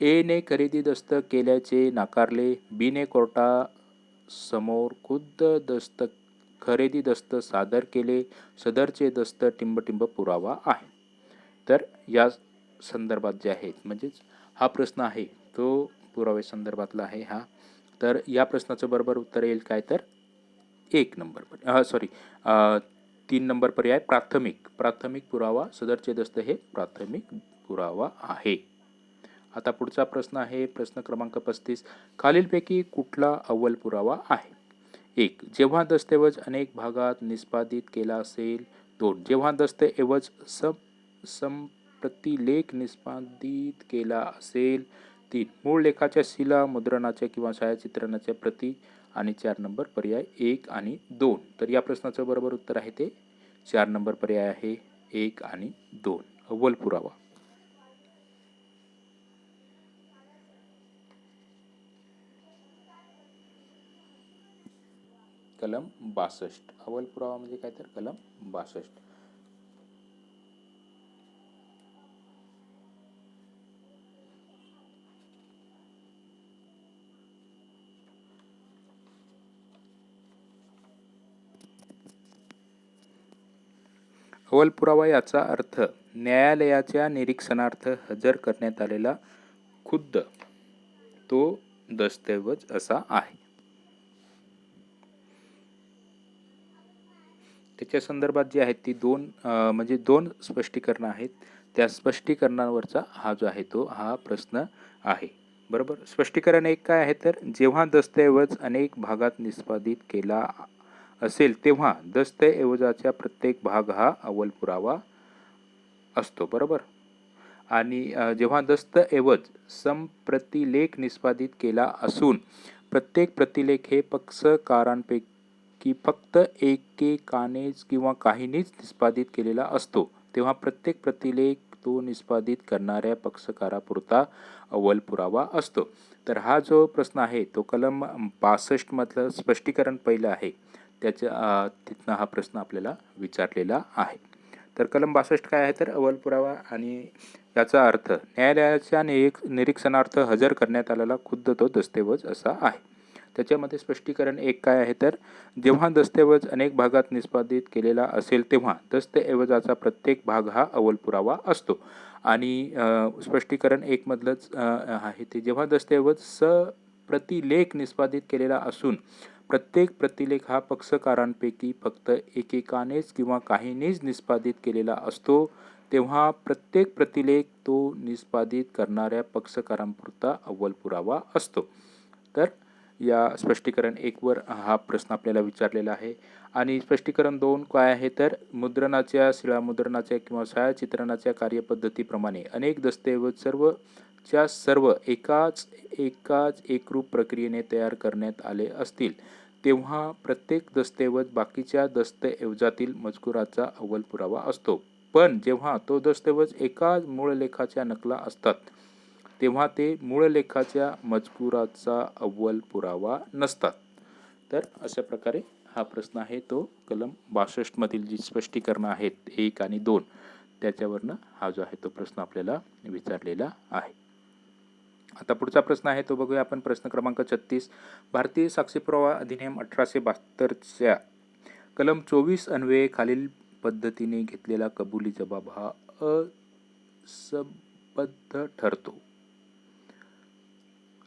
एने खरेदी दस्त केल्याचे नाकारले. बीने कोर्टासमोर खुद्द खरेदी दस्त सादर केले. सदरचे दस्त टिंबटिंब पुरावा आहे. तर या संदर्भात जे आहेत म्हणजेच हा प्रश्न आहे तो पुरावे संदर्भातला आहे हा. तर या प्रश्नाचं बरोबर उत्तर येईल काय तर 1 नंबर 3 नंबर पर्याय प्राथमिक पुरावा. सदरचे दस्त हे प्राथमिक पुरावा आहे. आता पुढचा प्रश्न आहे प्रश्न क्रमांक 35. खालीलपैकी कुठला अव्वल पुरावा आहे? 1. जेव्हा दस्तऐवज अनेक भागात निष्पादित केला असेल. 2. जेव्हा दस्तऐवज संप्रतिलेख निष्पादित केला असेल. 3. मूळ लेखाच्या शिला मुद्रणाच्या किंवा छायाचित्रणाच्या प्रती. आणि 4 नंबर पर्याय 1 आणि 2. तर या प्रश्नाचं बरोबर उत्तर आहे ते 4 नंबर पर्याय आहे 1 आणि 2 अव्वल पुरावा. कलम 62 अव्वल पुरावा म्हणजे काय तर कलम 62. अव्वल पुरावा याचा अर्थ न्यायालयाच्या निरीक्षणार्थ हजर करण्यात आलेला खुद्द तो दस्तऐवज असा आहे. त्याच्या संदर्भात जी आहेत ती दोन स्पष्टीकरणं आहेत. त्या स्पष्टीकरणावरचा हा जो आहे तो हा प्रश्न आहे. बरोबर. स्पष्टीकरण 1 काय आहे तर जेव्हा दस्तऐवज अनेक भागात निष्पादित केला असेल तेव्हा दस्तऐवजाचा प्रत्येक भाग हा अव्वल पुरावा असतो. बरोबर. आणि जेव्हा दस्तऐवज संप्रतिलेख निष्पादित केला असून प्रत्येक प्रतिलेख हे पक्षकारांपैकी फक्त एकेकानेच किंवा काहींनीच निष्पादित केलेला असतो तेव्हा प्रत्येक प्रतिलेख तो निष्पादित करणाऱ्या पक्षकारापुरता अव्वल पुरावा असतो. तर हा जो प्रश्न आहे तो कलम 62 मधलं स्पष्टीकरण पहिलं आहे. तिथनं हा प्रश्न आपल्याला विचारलेला आहे. तर कलम 62 काय आहे तर अव्वल पुरावा आणि याचा अर्थ न्यायालयाच्या निरीक्षणार्थ हजर करण्यात आलेला खुद्द तो दस्तऐवज असा आहे. त्याच्यामध्ये स्पष्टीकरण 1 काय आहे तर जेव्हा दस्तऐवज अनेक भागात निष्पादित केलेला असेल तेव्हा दस्तऐवजाचा प्रत्येक भाग हा अव्वल पुरावा असतो. आणि स्पष्टीकरण 1 मधलंच आहे ते जेव्हा दस्तऐवज प्रतिलेख निष्पादित केलेला असून प्रत्येक प्रतिलेख हा पक्षकारांपैकी फक्त एकेकानेच किंवा काहींनीच निष्पादित केलेला असतो तेव्हा प्रत्येक प्रतिलेख तो निष्पादित करणाऱ्या पक्षकारांपुरता अव्वल पुरावा असतो. तर या स्पष्टीकरण 1 वर हा प्रश्न आपल्याला विचारलेला आहे. आणि स्पष्टीकरण 2 काय आहे तर मुद्रणाच्या शिळामुद्रणाच्या किंवा छायाचित्रणाच्या कार्यपद्धतीप्रमाणे अनेक दस्तऐवज सर्व एकाच एकरूप प्रक्रियेने तयार करण्यात आले असतील तेव्हा प्रत्येक दस्तऐवज बाकीच्या दस्तऐवजातील मजकुराचा अव्वल पुरावा असतो. पण जेव्हा तो दस्तऐवज एकाच मूळ लेखाच्या नकला असतात तेव्हा ते मूळ लेखाच्या मजकुराचा अव्वल पुरावा नसतात. तर अशा प्रकारे हा प्रश्न आहे तो कलम 62 मधील जी स्पष्टीकरणं आहेत 1 आणि 2 त्याच्यावरनं हा जो आहे तो प्रश्न आपल्याला विचारलेला आहे. आता पुढचा प्रश्न आहे तो बघूया आपण. प्रश्न क्रमांक 36. भारतीय साक्षी पुरावा अधिनियम 1872च्या कलम 24 अन्वये खालील पद्धतीने घेतलेला कबुली जबाब हा असंबद्ध ठरतो.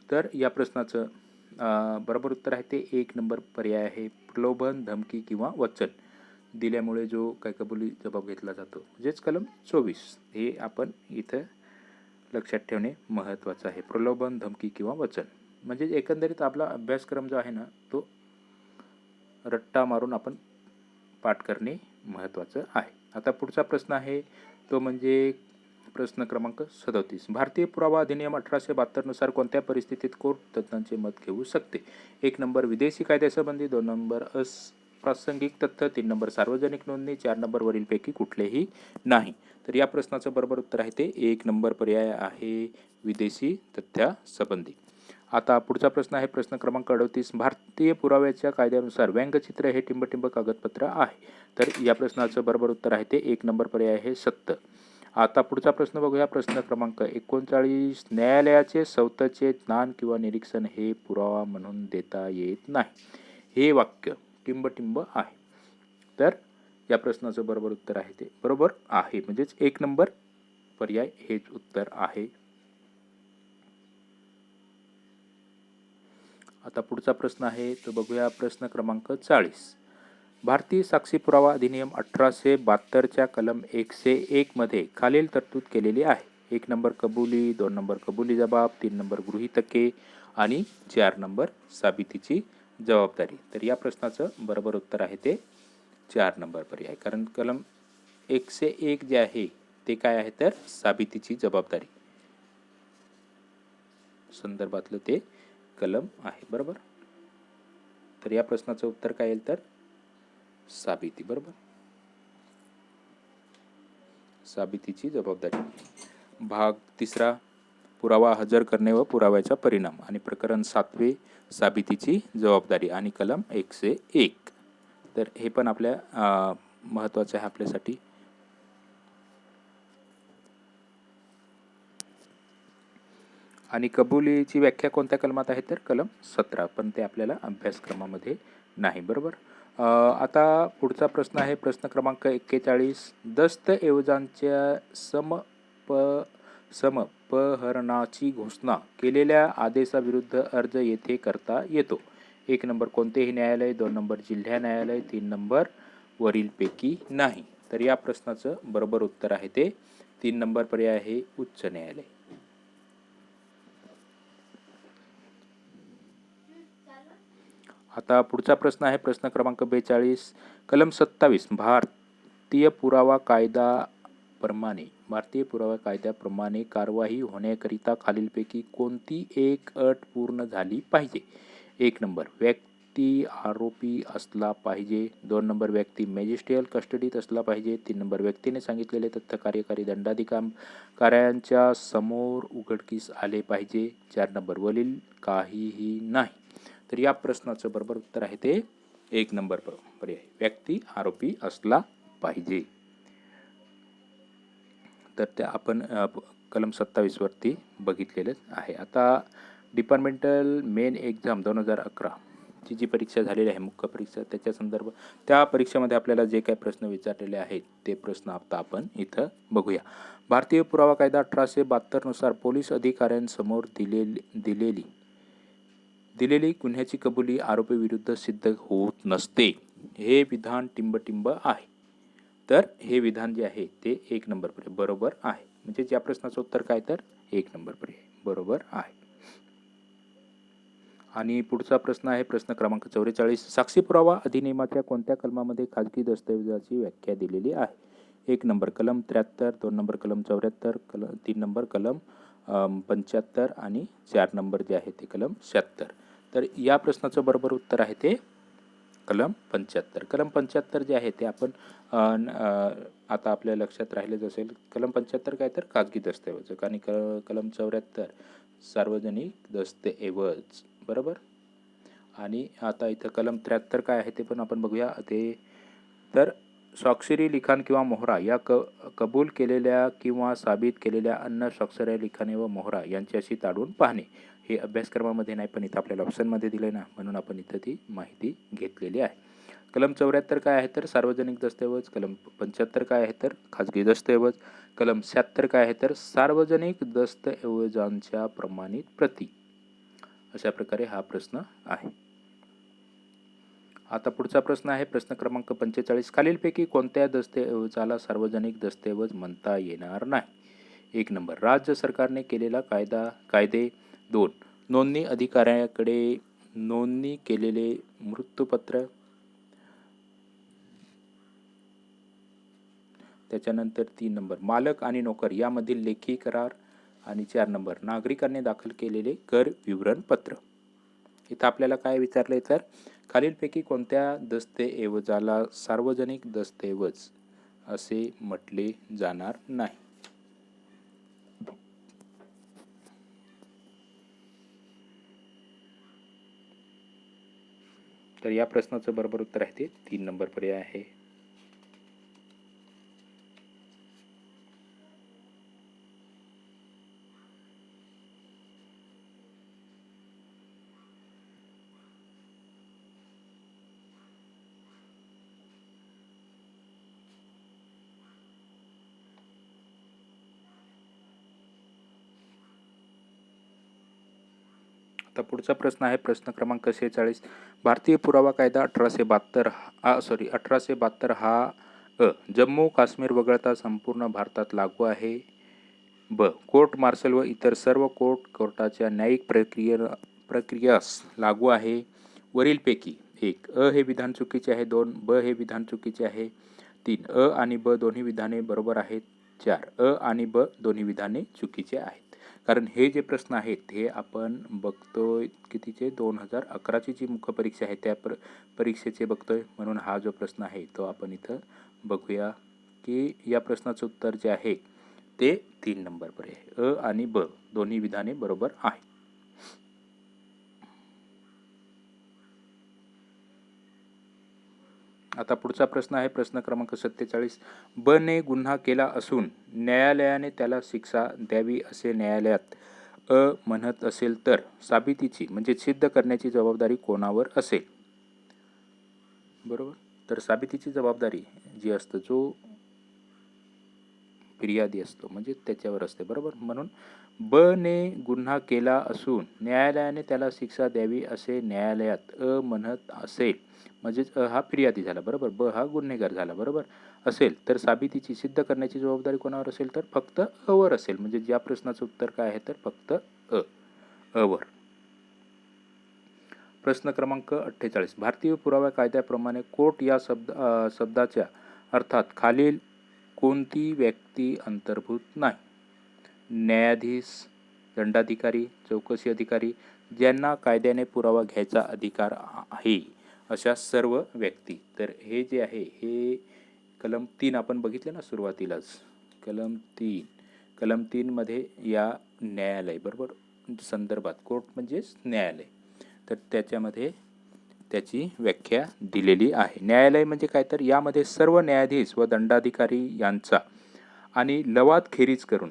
तर या प्रश्नाचं बरोबर उत्तर आहे ते 1 नंबर पर्याय आहे. प्रलोभन, धमकी किंवा वचन दिल्यामुळे जो काय कबुली जबाब घेतला जातो म्हणजेच कलम 24 हे आपण इथं लक्षात ठेवणे महत्त्वाचं आहे. प्रलोभन, धमकी किंवा वचन म्हणजे एकंदरीत आपला अभ्यासक्रम जो आहे ना तो रट्टा मारून आपण पाठ करणे महत्त्वाचं आहे. आता पुढचा प्रश्न आहे तो म्हणजे प्रश्न क्रमांक 37. भारतीय पुरावा अधिनियम 1872 नुसार कोणत्या परिस्थितीत कोर्ट तज्ज्ञांचे मत घेऊ शकते? 1 नंबर विदेशी कायद्यासंबंधी, 2 नंबर अप्रासंगिक तथ्य, 3 नंबर सार्वजनिक नोंदणी, 4 नंबर वरीलपैकी कुठलेही नाही. तर या प्रश्नाचं बरोबर उत्तर आहे ते 1 नंबर पर्याय आहे विदेशी तथ्यासंबंधी. आता पुढचा प्रश्न आहे प्रश्न क्रमांक 38. भारतीय पुराव्याच्या कायद्यानुसार व्यंगचित्र हे टिंबटिंब कागदपत्र आहे. तर या प्रश्नाचं बरोबर उत्तर आहे ते 1 नंबर पर्याय आहे सत्य. आता पुढचा प्रश्न बघूया. प्रश्न क्रमांक 39. न्यायालयाचे स्वतःचे ज्ञान किंवा निरीक्षण हे पुरावा म्हणून देता येत नाही. हे वाक्य टिंबटिंब आहे. तर या प्रश्नाचं बरोबर उत्तर आहे ते बरोबर आहे म्हणजेच 1 नंबर पर्याय हेच उत्तर आहे. आता पुढचा प्रश्न आहे तो बघूया. प्रश्न क्रमांक 40. भारतीय साक्षी पुरावा अधिनियम 1872च्या कलम 101 मध्ये खालील तरतूद केलेली आहे. 1 नंबर कबुली, 2 नंबर कबुली जबाब, 3 नंबर गृहीतके आणि 4 नंबर साबितीची जबाबदारी. तर या प्रश्नाचं बरोबर उत्तर आहे ते 4 नंबर पर्याय. कारण कलम 101 जे आहे ते काय आहे तर साबितीची जबाबदारी संदर्भातलं ते कलम आहे. बरोबर. तर या प्रश्नाचं उत्तर काय येईल तर साबिती. बरोबर. साबितीची जबाबदारी. भाग 3 पुरावा हजर करणे व पुराव्याचा परिणाम आणि प्रकरण 7 साबितीची जबाबदारी आणि कलम 101. तर हे पण आपल्या महत्त्वाचं आहे आपल्यासाठी. आणि कबुलीची व्याख्या कोणत्या कलमात आहे तर कलम 17. पण ते आपल्याला अभ्यासक्रमामध्ये नाही. बरोबर. आता पुढचा प्रश्न आहे प्रश्न क्रमांक 41. दस्तऐवजांच्या समपहरणाची घोषणा केलेल्या आदेशाविरुद्ध अर्ज येथे करता येतो. 1 नंबर कोणतेही न्यायालय, 2 नंबर जिल्हा न्यायालय, 3 नंबर वरीलपैकी नाही. तर या प्रश्नाचं बरोबर उत्तर आहे ते 3 नंबर पर्याय आहे उच्च न्यायालय. आता पुढचा प्रश्न आहे प्रश्न क्रमांक 42. कलम 27 भारतीय पुरावा कायद्याप्रमाणे कारवाई होण्याकरिता खालीलपैकी कोणती एक अट पूर्ण झाली पाहिजे? 1 नंबर व्यक्ती आरोपी असला पाहिजे, 2 नंबर व्यक्ती मॅजिस्ट्रियल कस्टडीत असला पाहिजे, 3 नंबर व्यक्तीने सांगितलेले तथ्य कार्यकारी दंडाधिकाऱ्यांच्या समोर उघडकीस आले पाहिजे, 4 नंबर वरील काहीही नाही. तर या प्रश्नाचं बरोबर उत्तर आहे ते 1 नंबर पर्याय व्यक्ती आरोपी असला पाहिजे. तर ते आपण कलम 27 वरती बघितलेलंच आहे. आता डिपार्टमेंटल मेन एक्झाम 2011 ची जी परीक्षा झालेली आहे मुख्य परीक्षा त्याच्या संदर्भ त्या परीक्षेमध्ये आपल्याला जे काही प्रश्न विचारलेले आहेत ते प्रश्न आता आपण इथं बघूया. भारतीय पुरावा कायदा 1872 नुसार पोलीस अधिकाऱ्यांसमोर दिलेली गुन्ह्याची कबुली आरोपीविरुद्ध सिद्ध होत नसते. हे विधान टिंबटिंब आहे. तर हे विधान जे आहे ते 1 नंबर पर्याय बरोबर आहे. म्हणजे या प्रश्नाचं उत्तर काय तर 1 नंबर पर्याय बरोबर आहे. आणि पुढचा प्रश्न आहे प्रश्न क्रमांक 44. साक्षी पुरावा अधिनियमाच्या कोणत्या कलमामध्ये खाजगी दस्तऐवजाची व्याख्या दिलेली आहे? 1 नंबर कलम 73, 2 नंबर कलम 74, 3 नंबर कलम 75 आणि 4 नंबर जे आहे ते कलम 76. तर या प्रश्नाचं बरोबर उत्तर आहे ते कलम 75. कलम 75 जे आहे ते आपण आता आपल्या लक्षात राहिलेच असेल. कलम 75 काय तर खाजगी दस्तऐवज आणि कलम 74 सार्वजनिक दस्तऐवज. बरोबर. आणि आता इथं कलम 73 काय आहे ते पण आपण बघूया. ते तर स्वाक्षरी लिखाण किंवा मोहरा या कबूल केलेल्या किंवा साबित केलेल्या अन्य स्वाक्षऱ्या लिखाणे व मोहरा यांच्याशी ताडून पाहणे. हे अभ्यासक्रमामध्ये नाही, पण इथं आपल्याला ऑप्शनमध्ये दिलं ना, म्हणून आपण इथं ती माहिती घेतलेली आहे. कलम 74 काय आहे तर सार्वजनिक दस्तऐवज. कलम 75 काय आहे तर खाजगी दस्तऐवज. कलम 76 काय आहे तर सार्वजनिक दस्तऐवजांच्या प्रमाणित प्रती. अशा प्रकारे हा प्रश्न आहे. आता पुढचा प्रश्न आहे प्रश्न क्रमांक 45. खालीलपैकी कोणत्या दस्तऐवजाला सार्वजनिक दस्तऐवज म्हणता येणार नाही? 1 नंबर राज्य सरकारने केलेला कायदे. 2 नोंदणी अधिकाऱ्याकडे नोंदणी केलेले मृत्यूपत्र. त्याच्यानंतर 3 नंबर मालक आणि नोकर यामधील लेखी करार. आणि 4 नंबर नागरिकांनी दाखल केलेले कर विवरणपत्र. इथं आपल्याला काय विचारलंय तर खालीलपैकी कोणत्या दस्तऐवजाला सार्वजनिक दस्तऐवज असे म्हटले जाणार नाही? तर या प्रश्नाचं बरोबर उत्तर आहे ते 3 नंबर पर्याय आहे. आता पुढचा प्रश्न आहे प्रश्न क्रमांक 46. भारतीय पुरावा कायदा 1872 हा जम्मू काश्मीर वगळता संपूर्ण भारतात लागू आहे. ब कोर्ट मार्शल व इतर सर्व कोर्टाच्या न्यायिक प्रक्रियास लागू आहे. वरीलपैकी 1 अ हे विधान चुकीचे आहे. 2 ब हे विधान चुकीचे आहे. 3 अ आणि ब दोन्ही विधाने बरोबर आहेत. 4 अ आणि ब दोन्ही विधाने चुकीचे आहेत. कारण हे जे प्रश्न आहेत हे आपण बघतोय कितीचे 2011ची जी मुख्य परीक्षा आहे त्या परीक्षेचे बघतोय, म्हणून हा जो प्रश्न आहे तो आपण इथं बघूया की या प्रश्नाचं उत्तर जे आहे ते 3 नंबर पर्याय अ आणि ब दोन्ही विधाने बरोबर आहे. आता पुढचा प्रश्न आहे प्रश्न क्रमांक 47. ब ने गुन्हा केला असून न्यायालयाने त्याला शिक्षा द्यावी असे न्यायालयात अ म्हणत असेल तर साबितीची म्हणजे सिद्ध करण्याची जबाबदारी कोणावर असेल? बरोबर. तर साबितीची जबाबदारी जी असते जो फिर्यादी असतो म्हणजे त्याच्यावर असते. बरोबर. म्हणून ब ने गुन्हा केला असून न्यायालयाने त्याला शिक्षा द्यावी असे न्यायालयात अ म्हणत असेल म्हणजेच अ हा फिर्यादी झाला. बरोबर. ब हा गुन्हेगार झाला. बरोबर असेल तर साबितीची सिद्ध करण्याची जबाबदारी कोणावर असेल तर फक्त अवर असेल. म्हणजे या प्रश्नाचं उत्तर काय आहे तर फक्त अवर. प्रश्न क्रमांक 48. भारतीय पुरावा कायद्याप्रमाणे कोर्ट या शब्दाच्या अर्थात खालील कोणती व्यक्ती अंतर्भूत नाही? न्यायाधीश, दंडाधिकारी, चौकशी अधिकारी, ज्यांना कायद्याने पुरावा घ्यायचा अधिकार आहे अशा सर्व व्यक्ती. तर हे जे आहे हे कलम 3 आपण बघितलं ना सुरुवातीलाच. कलम 3 मध्ये या न्यायालय बरोबर संदर्भात कोर्ट म्हणजेच न्यायालय, तर त्याच्यामध्ये त्याची व्याख्या दिलेली आहे. न्यायालय म्हणजे काय तर यामध्ये सर्व न्यायाधीश व दंडाधिकारी यांचा आणि लवाद खेरीज करून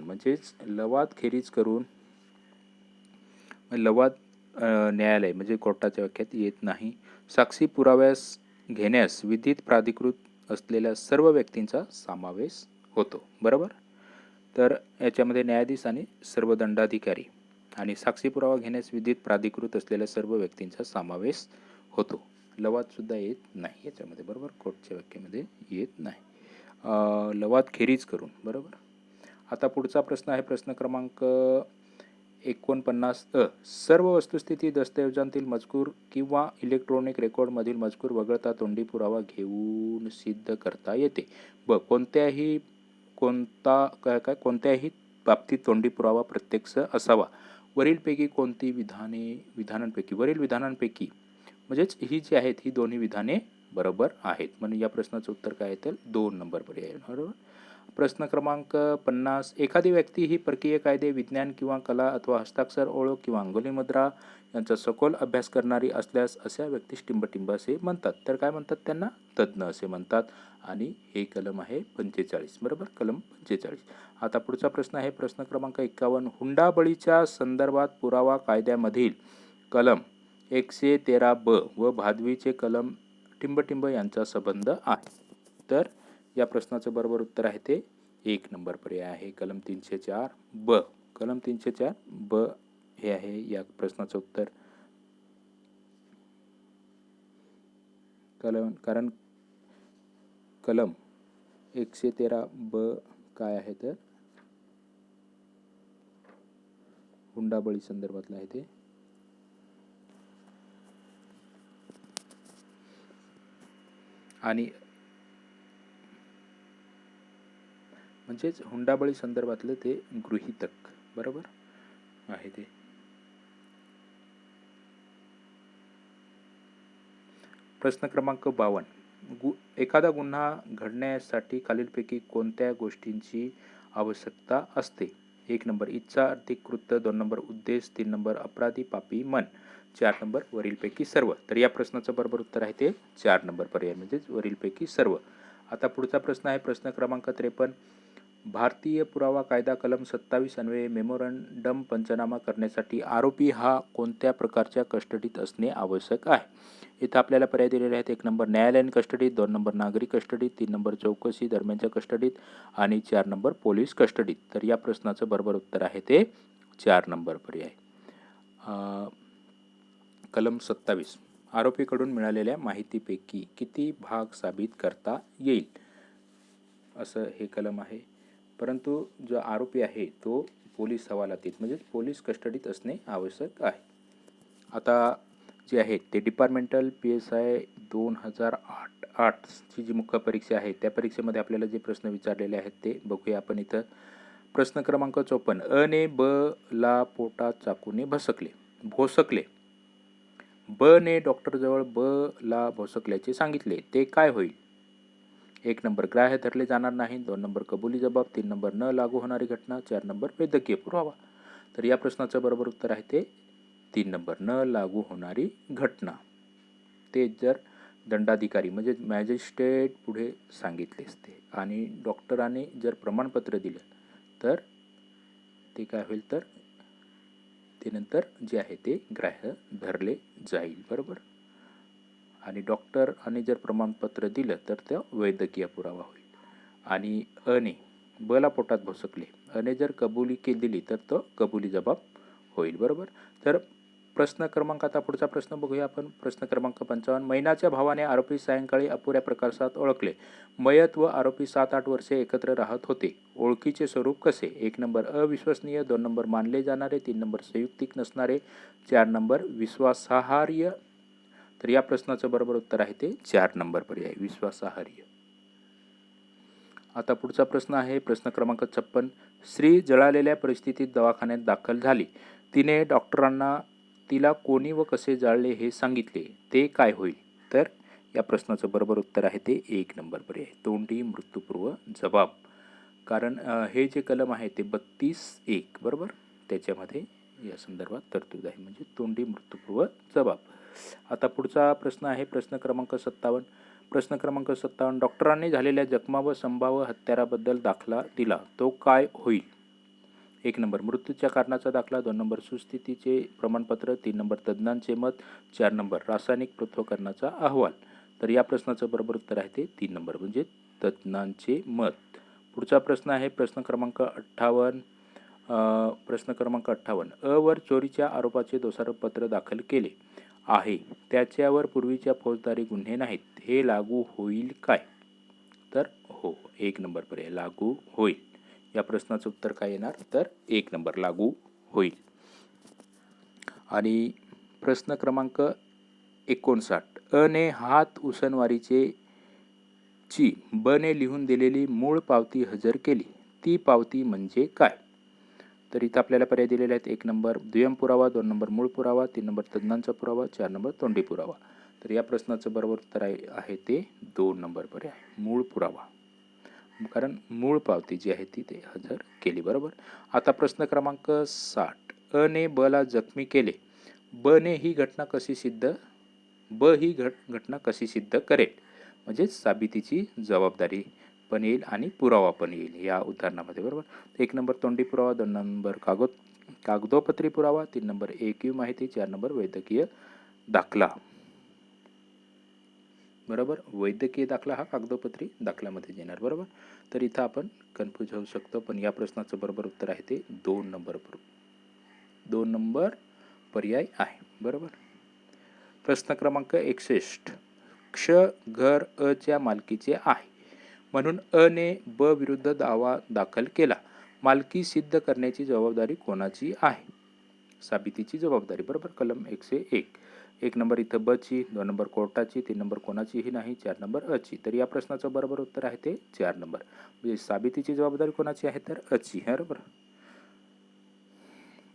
न्यायालय म्हणजे कोर्टाच्या व्याख्यात येत नाही. साक्षी पुराव्यास घेण्यास विधित प्राधिकृत असलेल्या सर्व व्यक्तींचा समावेश होतो. बरोबर. तर याच्यामध्ये न्यायाधीश आणि सर्व दंडाधिकारी आणि साक्षी पुरावा घेण्यास विधित प्राधिकृत असलेल्या सर्व व्यक्तींचा समावेश होतो. लवाद सुद्धा येत नाही याच्यामध्ये. बरोबर. कोर्टच्या व्याख्येमध्ये येत नाही. लवाद खेरीज करून. बरोबर. आता पुढचा प्रश्न आहे प्रश्न क्रमांक 49 सर्व वस्तुस्थिती दस्तऐवजांतील मजकूर किंवा इलेक्ट्रॉनिक रेकॉर्डमधील मजकूर वगळता तोंडी पुरावा घेऊन सिद्ध करता येते. ब कोणत्याही बाबतीत तोंडी पुरावा प्रत्यक्ष असावा. वरील विधानांपैकी म्हणजेच ही जी आहेत ही दोन्ही विधाने बरोबर आहेत. म्हणून या प्रश्नाचं उत्तर काय आहे तर 2 नंबर पर्याय. बरोबर. प्रश्न क्रमांक 50, एखादी व्यक्ती ही परकीय कायदे, विज्ञान किंवा कला अथवा हस्ताक्षर ओळख किंवा अंगुली मुद्रा यांचा सखोल अभ्यास करणारी असल्यास अशा व्यक्तीस टिंबटिंब असे म्हणतात. तर काय म्हणतात त्यांना? तज्ज्ञ असे म्हणतात. आणि हे कलम आहे 45, बरोबर, कलम 45. आता पुढचा प्रश्न आहे प्रश्न क्रमांक 51, हुंडाबळीच्या संदर्भात पुरावा कायद्यामधील कलम 113 ब व भादवीचे कलम टिंबटिंब यांचा संबंध आहे. तर या प्रश्नाचं बरोबर उत्तर आहे ते 1 नंबर पर्याय आहे, कलम 304 ब. कलम 304 ब हे आहे या प्रश्नाचं उत्तर. कारण कलम 113 ब काय आहे तर हुंडाबळी संदर्भातलं आहे ते. आणि म्हणजेच हुंडाबळी संदर्भातलं ते गृहीतक, बरोबर आहे ते. प्रश्न क्रमांक 52, एखादा गुन्हा घडण्यासाठी खालीलपैकी कोणत्या गोष्टींची आवश्यकता असते? 1 नंबर इच्छा, आर्थिक कृत्य, 2 नंबर उद्देश, 3 नंबर अपराधी पापी मन, 4 नंबर वरीलपैकी सर्व. तर या प्रश्नाचं बरोबर उत्तर आहे ते 4 नंबर पर्याय म्हणजेच वरीलपैकी सर्व. आता पुढचा प्रश्न आहे प्रश्न क्रमांक 53, भारतीय पुरावा कायदा कलम 27 अन्वये मेमोरंडम पंचनामा करण्यासाठी आरोपी हा कोणत्या प्रकारच्या कस्टडीत असणे आवश्यक आहे? इथं आपल्याला पर्याय दिलेले आहेत. 1 नंबर न्यायालयीन कस्टडीत, 2 नंबर नागरी कस्टडीत, 3 नंबर चौकशी दरम्यानच्या कस्टडीत आणि 4 नंबर पोलीस कस्टडीत. तर या प्रश्नाचं बरोबर उत्तर आहे ते 4 नंबर पर्याय. कलम 27, आरोपीकडून मिळालेल्या माहितीपैकी किती भाग साबित करता येईल असं हे कलम आहे. परंतु जो आरोपी आहे तो पोलीस हवालातीत म्हणजे पोलीस कस्टडीत असणे आवश्यक आहे. आता जे आहे ते डिपार्टमेंटल PSI 2008ची जी मुख्य परीक्षा आहे त्या परीक्षेमध्ये आपल्याला जे प्रश्न विचारलेले आहेत ते बघूया आपण इथं. प्रश्न क्रमांक 54, अ ने ब ला पोटात चाकूने भोसकले. ब ने डॉक्टरजवळ ब ला भोसकल्याचे सांगितले, ते काय होईल? 1 नंबर ग्राह्य धरले जाणार नाही, 2 नंबर कबुली जबाब, 3 नंबर न लागू होणारी घटना, 4 नंबर वैद्यकीय पुरावा. तर या प्रश्नाचं बरोबर उत्तर आहे ते 3 नंबर न लागू होणारी घटना. ते जर दंडाधिकारी म्हणजे मॅजिस्ट्रेट पुढे सांगितले असते आणि डॉक्टरांनी जर प्रमाणपत्र दिलं तर ते काय होईल तर ते नंतर जे आहे ते ग्राह्य धरले जाईल, बरोबर. आणि डॉक्टर आणि जर प्रमाणपत्र दिलं तर ते वैद्यकीय पुरावा होईल. आणि अने बला पोटात भोसकले, अने जर कबुली दिली तर तो कबुली जबाब होईल, बरोबर. तर प्रश्न क्रमांक आता पुढचा प्रश्न बघूया आपण. प्रश्न क्रमांक 55, मैनाच्या भावाने आरोपी सायंकाळी अपुऱ्या प्रकाशात ओळखले. मयत व आरोपी 7-8 वर्षे एकत्र राहत होते. ओळखीचे स्वरूप कसे? 1 नंबर अविश्वसनीय, 2 नंबर मानले जाणारे, 3 नंबर संयुक्तिक नसणारे, 4 नंबर विश्वासार्ह. तर या प्रश्नाचं बरोबर उत्तर आहे ते 4 नंबर पर्याय विश्वासार्ह. आता पुढचा प्रश्न आहे प्रश्न क्रमांक 56, स्त्री जळालेल्या परिस्थितीत दवाखान्यात दाखल झाली. तिने डॉक्टरांना तिला कोणी व कसे जाळले हे सांगितले, ते काय होईल? तर या प्रश्नाचं बरोबर उत्तर आहे ते 1 नंबर पर्याय तोंडी मृत्यूपूर्व जबाब. कारण हे जे कलम आहे ते 32(1) बरोबर त्याच्यामध्ये या संदर्भात तरतूद आहे म्हणजे तोंडी मृत्यूपूर्व जबाब. आता पुढचा प्रश्न आहे प्रश्न क्रमांक 57. प्रश्न क्रमांक 57, डॉक्टरांनी झालेल्या जखमा व संभाव्य हत्याराबद्दल दाखला दिला, तो काय होईल? 1 नंबर मृत्यूच्या कारणाचा दाखला, 2 नंबर सुस्थितीचे प्रमाणपत्र, 3 नंबर तज्ज्ञांचे मत, 4 नंबर रासायनिक पृथक्करणाचा अहवाल. तर या प्रश्नाचं बरोबर उत्तर आहे ते 3 नंबर म्हणजे तज्ज्ञांचे मत. पुढचा प्रश्न आहे प्रश्न क्रमांक 58. प्रश्न क्रमांक 58, अ वर चोरीच्या आरोपाचे दोषारोपपत्र दाखल केले आहे, त्याच्यावर पूर्वीच्या फौजदारी गुन्हे नाहीत, हे लागू होईल काय? तर हो, 1 नंबर पर्याय लागू होईल. या प्रश्नाचं उत्तर काय येणार तर 1 नंबर लागू होईल. आणि प्रश्न क्रमांक 59, अ ने हात उसनवारीचे ची ब ने लिहून दिलेली मूळ पावती हजर केली, ती पावती म्हणजे काय? तर इथं आपल्याला पर्याय दिलेले आहेत. 1 नंबर दुय्यम पुरावा, 2 नंबर मूळ पुरावा, 3 नंबर तज्ज्ञांचा पुरावा, 4 नंबर तोंडी पुरावा. तर या प्रश्नाचं बरोबर उत्तर आहे ते 2 नंबर पर्याय मूळ पुरावा. कारण मूळ पावती जी आहे ती ते हजर केली. बरोबर. आता प्रश्न क्रमांक 60. अ ने ब ला जखमी केले. ब ने ही घटना कशी सिद्ध करेल? म्हणजेच साबितीची जबाबदारी पण येईल आणि पुरावा पण येईल या उदाहरणामध्ये. बरोबर. 1 नंबर तोंडी पुरावा, 2 नंबर कागदोपत्री पुरावा, 3 नंबर एकूण माहिती, 4 नंबर वैद्यकीय दाखला. बरोबर. वैद्यकीय दाखला हा कागदोपत्री दाखल्यामध्ये येणार. बरोबर. तर इथं आपण कन्फ्यूज होऊ शकतो, पण या प्रश्नाचं बरोबर उत्तर आहे ते 2 नंबर पर्याय आहे. बरोबर. प्रश्न क्रमांक 61. क्ष घर अ च्या मालकीचे आहे, म्हणून अ ने ब विरुद्ध दावा दाखल केला. मालकी सिद्ध करण्याची जबाबदारी कोणाची आहे? साबितीची जबाबदारी. बरोबर. कलम 101. 1 नंबर इथं ब ची, 2 नंबर कोर्टाची, 3 नंबर कोणाचीही नाही, 4 नंबर अ ची. तर या प्रश्नाचं बरोबर उत्तर आहे ते 4 नंबर. म्हणजे साबितीची जबाबदारी कोणाची आहे तर अ ची. बरोबर.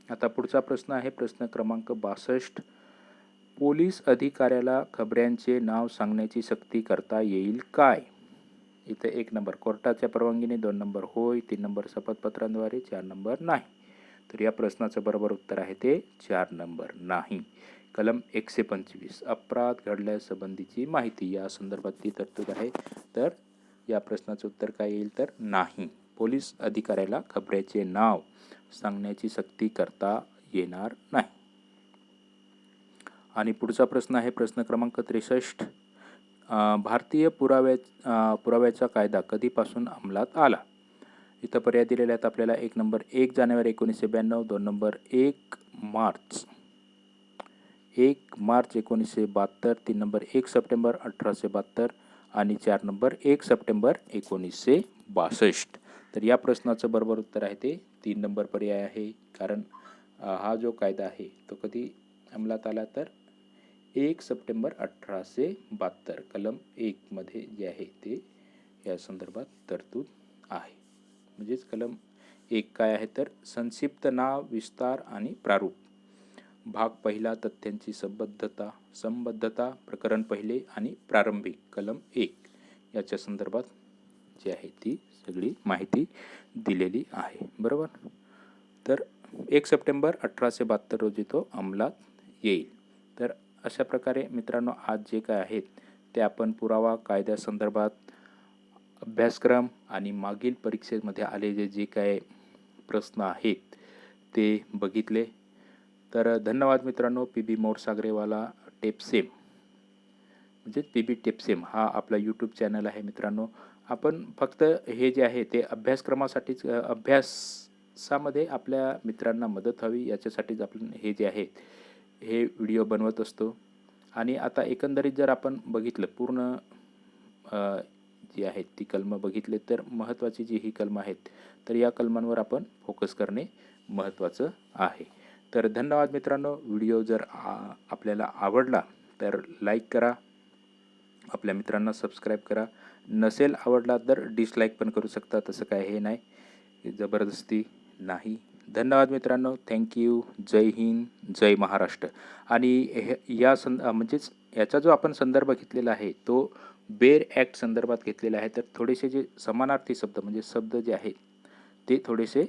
आता पुढचा प्रश्न आहे प्रश्न क्रमांक 62. पोलीस अधिकाऱ्याला खबऱ्यांचे नाव सांगण्याची सक्ती करता येईल काय? इथे 1 नंबर कोर्टाच्या परवानगीने, 2 नंबर होय, 3 नंबर शपथपत्रांद्वारे, 4 नंबर नाही. तर या प्रश्नाचं बरोबर उत्तर आहे ते 4 नंबर नाही. कलम 125 अपराध घडल्यासंबंधीची माहिती या संदर्भातली तरतूद आहे. तर या प्रश्नाचं उत्तर काय येईल तर नाही. पोलीस अधिकाऱ्याला खबऱ्याचे नाव सांगण्याची सक्ती करता येणार नाही. आणि पुढचा प्रश्न आहे प्रश्न क्रमांक 63. भारतीय पुराव्याचा कायदा कधीपासून अंमलात आला? इथं पर्याय दिलेले आहेत आपल्याला. 1 नंबर 1 जानेवारी 1992, 2 नंबर 1 मार्च 1972, 3 नंबर 1 सप्टेंबर 1872 आणि 4 नंबर 1 सप्टेंबर 1962. तर या प्रश्नाचं बरोबर उत्तर आहे ते 3 नंबर पर्याय आहे. कारण हा जो कायदा आहे तो कधी अंमलात आला तर 1 सप्टेंबर 1872 कलम 1 मध्ये जे आहे ते या संदर्भात तरतूद आहे. म्हणजेच कलम 1 काय आहे तर संक्षिप्त नाव, विस्तार आणि प्रारूप. भाग पहिला तथ्यांची संबद्धता प्रकरण पहिले आणि प्रारंभिक कलम 1 याच्या संदर्भात जी आहे ती सगळी माहिती दिलेली आहे. बरोबर. तर 1 सप्टेंबर 1872 रोजी तो अंमलात येईल. तर अशा प्रकारे मित्रांनो आज जे काय आहेत ते आपण पुरावा कायद्यासंदर्भात अभ्यासक्रम आणि मागील परीक्षेमध्ये आलेले जे काय प्रश्न आहेत ते बघितले. तर धन्यवाद मित्रांनो. पी.बी. मोरसागरेवाला टेपसेम म्हणजे पी.बी. टेपसेम हा आपला यूट्यूब चॅनल आहे मित्रांनो. आपण फक्त हे जे आहे ते अभ्यासक्रमासाठीच अभ्यासामध्ये आपल्या मित्रांना मदत हवी याच्यासाठीच आपण हे जे आहे हे व्हिडिओ बनवत असतो. आणि आता एकंदरीत जर आपण बघितलं पूर्ण जी आहेत ती कलमं बघितले तर महत्त्वाची जी ही कलमं आहेत तर या कलमांवर आपण फोकस करणे महत्त्वाचं आहे. तर धन्यवाद मित्रांनो. व्हिडिओ जर आपल्याला आवडला तर लाईक करा, आपल्या मित्रांना सबस्क्राईब करा. नसेल आवडला तर डिसलाईक पण करू शकता, तसं काय हे नाही, जबरदस्ती नाही. धन्यवाद मित्रांनो. थँक्यू. जय हिंद, जय महाराष्ट्र. आणि म्हणजेच याचा जो आपण संदर्भ घेतलेला आहे तो बेर ॲक्ट संदर्भात घेतलेला आहे. तर थोडेसे जे समानार्थी शब्द म्हणजे शब्द जे आहेत ते थोडेसे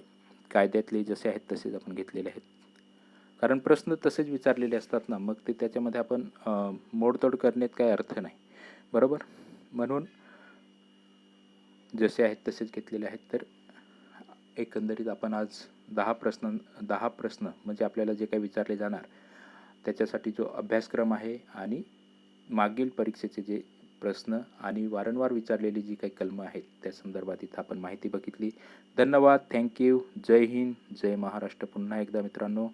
कायद्यातले जसे आहेत तसेच आपण घेतलेले आहेत. कारण प्रश्न तसेच विचारलेले असतात ना, मग ते त्याच्यामध्ये आपण मोडतोड करण्यात काही अर्थ नाही. बरोबर. म्हणून जसे आहेत तसेच घेतलेले आहेत. तर एकंदरीत आपण आज 10 प्रश्न म्हणजे आपल्याला जे काही विचारले जाणार त्याच्यासाठी जो अभ्यासक्रम आहे आणि मागील परीक्षेचे जे प्रश्न आणि वारंवार विचारलेली जी काही कलमं आहेत त्या संदर्भात इथं आपण माहिती बघितली. धन्यवाद. थँक्यू. जय हिंद, जय महाराष्ट्र. पुन्हा एकदा मित्रांनो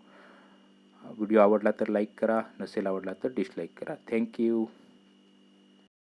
व्हिडिओ आवडला तर लाईक करा, नसेल आवडला तर डिसलाईक करा. थँक्यू.